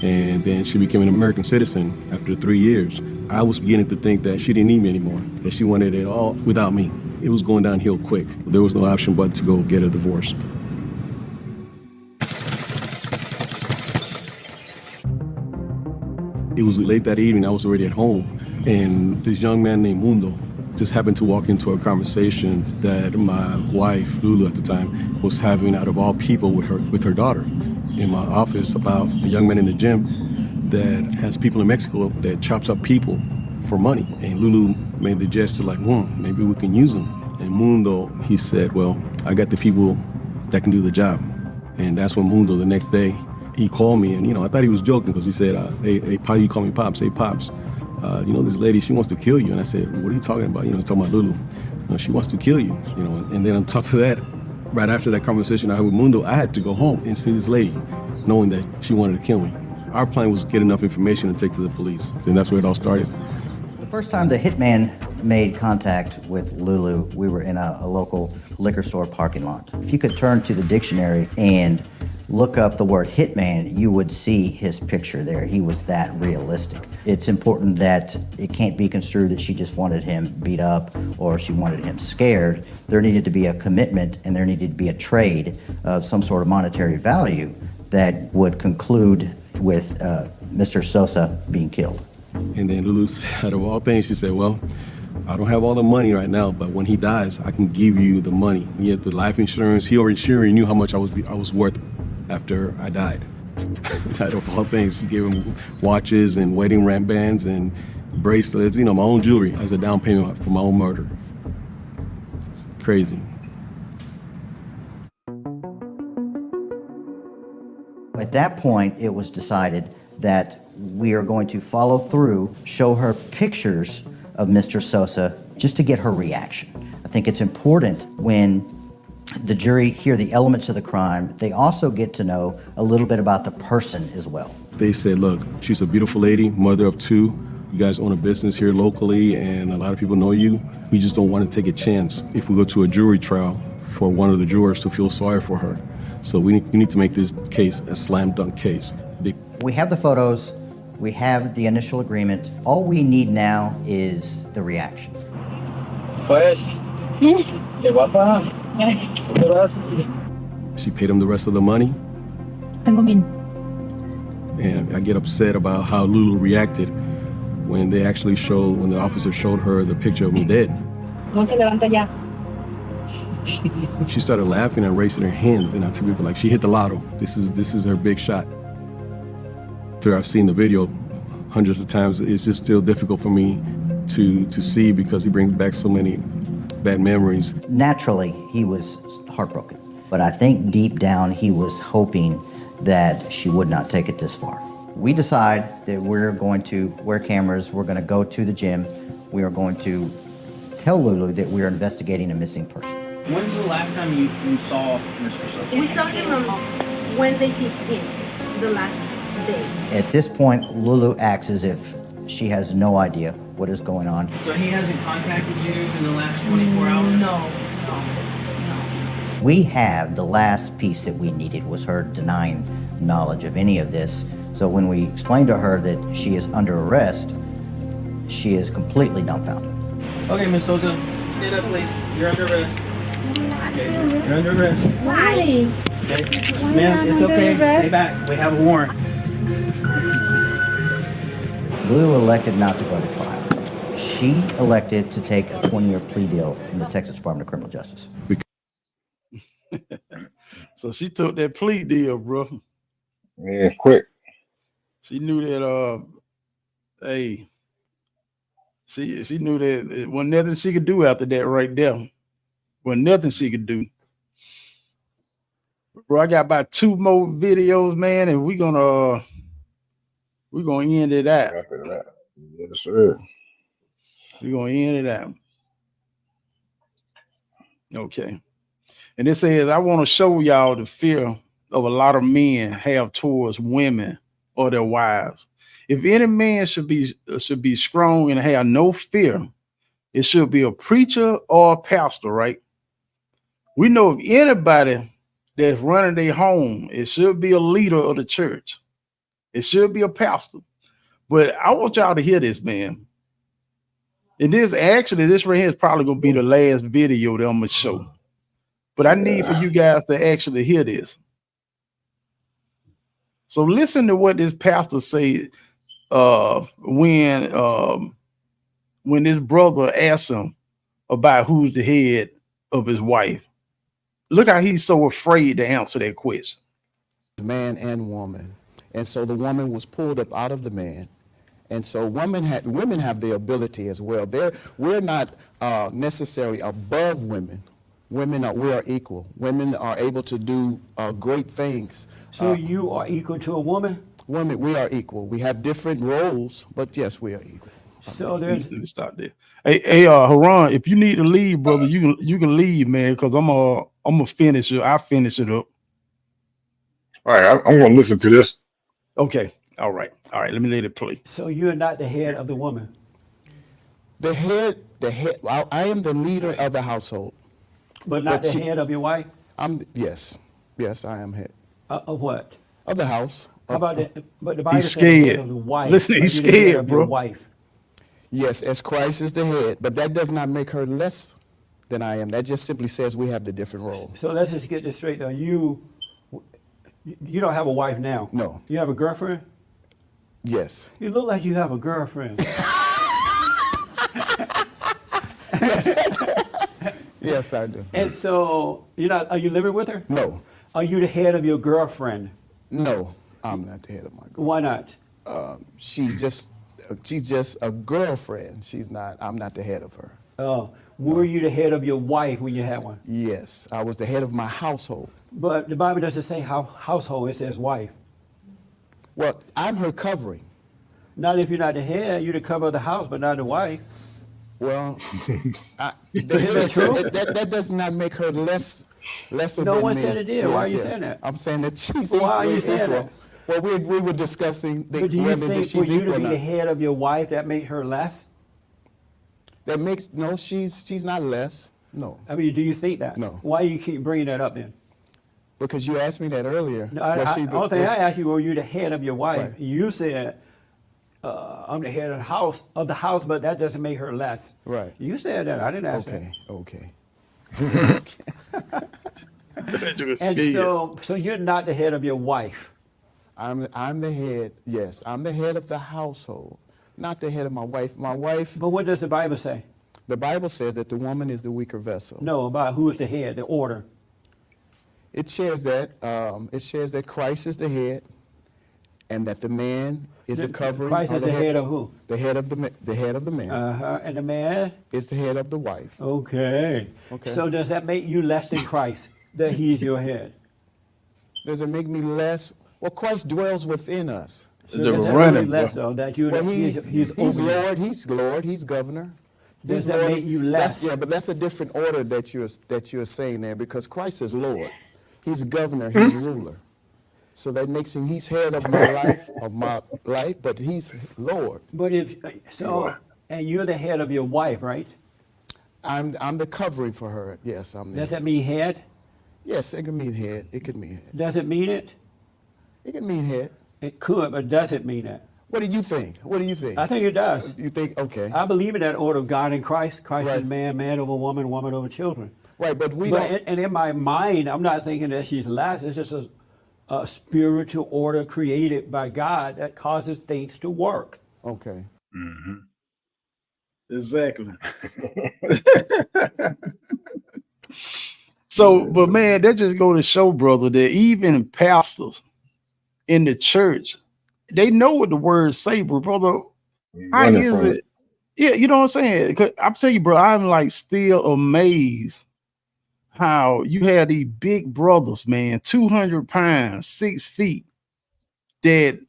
and then she became an American citizen after 3 years. I was beginning to think that she didn't need me anymore, that she wanted it all without me. It was going downhill quick. There was no option but to go get a divorce. It was late that evening, I was already at home, and this young man named Mundo just happened to walk into a conversation that my wife, Lulu at the time, was having out of all people with her daughter in my office about a young man in the gym that has people in Mexico that chops up people for money. And Lulu made the gesture like, maybe we can use them. And Mundo, he said, well, I got the people that can do the job. And that's when Mundo, the next day, he called me, and I thought he was joking because he said, hey, Pa, you call me Pops. Hey, Pops, this lady, she wants to kill you. And I said, what are you talking about? Talking about Lulu. She wants to kill you. And then on top of that, right after that conversation I had with Mundo, I had to go home and see this lady, knowing that she wanted to kill me. Our plan was to get enough information to take to the police. And that's where it all started. The first time the hitman made contact with Lulu, we were in a local liquor store parking lot. If you could turn to the dictionary and look up the word hitman, you would see his picture there. He was that realistic. It's important that it can't be construed that she just wanted him beat up or she wanted him scared. There needed to be a commitment, and there needed to be a trade of some sort of monetary value that would conclude with Mr. Sosa being killed. And then Lulu, out of all things, she said, well, I don't have all the money right now, but when he dies, I can give you the money. He had the life insurance. He already knew how much I was worth after I died. Out of all things, he gave him watches and wedding bands and bracelets, my own jewelry as a down payment for my own murder. It's crazy. At that point, it was decided that we are going to follow through, show her pictures of Mr. Sosa just to get her reaction. I think it's important when the jury hear the elements of the crime, they also get to know a little bit about the person as well. They said, look, she's a beautiful lady, mother of two. You guys own a business here locally, and a lot of people know you. We just don't want to take a chance if we go to a jury trial for one of the jurors to feel sorry for her. So we need to make this case a slam dunk case. We have the photos We have the initial agreement. All we need now is the reaction. She paid him the rest of the money. And I get upset about how Lulu reacted when the officer showed her the picture of me dead. She started laughing and raising her hands, and I tell people, like, she hit the lotto. This is her big shot. After I've seen the video hundreds of times, it's just still difficult for me to see because he brings back so many bad memories. Naturally, he was heartbroken, but I think deep down he was hoping that she would not take it this far. We decide that we're going to wear cameras, we're going to go to the gym, we are going to tell Lulu that we are investigating a missing person. When's the last time you saw Mr. Sosa? We saw him on Wednesday 15th, the last day. At this point, Lulu acts as if she has no idea what is going on. So he hasn't contacted you in the last 24 hours? No. We have the last piece that we needed was her denying knowledge of any of this. So when we explained to her that she is under arrest, she is completely dumbfounded. Okay, Ms. Sosa, stand up, please. You're under arrest. Okay, you're under arrest. Why? Okay. Ma'am, it's okay. Stay back. We have a warrant. Lulu elected not to go to trial. She elected to take a 20-year plea deal in the Texas Department of Criminal Justice. So she took that plea deal, bro. Yeah, quick. She knew that hey, she knew that it wasn't nothing she could do after that right there. Wasn't nothing she could do. Bro, I got about 2 more videos, man, and we're gonna end it out. Yes, sir. We're gonna end it out. Okay. And it says, I want to show y'all the fear of a lot of men have towards women or their wives. If any man should be strong and have no fear, it should be a preacher or a pastor, right? We know if anybody that's running their home, it should be a leader of the church. It should be a pastor. But I want y'all to hear this, man. And this right here is probably going to be the last video that I'm going to show. But I need for you guys to actually hear this. So listen to what this pastor said when his brother asked him about who's the head of his wife. Look how he's so afraid to answer that question. Man and woman. And so the woman was pulled up out of the man. And so women have the ability as well. We're not necessarily above women. We are equal. Women are able to do great things. So you are equal to a woman? Women, we are equal. We have different roles, but yes, we are equal. So there's. Let me stop there. Hey, Haran, if you need to leave, brother, you can leave, man, because I'm gonna finish it. I'll finish it up. All right, I'm gonna listen to this. Okay. All right. Let me let it play. So you're not the head of the woman. The head. I am the leader of the household. But not the head of your wife? Yes, I am head. Of what? Of the house. How about that? But the Bible he's says the head scared. of the wife. Listen, he's scared, bro. Wife. Yes, as Christ is the head, but that does not make her less than I am. That just simply says we have the different roles. So let's just get this straight now. You don't have a wife now? No. You have a girlfriend? Yes. You look like you have a girlfriend. Yes, I do. And so, are you living with her? No. Are you the head of your girlfriend? No, I'm not the head of my girlfriend. Why not? She's just a girlfriend. I'm not the head of her. Oh, were you the head of your wife when you had one? Yes, I was the head of my household. But the Bible doesn't say household, it says wife. Well, I'm her covering. Not if you're not the head, you're the cover of the house, but not the wife. Well, that does not make her less of No than one me. said it did. Why are you saying that? I'm saying that she's Why are you equal. saying that? Well, we were discussing But do you whether think for she's you equal to or be not. the head of your wife, that made her less? That makes she's not less. No. I mean, do you think that? No. Why you keep bringing that up then? Because you asked me that earlier. No, the only thing I asked you, were you the head of your wife? Right. You said I'm the head of the house, but that doesn't make her less. Right. You said that. I didn't ask Okay. And so you're not the head of your wife. I'm the head. Yes, I'm the head of the household, not the head of my wife. My wife. But what does the Bible say? The Bible says that the woman is the weaker vessel. No, about who is the head, the order. It shares that. It shares that Christ is the head, and that the man is the covering. Christ is the head of who? The head of the head of the man. And the man is the head of the wife. Okay. So does that make you less than Christ, that he's your head? Does it make me less? Well, Christ dwells within us. So does that make you less, though, that you're he's Lord, he's Lord, he's governor. Does that make you less? Yeah, but that's a different order that you're saying there, because Christ is Lord. He's governor, he's ruler. So that makes him, he's head of my life, but he's Lord. But and you're the head of your wife, right? I'm the covering for her. Yes, I'm the Does that mean head? Yes, it can mean head. It could mean head. Does it mean it? It can mean head. It could, but does it mean that? What do you think? What do you think? I think it does. You think, okay. I believe in that order of God and Christ. Christ is man, man over woman, woman over children. Right, but and in my mind, I'm not thinking that she's less. It's just a spiritual order created by God that causes things to work. Okay. Mm-hmm. Exactly. So, but man, that just go to show, brother, that even pastors in the church, they know what the words say, but brother. How is it? Yeah, you know what I'm saying? 'Cause I'll tell you, bro, I'm like still amazed how you had these big brothers, man, 200 pounds, 6 feet, that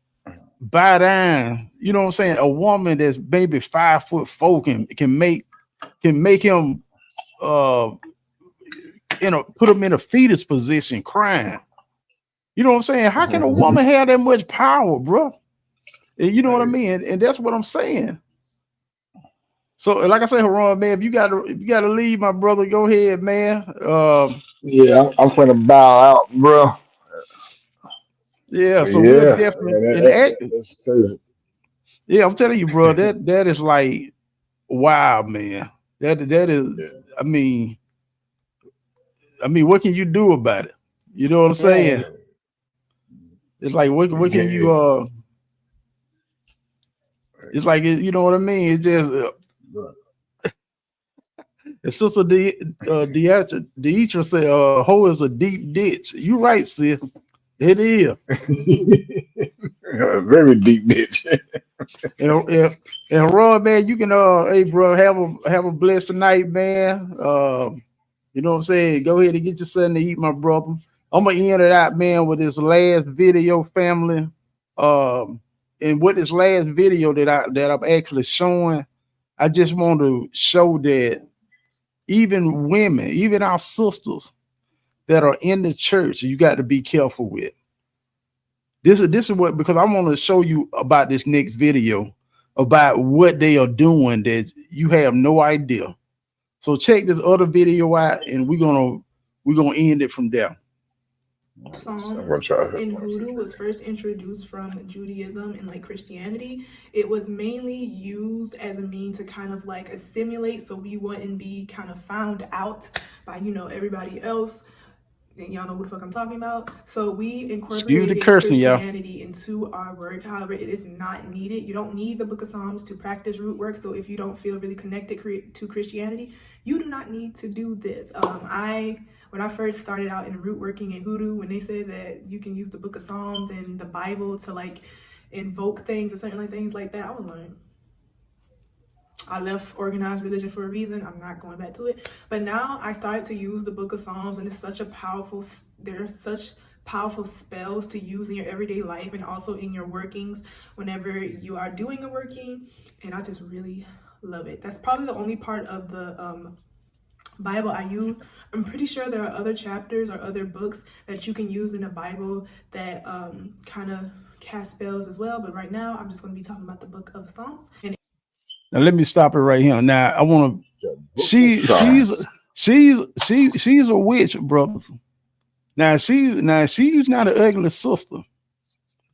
bow down. You know what I'm saying? A woman that's maybe 5'4" can make him put him in a fetus position crying. You know what I'm saying? How can a woman have that much power, bro? And you know what I mean? And that's what I'm saying. So, like I said, Haran, man, if you gotta leave, my brother, go ahead, man. Yeah, I'm gonna bow out, bro. Yeah, so we're definitely yeah, I'm telling you, bro, that is like wow, man. That is I mean, what can you do about it? You know what I'm saying? It's like what can you it's like, you know what I mean? It's just Sister Deetra said, "Ho is a deep ditch." You right, sis. It is. A very deep ditch. and Rod, man, you can hey bro, have a blessed night, man. You know what I'm saying? Go ahead and get your son to eat, my brother. I'm gonna end it out, man, with this last video, family. And with this last video that I'm actually showing, I just want to show that even women, even our sisters that are in the church, you got to be careful with. This is what, because I want to show you about this next video about what they are doing that you have no idea. So check this other video out, and we're gonna end it from there. In Hoodoo was first introduced from Judaism and like Christianity. It was mainly used as a means to kind of like assimilate, so we wouldn't be kind of found out by everybody else. And y'all know who the fuck I'm talking about. So we incorporated Christianity into our work. However, it is not needed. You don't need the Book of Psalms to practice root work. So if you don't feel really connected to Christianity, you do not need to do this. When I first started out in root working in Hoodoo, when they said that you can use the Book of Psalms and the Bible to like invoke things or certain like things like that, I was like, I left organized religion for a reason. I'm not going back to it. But now I started to use the Book of Psalms, and it's such a powerful, there's such powerful spells to use in your everyday life and also in your workings whenever you are doing a working. And I just really love it. That's probably the only part of the Bible I use. I'm pretty sure there are other chapters or other books that you can use in the Bible that kind of cast spells as well. But right now, I'm just going to be talking about the Book of Psalms. And now let me stop it right here. Now I want to. She's a witch, brother. Now she's not an ugly sister.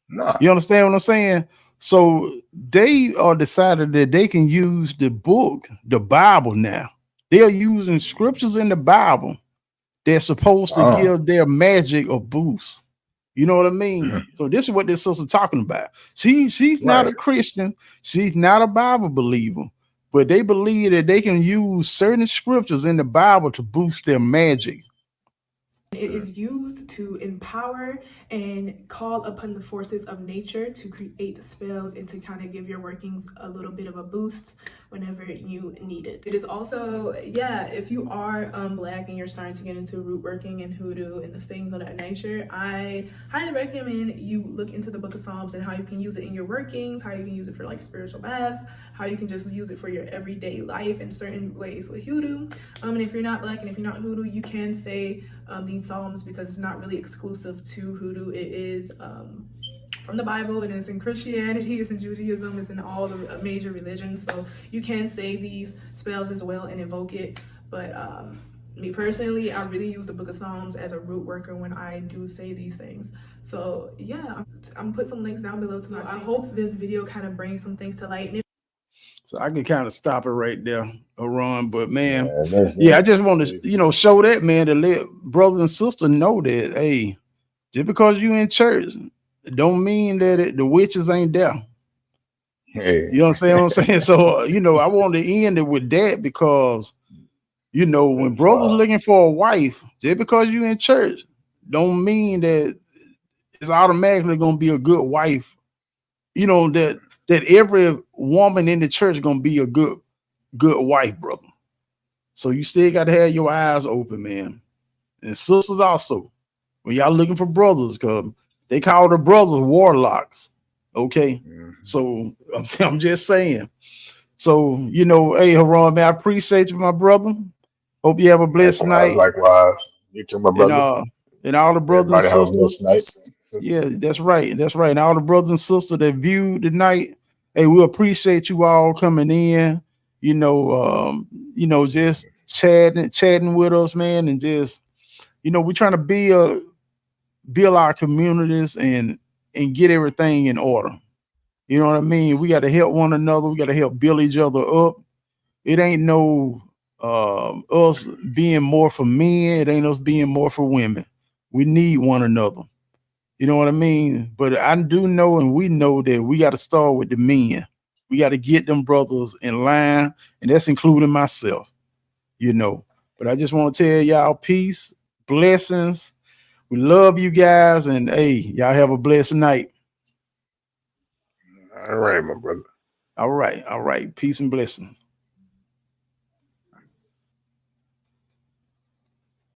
No. You understand what I'm saying? So they decided that they can use the book, the Bible now. They are using scriptures in the Bible. They're supposed to give their magic a boost. You know what I mean? So this is what this sister talking about. She's not a Christian. She's not a Bible believer. But they believe that they can use certain scriptures in the Bible to boost their magic. It is used to empower and call upon the forces of nature to create spells and to kind of give your workings a little bit of a boost whenever you need it. It is also, yeah, if you are Black and you're starting to get into root working and hoodoo and the things of that nature, I highly recommend you look into the Book of Psalms and how you can use it in your workings, how you can use it for like spiritual baths, how you can just use it for your everyday life in certain ways with hoodoo. And if you're not Black and if you're not hoodoo, you can say these Psalms because it's not really exclusive to hoodoo. It is from the Bible, and it's in Christianity, it's in Judaism, it's in all the major religions. So you can say these spells as well and invoke it. But me personally, I really use the Book of Psalms as a root worker when I do say these things. So yeah, I'm put some links down below too. I hope this video kind of brings some things to light. So I can kind of stop it right there, Ron. But man, I just want to, show that, man, to let brothers and sisters know that, hey, just because you in church, don't mean that the witches ain't there. Hey. You understand what I'm saying? So, I want to end it with that because, when brothers looking for a wife, just because you in church, don't mean that it's automatically going to be a good wife. That every woman in the church is gonna be a good wife, brother. So you still got to have your eyes open, man. And sisters also, when y'all looking for brothers, because they call the brothers warlocks. Okay, so I'm just saying. So hey, Haran, man, I appreciate you, my brother. Hope you have a blessed night. Likewise, you too, my brother. And all the brothers Everybody and sisters. Yeah, that's right. That's right. And all the brothers and sisters that viewed tonight, hey, we appreciate you all coming in, just chatting with us, man, and just, we're trying to build our communities and get everything in order. You know what I mean? We got to help one another. We got to help build each other up. It ain't no us being more for men. It ain't us being more for women. We need one another. You know what I mean? But I do know, and we know that we got to start with the men. We got to get them brothers in line, and that's including myself, But I just want to tell y'all peace, blessings. We love you guys, and hey, y'all have a blessed night. All right, my brother. All right. Peace and blessing.